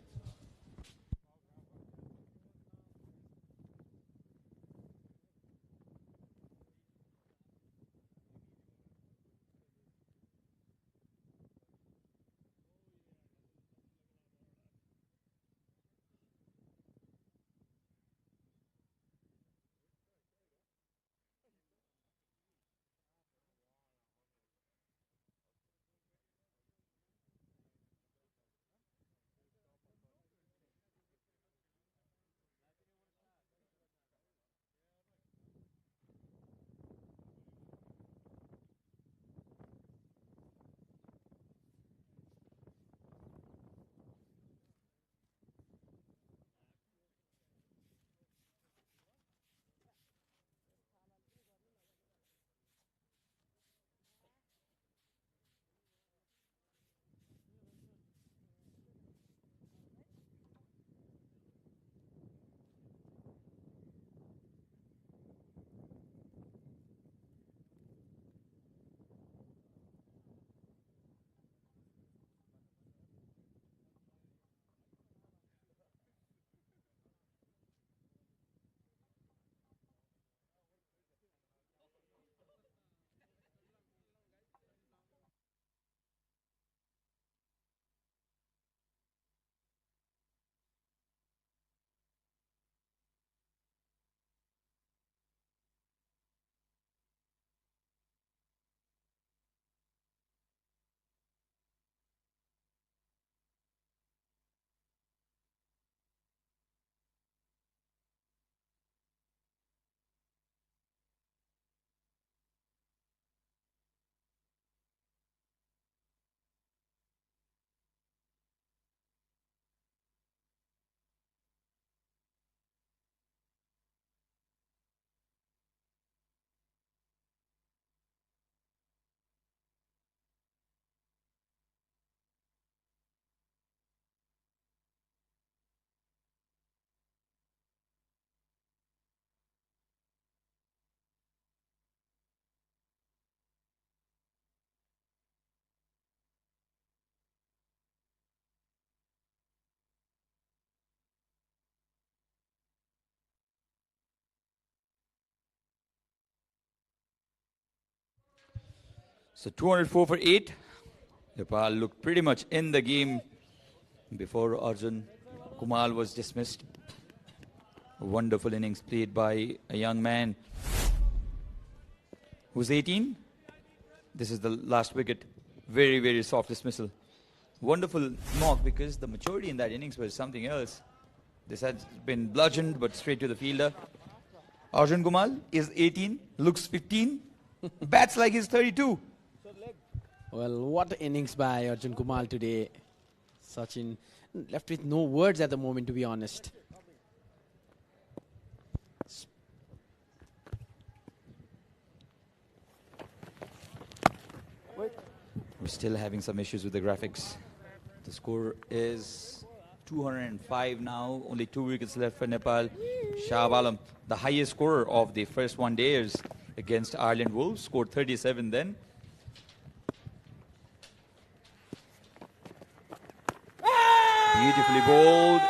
So 204 for 8. Nepal looked pretty much in the game before Arjun Kumal was dismissed. A wonderful innings played by a young man who's 18. This is the last wicket. Very, very soft dismissal. Wonderful knock because the maturity in that innings was something else. This has been bludgeoned but straight to the fielder. Arjun Kumal is 18, looks 15, bats like he's 32. Well, what innings by Arjun Kumal today. Sachin left with no words at the moment, to be honest. We're still having some issues with the graphics. The score is 205 now. Only 2 wickets left for Nepal. Shah Alam, the highest scorer of the first one-dayers against Ireland Wolves, scored 37 then. Beautifully bowled.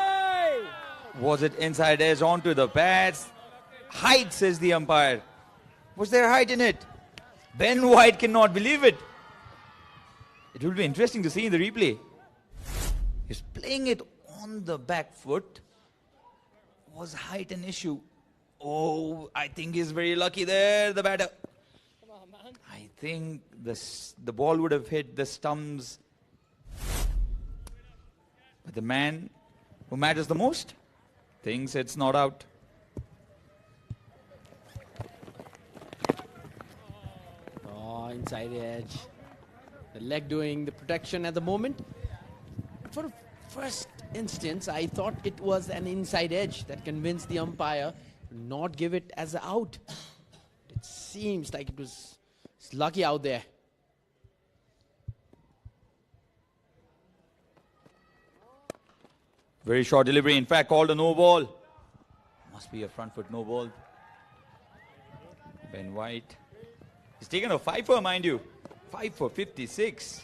Was it inside edge onto the pads? Height, says the umpire. Was there height in it? Ben White cannot believe it. It will be interesting to see in the replay. He's playing it on the back foot. Was height an issue? Oh, I think he's very lucky there, the batter. Come on, man. I think the ball would have hit the stumps. But the man who matters the most thinks it's not out. Oh, inside the edge. The leg doing the protection at the moment. For the first instance, I thought it was an inside edge that convinced the umpire to not give it as an out. It seems like it was lucky out there. Very short delivery, in fact called a no ball. Must be a front foot no ball. Ben White. He's taken a 5 for, mind you. 5 for 56.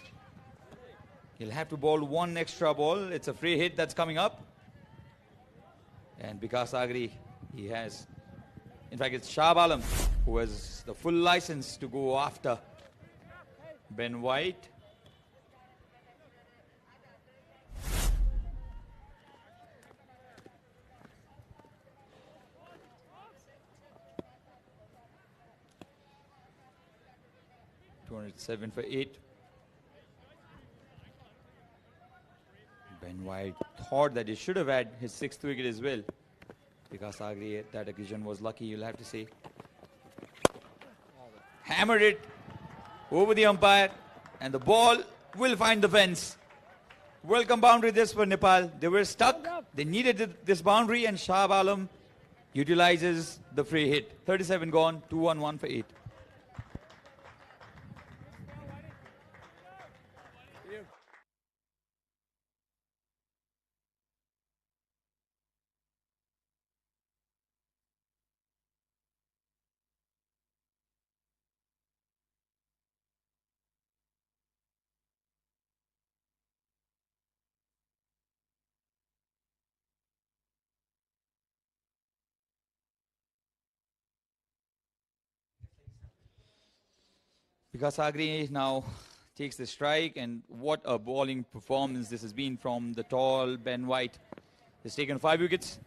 He'll have to bowl one extra ball. It's a free hit that's coming up. And Vikas Agri, he has. In fact, it's Shah Alam who has the full license to go after Ben White. Seven for 8. Ben White thought that he should have had his 6th wicket as well. Because Agri at that occasion was lucky, you'll have to say. Hammered it over the umpire, and the ball will find the fence. Welcome boundary this for Nepal. They were stuck. They needed this boundary, and Shah Alam utilizes the free hit. 37 gone, 2-1-1 for 8. Vikas Agri now takes the strike, and what a bowling performance this has been from the tall Ben White. He's taken 5 wickets.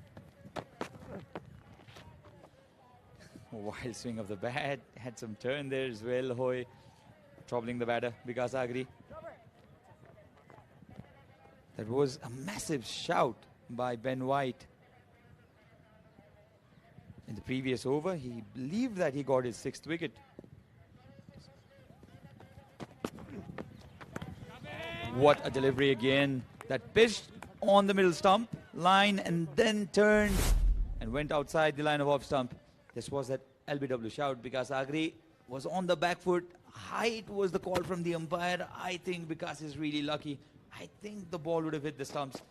Wild swing of the bat, had some turn there as well. Hoy troubling the batter, Vikas Agri. That was a massive shout by Ben White. In the previous over, he believed that he got his 6th wicket. What a delivery again. That pitched on the middle stump line and then turned and went outside the line of off stump. This was that LBW shout because Agri was on the back foot. Height was the call from the umpire. I think Vikas is really lucky. I think the ball would have hit the stumps.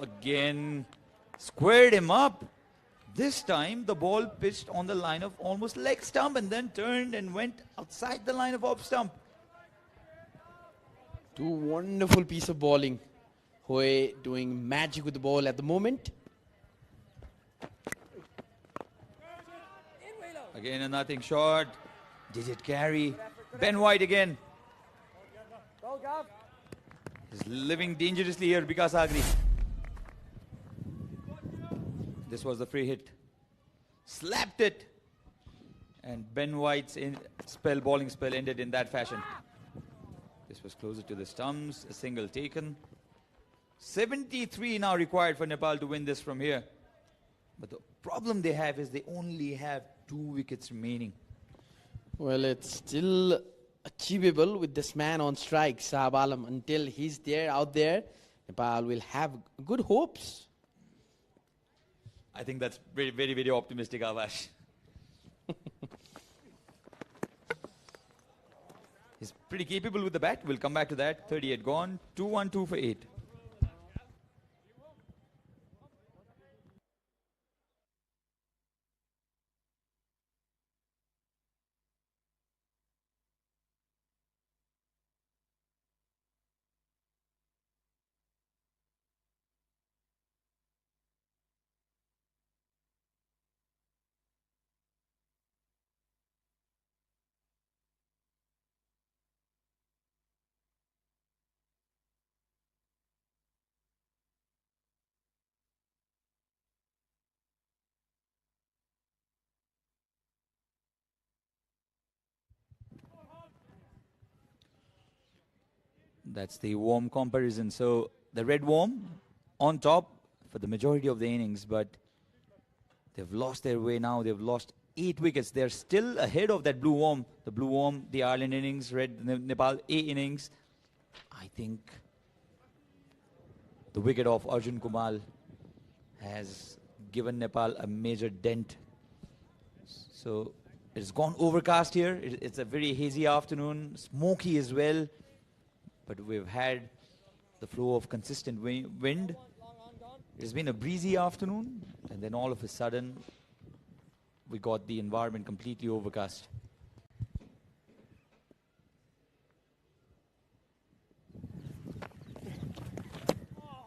Again, squared him up. This time the ball pitched on the line of almost leg stump and then turned and went outside the line of off stump. Two wonderful piece of bowling. Hoy doing magic with the ball at the moment. Again a nothing short. Did it carry? Ben White again. Go, Gav. He's living dangerously here because Agri. This was the free hit. Slapped it. And Ben White's bowling spell ended in that fashion. This was closer to the stumps, a single taken. 73 now required for Nepal to win this from here. But the problem they have is they only have 2 wickets remaining. Well, it's still achievable with this man on strike, Shah Alam. Until he's there, out there, Nepal will have good hopes. I think that's very, very, very optimistic, Avash. He's pretty capable with the bat. We'll come back to that. 38 gone. 2-1-2 for 8. That's the warm comparison. So the red warm on top for the majority of the innings, but they've lost their way now. They've lost 8 wickets. They're still ahead of that blue warm. The blue warm, the Ireland innings, red Nepal A innings. I think the wicket of Arjun Kumal has given Nepal a major dent. So it's gone overcast here. It's a very hazy afternoon, smoky as well. But we've had the flow of consistent wind. It's been a breezy afternoon, and then all of a sudden, we got the environment completely overcast.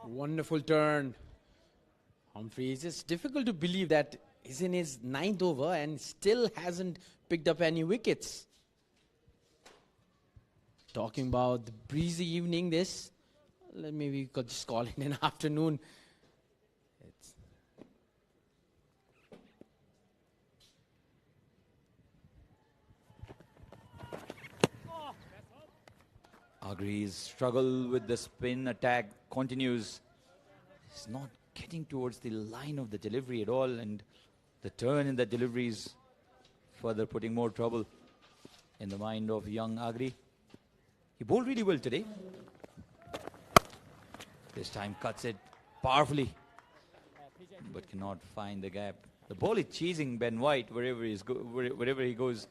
Wonderful turn. Humphreys, it's difficult to believe that he's in his 9th over and still hasn't picked up any wickets. Talking about the breezy evening, maybe we could just call it an afternoon. Agree's struggle with the spin attack continues. He's not getting towards the line of the delivery at all, and the turn in the delivery is further putting more trouble in the mind of young Agree. He bowled really well today. This time cuts it powerfully, but cannot find the gap. The ball is chasing Ben White wherever he goes.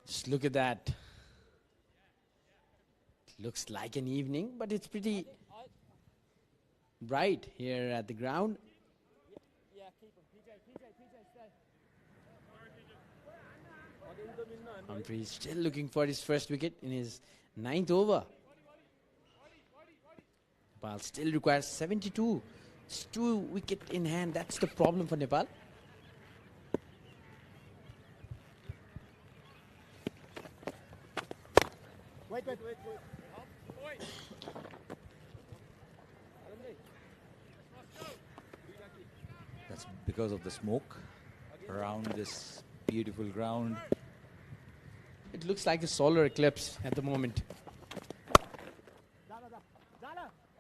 Just look at that. It looks like an evening, but it's pretty bright here at the ground. Yeah, keep him. PJ, stay. Humphreys still looking for his first wicket in his 9th over. Nepal still requires 72. It's 2 wicket in hand. That's the problem for Nepal. Wait. That's because of the smoke around this beautiful ground. It looks like a solar eclipse at the moment.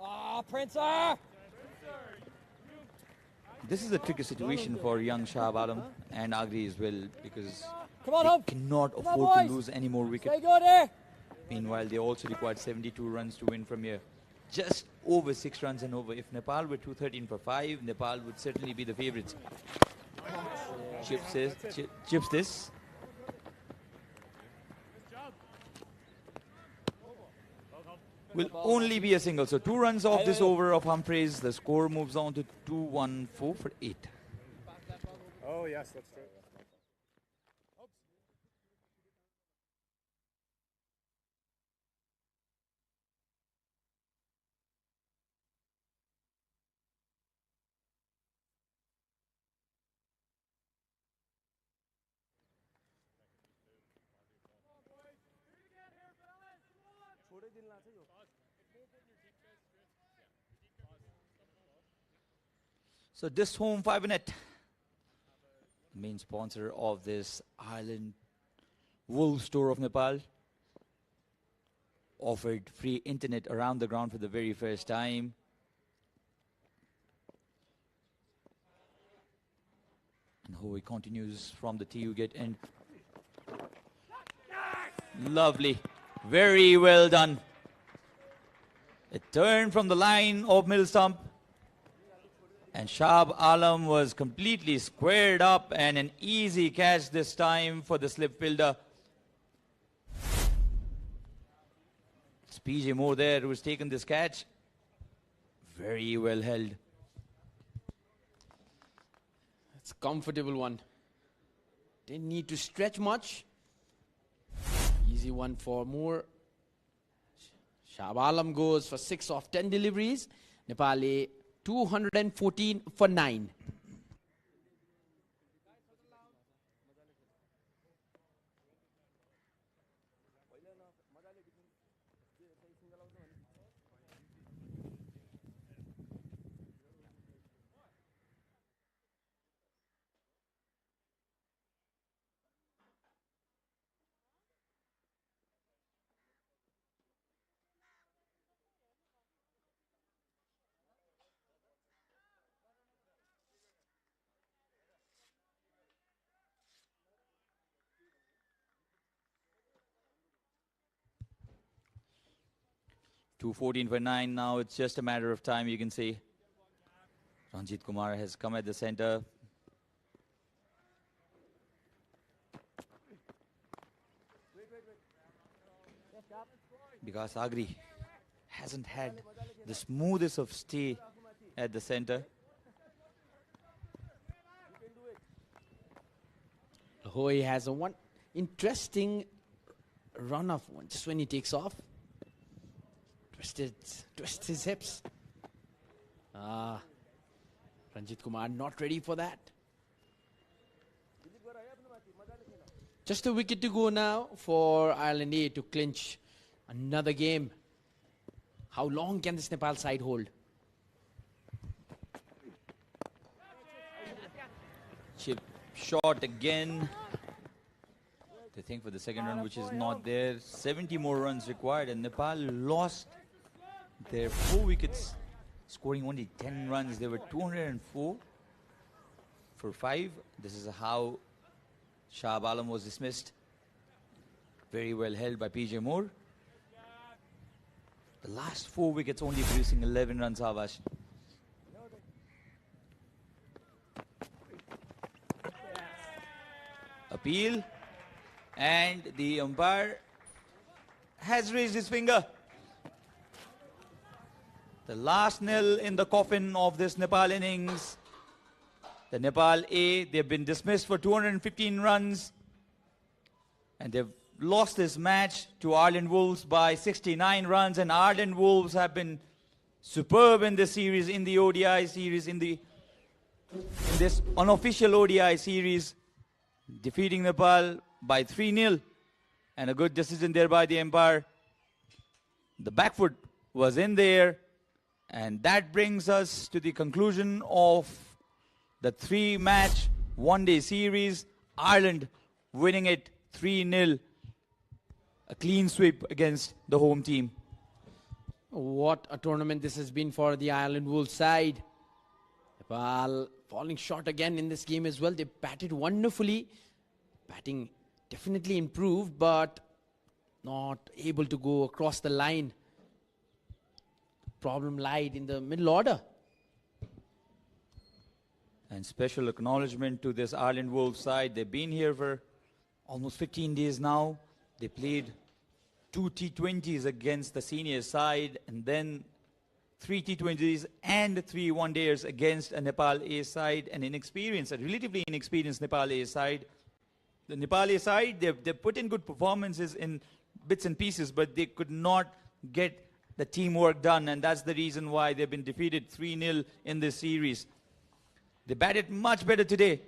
Oh, Princer! This is a tricky situation for young Shahab Alam and Agri as well, because Come on, they Hump. cannot Come on, afford to boys. lose any more wickets. Stay good here. Meanwhile, they also required 72 runs to win from here. Just over 6 runs and over. If Nepal were 213 for 5, Nepal would certainly be the favourites. Chips this. Will only be a single. So 2 runs off this over of Humphreys. The score moves on to 214 for 8. Oh, yes, that's true. So this home fibre net, the main sponsor of this Ireland Wolves Tour of Nepal, offered free internet around the ground for the very first time. And Hoey continues from the tee wicket end. Lovely. Very well done. A turn from the line of middle stump. And Shahab Alam was completely squared up, and an easy catch this time for the slip fielder. It's PJ Moore there who's taken this catch. Very well held. It's a comfortable one. Didn't need to stretch much. Easy one for Moore. Shahab Alam goes for 6 of 10 deliveries. Nepal 214 for 9. 2:14 for 9 now. It's just a matter of time, you can see. Ranjit Kumar has come at the center. Because Agri hasn't had the smoothest of stay at the center. Hoy has a one interesting run off one. Just when he takes off, twists his hips. Ranjit Kumar not ready for that. Just a wicket to go now for Ireland A to clinch another game. How long can this Nepal side hold? Chip shot again. They think for the second run, which is not there. 70 more runs required, and Nepal lost their 4 wickets, scoring only 10 runs. They were 204 for 5. This is how Shahab Alam was dismissed. Very well held by PJ Moore. The last 4 wickets only producing 11 runs, Avash. Appeal, and the umpire has raised his finger. The last nail in the coffin of this Nepal innings. The Nepal A, they've been dismissed for 215 runs, and they've lost this match to Ireland Wolves by 69 runs, and Ireland Wolves have been superb in this series, in the ODI series, in this unofficial ODI series, defeating Nepal by 3-0, and a good decision there by the umpire. The back foot was in there, and that brings us to the conclusion of the 3-match one-day series. Ireland winning it 3-0, a clean sweep against the home team. What a tournament this has been for the Ireland Wolves side. Nepal falling short again in this game as well. They batted wonderfully. Batting definitely improved, but not able to go across the line. Problem lied in the middle order. And special acknowledgement to this Ireland Wolves side. They've been here for almost 15 days now. They played 2 T20s against the senior side, and then 3 T20s and 3 one-dayers against a Nepal A side, a relatively inexperienced Nepal A side. The Nepal A side, they've put in good performances in bits and pieces, but they could not get the teamwork done, and that's the reason why they've been defeated 3-0 in this series. They batted much better today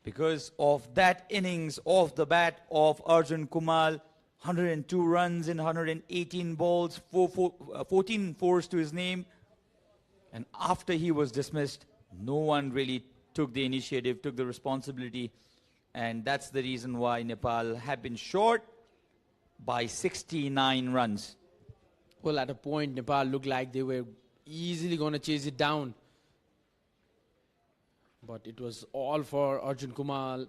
because of that innings off the bat of Arjun Kumal. 102 runs in 118 balls, 14 fours to his name. And after he was dismissed, no one really took the initiative, took the responsibility. And that's the reason why Nepal have been short by 69 runs. Well, at a point, Nepal looked like they were easily going to chase it down. But it was all for Arjun Kumal.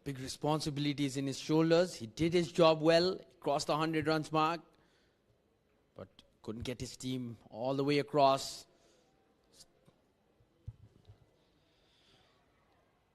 Big responsibilities in his shoulders. He did his job well, crossed the 100 runs mark, but couldn't get his team all the way across.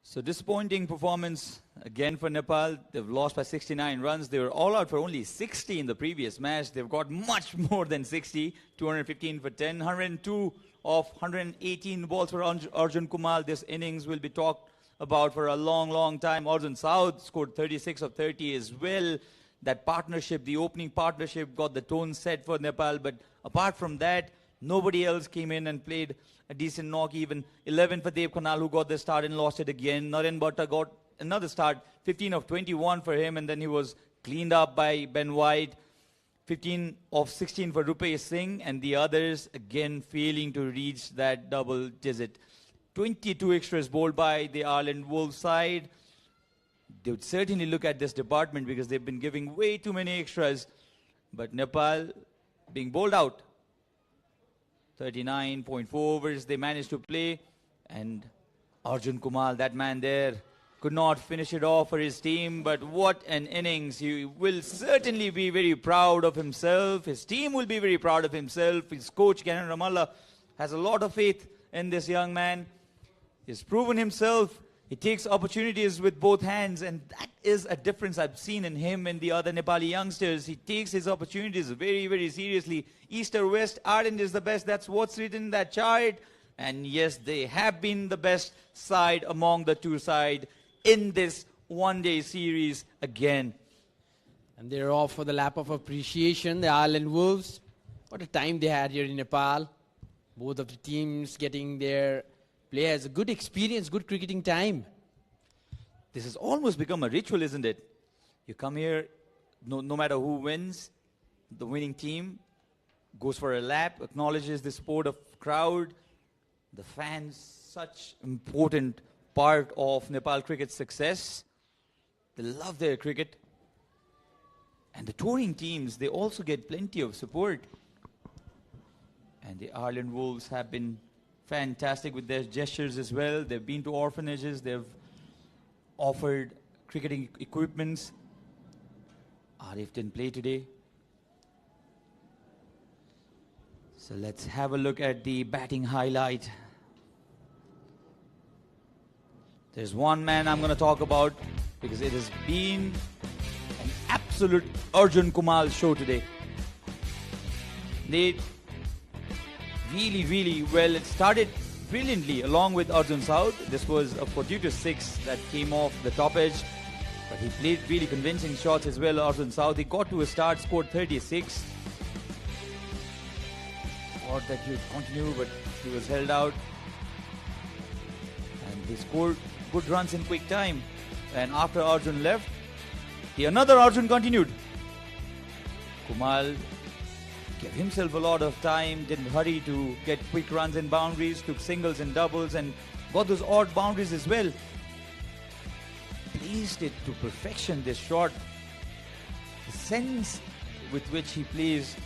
So disappointing performance again for Nepal. They've lost by 69 runs. They were all out for only 60 in the previous match. They've got much more than 60. 215 for 10. 102 of 118 balls for Arjun Kumal. This innings will be talked about for a long, long time. Arjun Saud scored 36 of 30 as well. That partnership, the opening partnership, got the tone set for Nepal. But apart from that, nobody else came in and played a decent knock. Even 11 for Dev Khanal, who got the start and lost it again. Naren Bhatta got another start, 15 of 21 for him, and then he was cleaned up by Ben White. 15 of 16 for Rupesh Singh, and the others again failing to reach that double digit. 22 extras bowled by the Ireland Wolves side. They would certainly look at this department because they've been giving way too many extras. But Nepal being bowled out. 39.4 overs they managed to play. And Arjun Kumal, that man there, could not finish it off for his team, but what an innings. He will certainly be very proud of himself. His team will be very proud of himself. His coach, Kenan Ramallah, has a lot of faith in this young man. He's proven himself. He takes opportunities with both hands, and that is a difference I've seen in him and the other Nepali youngsters. He takes his opportunities very, very seriously. East or West, Ireland is the best. That's what's written in that chart. And yes, they have been the best side among the two sides in this one-day series again. And they're off for the lap of appreciation, the Ireland Wolves. What a time they had here in Nepal. Both of the teams getting their players a good experience, good cricketing time. This has almost become a ritual, isn't it? You come here, no matter who wins, the winning team goes for a lap, acknowledges the support of crowd, the fans, such important part of Nepal cricket's success. They love their cricket. And the touring teams, they also get plenty of support. And the Ireland Wolves have been fantastic with their gestures as well. They've been to orphanages. They've offered cricketing equipments. Arif didn't play today. So let's have a look at the batting highlight. There's one man I'm going to talk about because it has been an absolute Arjun Kumal show today. They really, really well. It started brilliantly along with Arjun South. This was a fortuitous 6 that came off the top edge. But he played really convincing shots as well, Arjun South. He got to a start, scored 36. Thought that he would continue, but he was held out. And they scored good runs in quick time. And after Arjun left, another Arjun continued. Kumal gave himself a lot of time, didn't hurry to get quick runs and boundaries, took singles and doubles and got those odd boundaries as well. Placed it to perfection, this shot. The sense with which he plays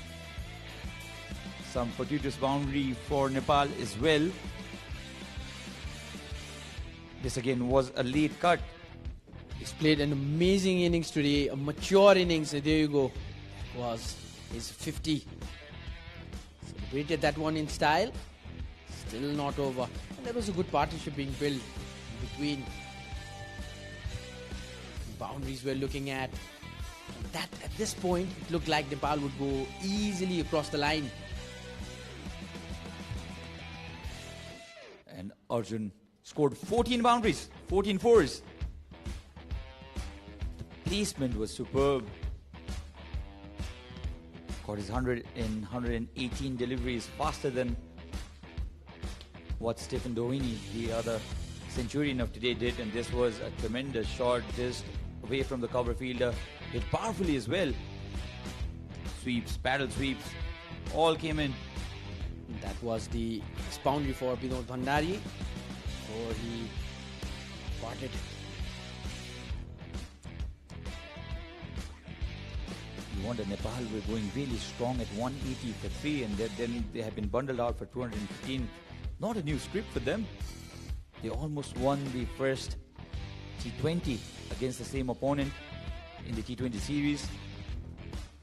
some fortuitous boundary for Nepal as well. This again was a late cut. He's played an amazing innings today, a mature innings. There you go. That was his 50. Celebrated that one in style. Still not over. And there was a good partnership being built between boundaries we're looking at. And that at this point, it looked like Nepal would go easily across the line. And Arjun scored 14 boundaries, 14 fours. The placement was superb. Got his 118 deliveries, faster than what Stephen Doheny, the other centurion of today, did. And this was a tremendous shot just away from the cover fielder. Hit powerfully as well. Sweeps, paddle sweeps, all came in. That was the boundary for Binod Bhandari. Or he parted. You wonder, Nepal were going really strong at 180 for 3, and then they have been bundled out for 215. Not a new script for them. They almost won the first T20 against the same opponent in the T20 series.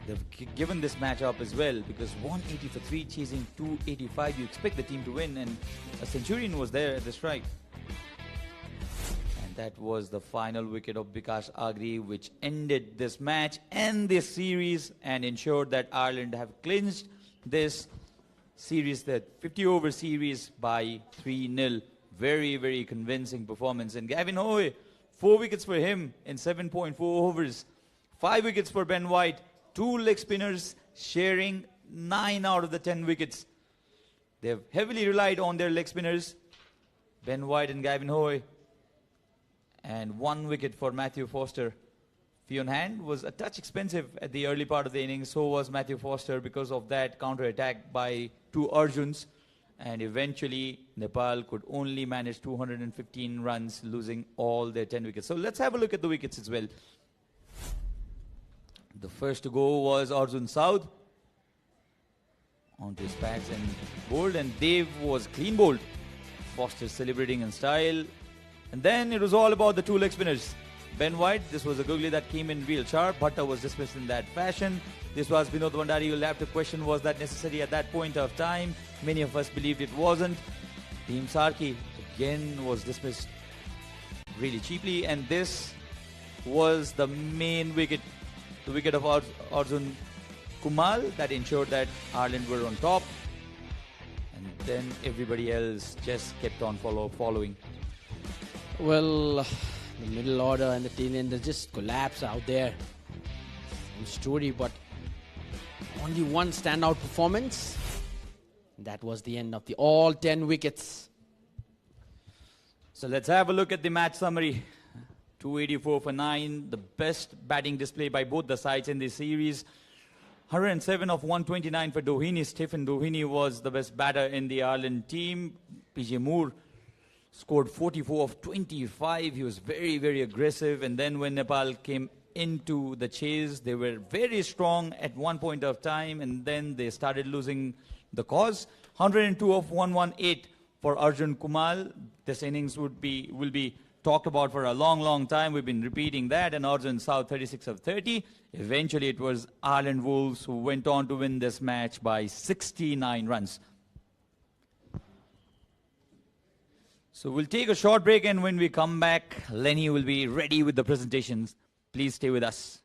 They've given this match up as well, because 180 for 3 chasing 285, you expect the team to win, and a centurion was there at the strike. And that was the final wicket of Bikash Agri, which ended this match and this series and ensured that Ireland have clinched this series, that 50-over series, by 3-0. Very, very convincing performance. And Gavin Hoy, 4 wickets for him in 7.4 overs. 5 wickets for Ben White. 2 leg spinners sharing 9 out of the 10 wickets. They've heavily relied on their leg spinners, Ben White and Gavin Hoy. And 1 wicket for Matthew Foster. Fionn Hand was a touch expensive at the early part of the innings. So was Matthew Foster because of that counter-attack by 2 Arjuns. And eventually, Nepal could only manage 215 runs, losing all their 10 wickets. So let's have a look at the wickets as well. The first to go was Arjun South. Onto his pads and bowled, and Dave was clean bowled. Foster celebrating in style. And then it was all about the two leg spinners. Ben White, this was a googly that came in real sharp. Bhatta was dismissed in that fashion. This was Vinod Bandari. You'll have to question, was that necessary at that point of time? Many of us believed it wasn't. Team Sarki again was dismissed really cheaply. And this was the main wicket, the wicket of Arjun Kumal, that ensured that Ireland were on top. And then everybody else just kept on following. Well, the middle order and the tail end just collapse out there. Same story, but only one standout performance. That was the end of the all 10 wickets. So let's have a look at the match summary. 284 for 9, the best batting display by both the sides in this series. 107 of 129 for Doheny. Stephen Doheny was the best batter in the Ireland team. PJ Moore scored 44 of 25. He was very, very aggressive. And then when Nepal came into the chase, they were very strong at one point of time. And then they started losing the cause. 102 of 118 for Arjun Kumal. This innings will be talked about for a long, long time. We've been repeating that. And Arjun South 36 of 30. Eventually, it was Ireland Wolves who went on to win this match by 69 runs. So we'll take a short break, and when we come back, Lenny will be ready with the presentations. Please stay with us.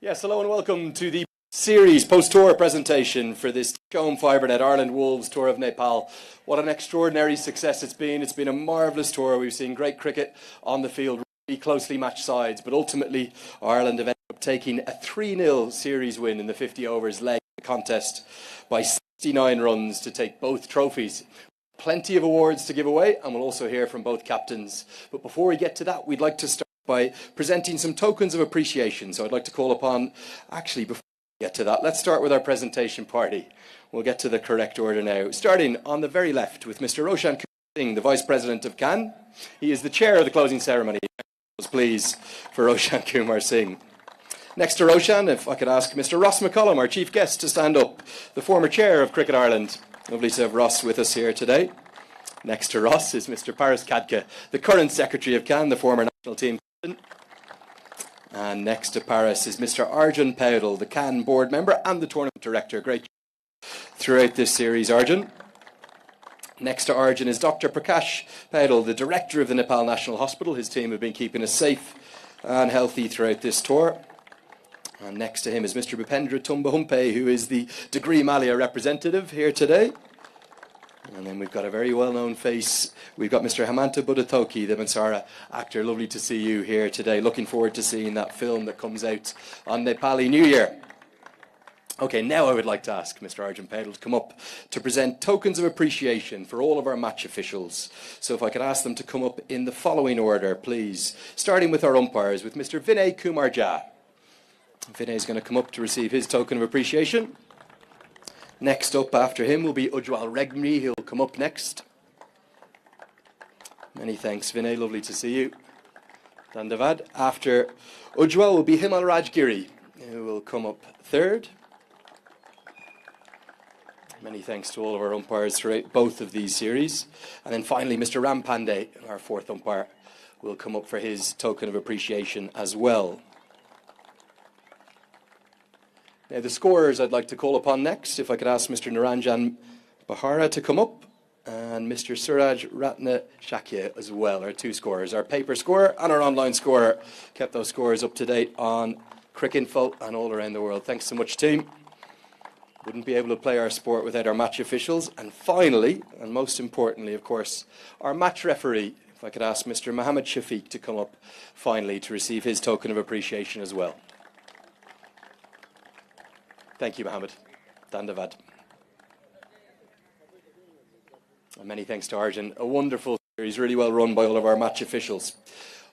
Yes, hello and welcome to the series post-tour presentation for this Home Fibernet Ireland Wolves Tour of Nepal. What an extraordinary success it's been. It's been a marvellous tour. We've seen great cricket on the field, really closely matched sides, but ultimately Ireland have ended up taking a 3-0 series win in the 50 overs leg of the contest by 69 runs to take both trophies. Plenty of awards to give away, and we'll also hear from both captains. But before we get to that, we'd like to start by presenting some tokens of appreciation. So I'd like to call upon, actually before we get to that, let's start with our presentation party. We'll get to the correct order now. Starting on the very left with Mr. Roshan Kumar, the Vice President of CAN. He is the chair of the closing ceremony. Please, for Roshan Kumar Singh. Next to Roshan, if I could ask Mr. Ross McCollum, our chief guest, to stand up, the former chair of Cricket Ireland. Lovely to have Ross with us here today. Next to Ross is Mr. Paris Kadka, the current secretary of CAN, the former national team captain. And next to Paris is Mr. Arjun Paudel, the CAN board member and the tournament director. Great throughout this series, Arjun. Next to Arjun is Dr. Prakash Paudel, the director of the Nepal National Hospital. His team have been keeping us safe and healthy throughout this tour. And next to him is Mr. Bhupendra Tumbahumpe, who is the Degree Malia representative here today. And then we've got a very well-known face. We've got Mr. Hemanta Buddhathoki, the Mansara actor. Lovely to see you here today. Looking forward to seeing that film that comes out on Nepali New Year. Okay, now I would like to ask Mr. Arjun Paudel to come up to present tokens of appreciation for all of our match officials. So if I could ask them to come up in the following order, please. Starting with our umpires, with Mr. Vinay Kumar Jha. Vinay is going to come up to receive his token of appreciation. Next up after him will be Ujwal Regmi. He'll come up next. Many thanks, Vinay. Lovely to see you. Dandavad. After Ujwal will be Himal Rajgiri, who will come up third. Many thanks to all of our umpires throughout both of these series. And then finally, Mr. Ram Pandey, our fourth umpire, will come up for his token of appreciation as well. Now, the scorers I'd like to call upon next, if I could ask Mr. Naranjan Bahara to come up, and Mr. Suraj Ratna Shakya as well, our two scorers, our paper scorer and our online scorer. Kept those scores up to date on Cricinfo and all around the world. Thanks so much, team. Wouldn't be able to play our sport without our match officials. And finally, and most importantly, of course, our match referee. If I could ask Mr. Mohammed Shafiq to come up finally to receive his token of appreciation as well. Thank you, Mohammed. Dandavad. And many thanks to Arjun. A wonderful series, really well run by all of our match officials.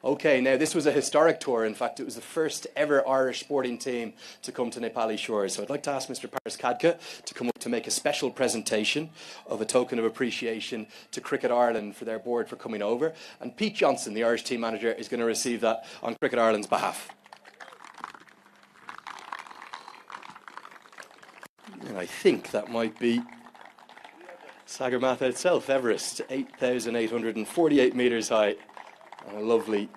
Okay, now this was a historic tour. In fact, it was the first ever Irish sporting team to come to Nepali shores. So I'd like to ask Mr. Paris Kadka to come up to make a special presentation of a token of appreciation to Cricket Ireland for their board for coming over. And Pete Johnson, the Irish team manager, is going to receive that on Cricket Ireland's behalf. And I think that might be Sagarmatha itself, Everest, 8,848 metres high. And a lovely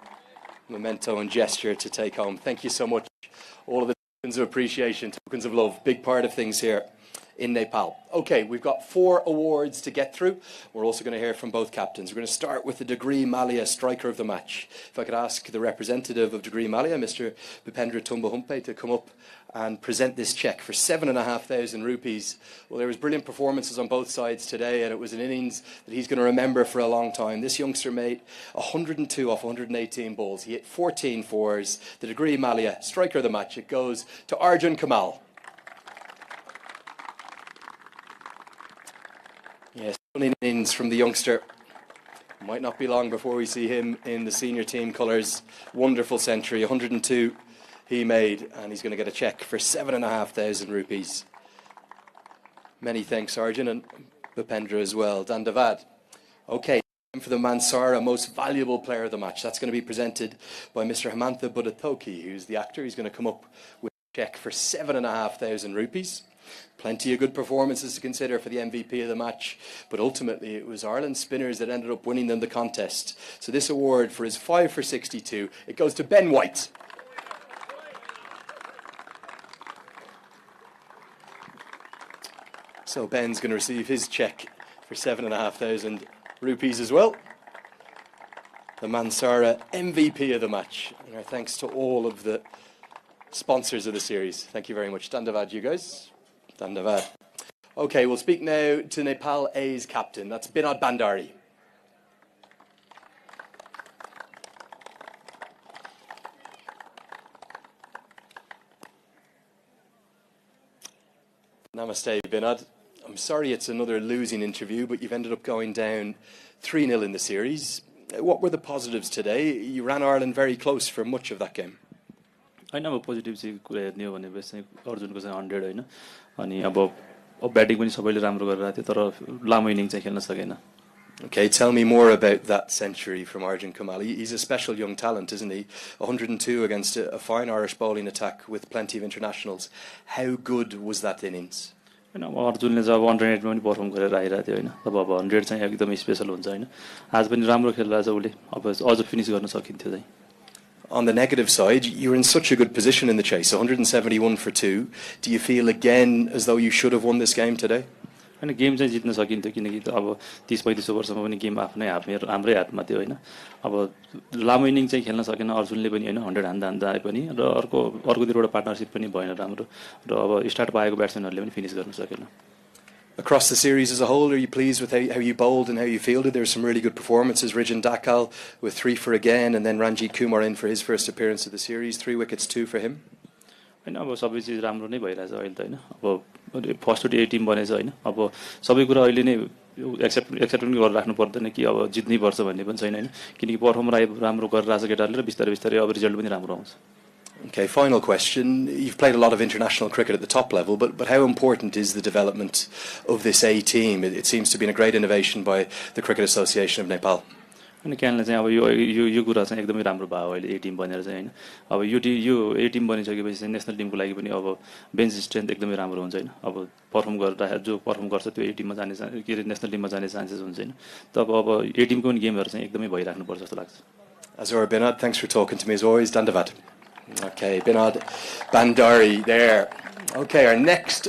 memento and gesture to take home. Thank you so much. All of the tokens of appreciation, tokens of love, big part of things here in Nepal. Okay, we've got 4 awards to get through. We're also going to hear from both captains. We're going to start with the Degree Malia striker of the match. If I could ask the representative of Degree Malia, Mr. Bhupendra Tumbahumpe, to come up and present this cheque for 7,500 rupees. Well, there was brilliant performances on both sides today, and it was an innings that he's going to remember for a long time. This youngster made 102 off 118 balls. He hit 14 fours. The Degree Malia striker of the match. It goes to Arjun Kumal. Yes, stunning innings from the youngster. Might not be long before we see him in the senior team colours. Wonderful century, 102 he made, and he's going to get a cheque for 7,500 rupees. Many thanks, Arjun, and Bhupendra as well. Dandavad. Okay, time for the Mansara Most Valuable Player of the Match. That's going to be presented by Mr. Hemanta Buddhathoki, who's the actor. He's going to come up with a cheque for 7,500 rupees. Plenty of good performances to consider for the MVP of the match, but ultimately it was Ireland's spinners that ended up winning them the contest. So this award for his 5 for 62, it goes to Ben White. So Ben's going to receive his cheque for 7,500 rupees as well. The Mansara MVP of the match. And our thanks to all of the sponsors of the series. Thank you very much. Dandavad, you guys. Dandavad. Okay, we'll speak now to Nepal A's captain. That's Binod Bandari. Namaste, Binod. I'm sorry it's another losing interview, but you've ended up going down 3-0 in the series. What were the positives today? You ran Ireland very close for much of that game. होइन अब positive चाहिँ कुरा हेर्ने हो भनेपछि चाहिँ अर्जुनको चाहिँ 100 होइन अनि अब ब्याटिङ पनि सबैले राम्रो गरिरहेको थियो तर लामो इनिङ चाहिँ खेल्न सकेन. Okay, tell me more about that century from Arjun Kumal. He's a special young talent, isn't he? 102 against a fine Irish bowling attack with plenty of internationals. How good was that innings? होइन अब अर्जुनले जब 108 मा पनि perform गरेर आइरहेको थियो होइन तब अब 100 चाहिँ एकदमै स्पेसल हुन्छ होइन आज पनि राम्रो खेलिरहेछ उसले अब अझ फिनिस गर्न सकिन्थ्यो चाहिँ. On the negative side, you were in such a good position in the chase, 171 for 2. Do you feel again as though you should have won this game today? होइन गेम चाहिँ जित्न सकिन्थ्यो किनकि अब 30-35 ओभरसम्म पनि गेम आफ्नै हाम्रै हातमा थियो होइन अब लामो इनिङ चाहिँ खेल्न सकेन अर्जुनले पनि होइन 100 हान्दा आए पनि र अर्कोतिरबाट पार्टनरसिप पनि भएन राम्रो र अब स्टार्ट पाएको ब्याट्सम्यानहरूले पनि फिनिस गर्न सकेन. Across the series as a whole, are you pleased with how you bowled and how you fielded? There were some really good performances. Rijin Dakal with 3 for again, and then Ranjit Kumar in for his first appearance of the series. 3 wickets, 2 for him. होइन अब सबै चिज राम्रो नै भइरहेछ अहिले त होइन अब फर्स्ट डे टिम बनेछ होइन अब सबै कुरा अहिले नै एक्सेप्ट पनि गरेर राख्नु पर्दैन कि अब जित्नै पर्छ भन्ने पनि छैन होइन किनकि पर्फर्म राम्रो गरिरहेछ केटाहरूले र बिस्तारै बिस्तारै अब रिजल्ट पनि राम्रो आउँछ. Okay, final question. You've played a lot of international cricket at the top level, but how important is the development of this A team? It seems to have been a great innovation by the Cricket Association of Nepal. अनि क्यानले चाहिँ अब यो कुरा चाहिँ एकदमै राम्रो भयो अहिले ए Tim बनेर चाहिँ होइन अब यो ए टिम बनिसकेपछि चाहिँ नेसनल टिमको लागि पनि अब बेन्च स्ट्रेन्थ एकदमै राम्रो हुन्छ होइन अब पर्फर्म गरेर जो पर्फर्म गर्छ त्यो ए टिममा जाने के अरे नेसनल टिममा जाने चान्सेस हुन्छ होइन तब अब ए टिमको पनि गेमहरू चाहिँ एकदमै भइराख्नुपर्छ जस्तो लाग्छ. Azor Binod, thanks for talking to me as always. Dandavad. Okay, Binod Bandari there. Okay, our next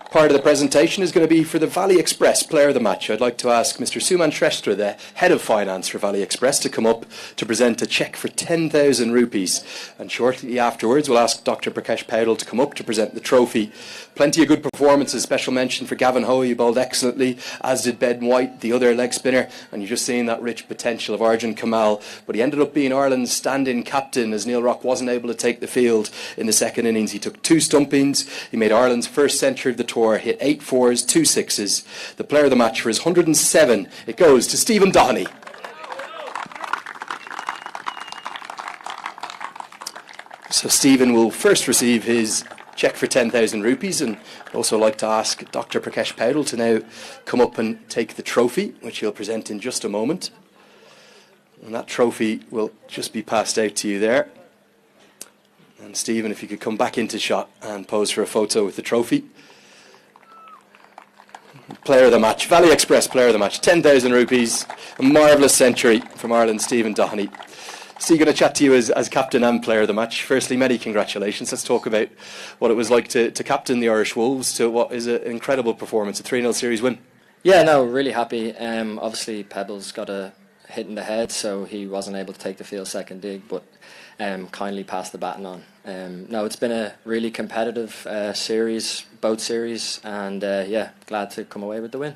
part of the presentation is going to be for the Valley Express Player of the Match. I'd like to ask Mr. Suman Shrestha, the Head of Finance for Valley Express, to come up to present a cheque for 10,000 rupees. And shortly afterwards, we'll ask Dr. Prakash Paudel to come up to present the trophy. Plenty of good performances. Special mention for Gavin Hoey, who bowled excellently, as did Ben White, the other leg spinner. And you've just seen that rich potential of Arjun Kumal. But he ended up being Ireland's stand-in captain as Neil Rock wasn't able to take the field in the second innings. He took 2 stumpings. He made Ireland's first century of the tour, hit 8 fours, 2 sixes. The player of the match for his 107, it goes to Stephen Doheney. So Stephen will first receive his cheque for 10,000 rupees, and I'd also like to ask Dr. Prakash Paudel to now come up and take the trophy, which he'll present in just a moment. And that trophy will just be passed out to you there. And Stephen, if you could come back into shot and pose for a photo with the trophy. Player of the match, Valley Express Player of the Match, 10,000 rupees, a marvellous century from Ireland, Stephen Doheney. Steve, going to chat to you as captain and player of the match. Firstly, many congratulations. Let's talk about what it was like to captain the Irish Wolves to what is an incredible performance, a 3-0 series win. Yeah, no, really happy. Obviously, Pebbles got a hit in the head, so he wasn't able to take the field second dig, but kindly passed the baton on. No, it's been a really competitive series, both series, and yeah, glad to come away with the win.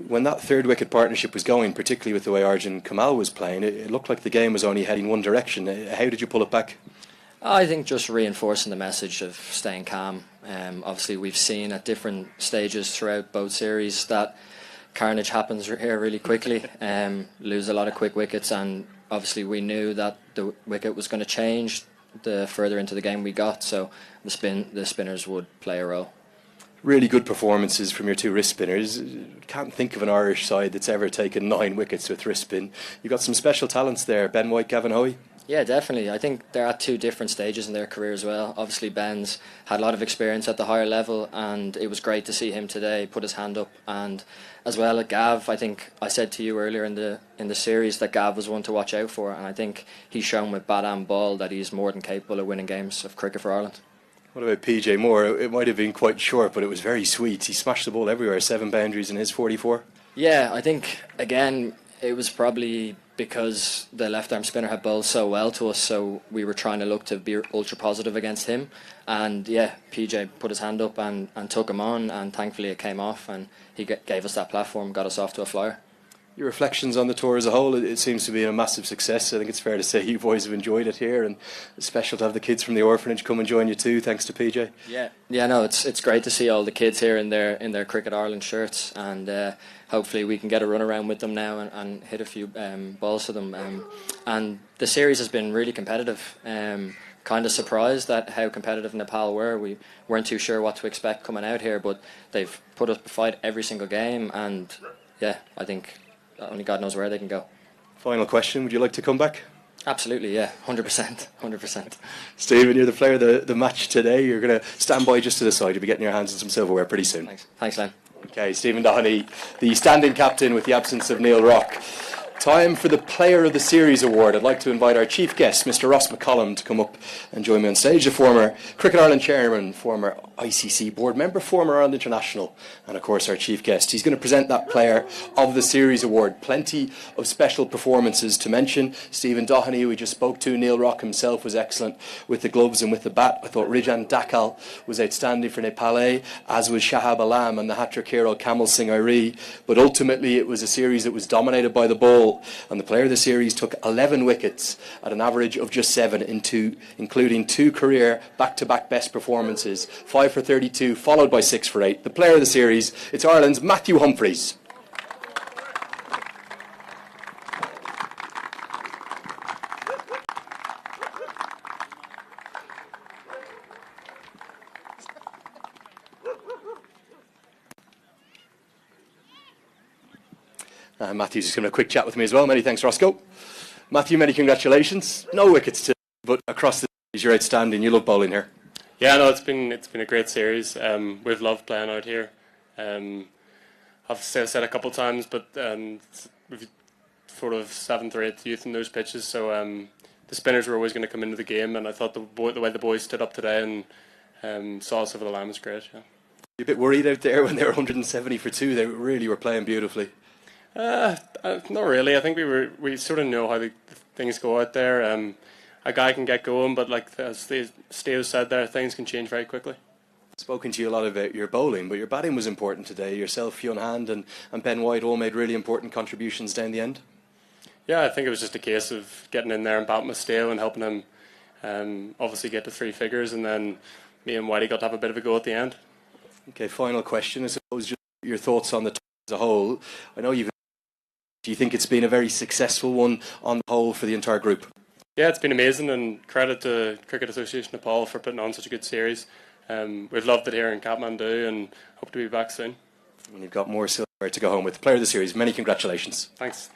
When that third wicket partnership was going, particularly with the way Arjun Kumal was playing, it looked like the game was only heading one direction. How did you pull it back? I think just reinforcing the message of staying calm. Obviously, we've seen at different stages throughout both series that carnage happens here really quickly. Lose a lot of quick wickets, and obviously we knew that the wicket was going to change the further into the game we got, so the spinners would play a role. Really good performances from your 2 wrist spinners. Can't think of an Irish side that's ever taken 9 wickets with wrist spin. You've got some special talents there, Ben White, Gavin Hoey. Yeah, definitely. I think they're at 2 different stages in their career as well. Obviously, Ben's had a lot of experience at the higher level, and it was great to see him today put his hand up. And as well, Gav, I think I said to you earlier in the series that Gav was one to watch out for, and I think he's shown with bat and ball that he's more than capable of winning games of cricket for Ireland. What about PJ Moore? It might have been quite short, but it was very sweet. He smashed the ball everywhere, 7 boundaries in his 44. Yeah, I think, again, It was probably because the left arm spinner had bowled so well to us, so we were trying to look to be ultra positive against him. And yeah, PJ put his hand up and took him on, and thankfully it came off, and he gave us that platform, got us off to a flyer. Your reflections on the tour as a whole, it seems to be a massive success. I think it's fair to say you boys have enjoyed it here, and it's special to have the kids from the orphanage come and join you too, thanks to PJ. Yeah, no, it's great to see all the kids here in their Cricket Ireland shirts, and hopefully we can get a run around with them now and hit a few balls to them. And the series has been really competitive. Kind of surprised at how competitive Nepal were. We weren't too sure what to expect coming out here, but they've put up a fight every single game, and yeah, I think only God knows where they can go. Final question, would you like to come back? Absolutely, yeah, 100%. Stephen, you're the player of the match today. You're going to stand by just to the side. You'll be getting your hands on some silverware pretty soon. Thanks, Len. Okay, Stephen Doherty, the standing captain with the absence of Neil Rock. Time for the Player of the Series award. I'd like to invite our chief guest, Mr. Ross McCollum, to come up and join me on stage. The former Cricket Ireland chairman, former ICC board member, former Ireland international, and of course our chief guest. He's going to present that Player of the Series award. Plenty of special performances to mention. Stephen Doherty, who we just spoke to, Neil Rock himself was excellent with the gloves and with the bat. I thought Rijan Dakal was outstanding for Nepal, as was Shahab Alam and the hat-trick hero Kamal Singh Airi. But ultimately it was a series that was dominated by the ball, and the Player of the Series took 11 wickets at an average of just 7, including 2 career back-to-back best performances, 5 for 32 followed by 6 for 8. The Player of the Series, it's Ireland's Matthew Humphreys. Matthew's just going to have a quick chat with me as well. Many thanks, Roscoe. Matthew, many congratulations. No wickets today, but across the series you're outstanding. You love bowling here. Yeah, no, it's been a great series. We've loved playing out here. I've said a couple of times, but we've sort of 7th or 8th youth in those pitches, so the spinners were always going to come into the game, and I thought the way the boys stood up today and saw us over the line was great. Yeah. You're a bit worried out there when they were 170 for 2. They really were playing beautifully. Not really. I think we sort of know how the things go out there. A guy can get going, but like as Steve said there, things can change very quickly. I've spoken to you a lot about your bowling, but your batting was important today. Yourself, Fionn Hand and Ben White all made really important contributions down the end. Yeah, I think it was just a case of getting in there and batting with Stale and helping him obviously get to 3 figures, and then me and Whitey got to have a bit of a go at the end. Okay, final question. I suppose just your thoughts on the tour as a whole. I know do you think it's been a very successful one on the whole for the entire group? Yeah, it's been amazing, and credit to Cricket Association Nepal for putting on such a good series. We've loved it here in Kathmandu and hope to be back soon. And you've got more silver to go home with. Player of the Series, many congratulations. Thanks.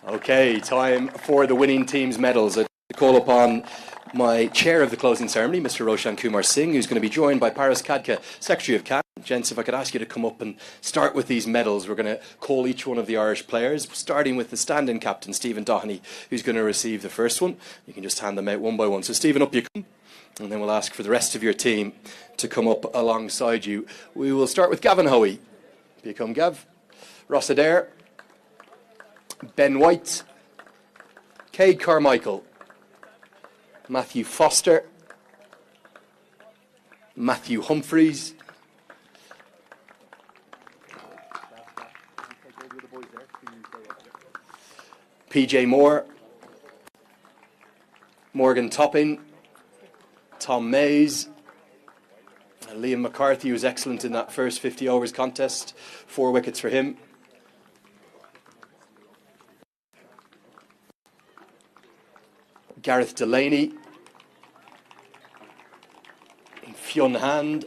Okay, time for the winning team's medals. I call upon my chair of the closing ceremony, Mr. Roshan Kumar Singh, who's going to be joined by Paras Kadka, Secretary of CAN. Gents, if I could ask you to come up and start with these medals. We're going to call each one of the Irish players, starting with the stand-in captain, Stephen Doherty, who's going to receive the first one. You can just hand them out one by one. So, Stephen, up you come. And then we'll ask for the rest of your team to come up alongside you. We will start with Gavin Hoey. Up you come, Gav. Ross Adair. Ben White. Cade Carmichael. Matthew Foster. Matthew Humphreys. PJ Moore, Morgan Topping, Tom Mays, and Liam McCarthy, who was excellent in that first 50 overs contest. 4 wickets for him. Gareth Delaney, Fionn Hand,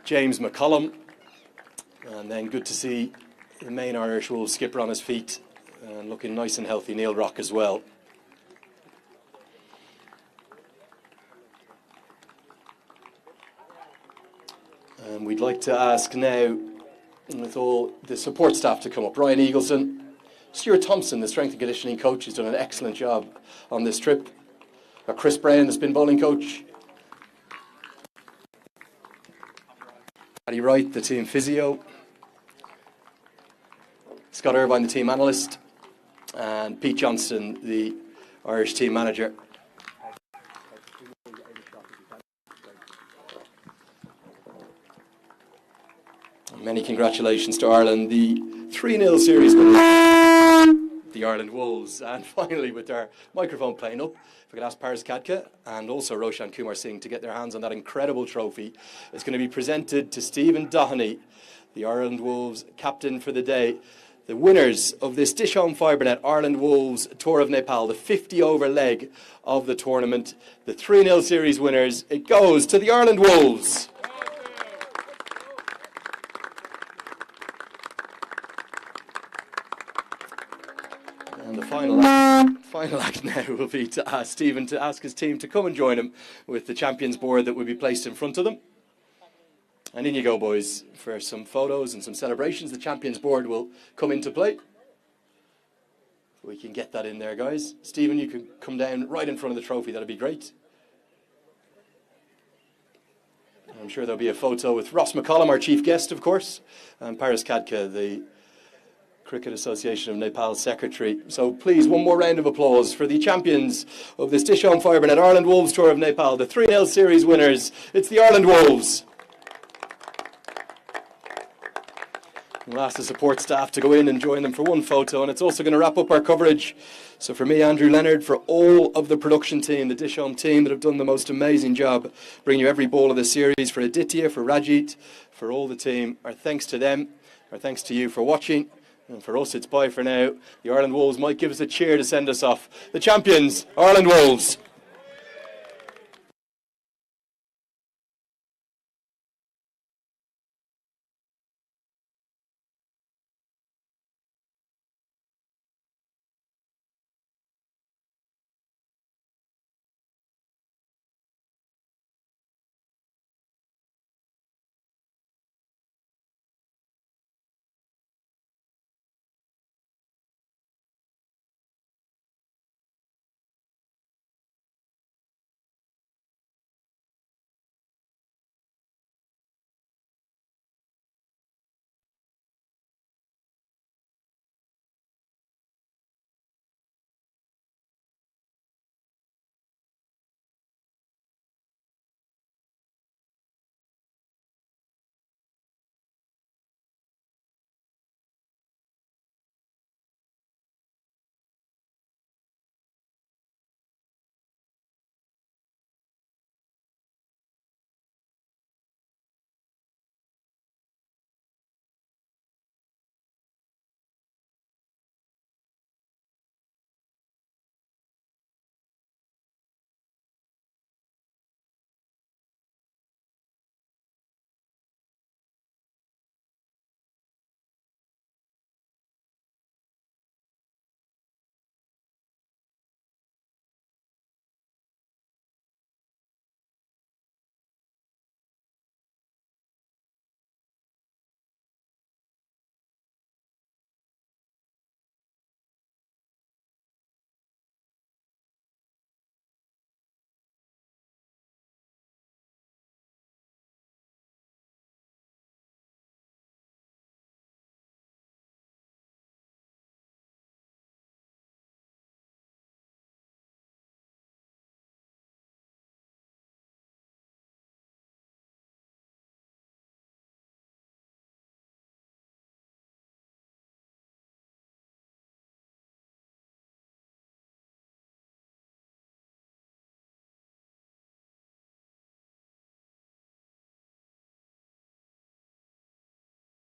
James McCollum, and then good to see the main Irish Wolves skipper on his feet and looking nice and healthy, Neil Rock as well. And we'd like to ask now, with all the support staff to come up, Ryan Eagleson, Stuart Thompson, the strength and conditioning coach, has done an excellent job on this trip. Chris Brown, the spin bowling coach. Paddy Wright, the team physio. Scott Irvine, the team analyst. And Pete Johnston, the Irish team manager. Many congratulations to Ireland, the 3-0 series winners, the Ireland Wolves. And finally, with our microphone playing up, if I could ask Paris Kadka and also Roshan Kumar Singh to get their hands on that incredible trophy. It's going to be presented to Stephen Doheney, the Ireland Wolves captain for the day. The winners of this Dish Home Fibernet Ireland Wolves Tour of Nepal, the 50-over leg of the tournament, the 3-0 series winners, it goes to the Ireland Wolves. And the final act now will be to ask Stephen to ask his team to come and join him with the champions board that will be placed in front of them. And in you go, boys, for some photos and some celebrations. The champions board will come into play. We can get that in there, guys. Stephen, you can come down right in front of the trophy. That'd be great. I'm sure there'll be a photo with Ross McCollum, our chief guest, of course, and Paris Kadka, the Cricket Association of Nepal's secretary. So please, one more round of applause for the champions of this Dish Home Fibernet Ireland Wolves Tour of Nepal, the 3-0 series winners. It's the Ireland Wolves. We'll ask the support staff to go in and join them for one photo, and it's also going to wrap up our coverage. So for me, Andrew Leonard, for all of the production team, the Dish Home team that have done the most amazing job bringing you every ball of the series, for Aditya, for Rajit, for all the team, our thanks to them, our thanks to you for watching. And for us, it's bye for now. The Ireland Wolves might give us a cheer to send us off. The champions, Ireland Wolves.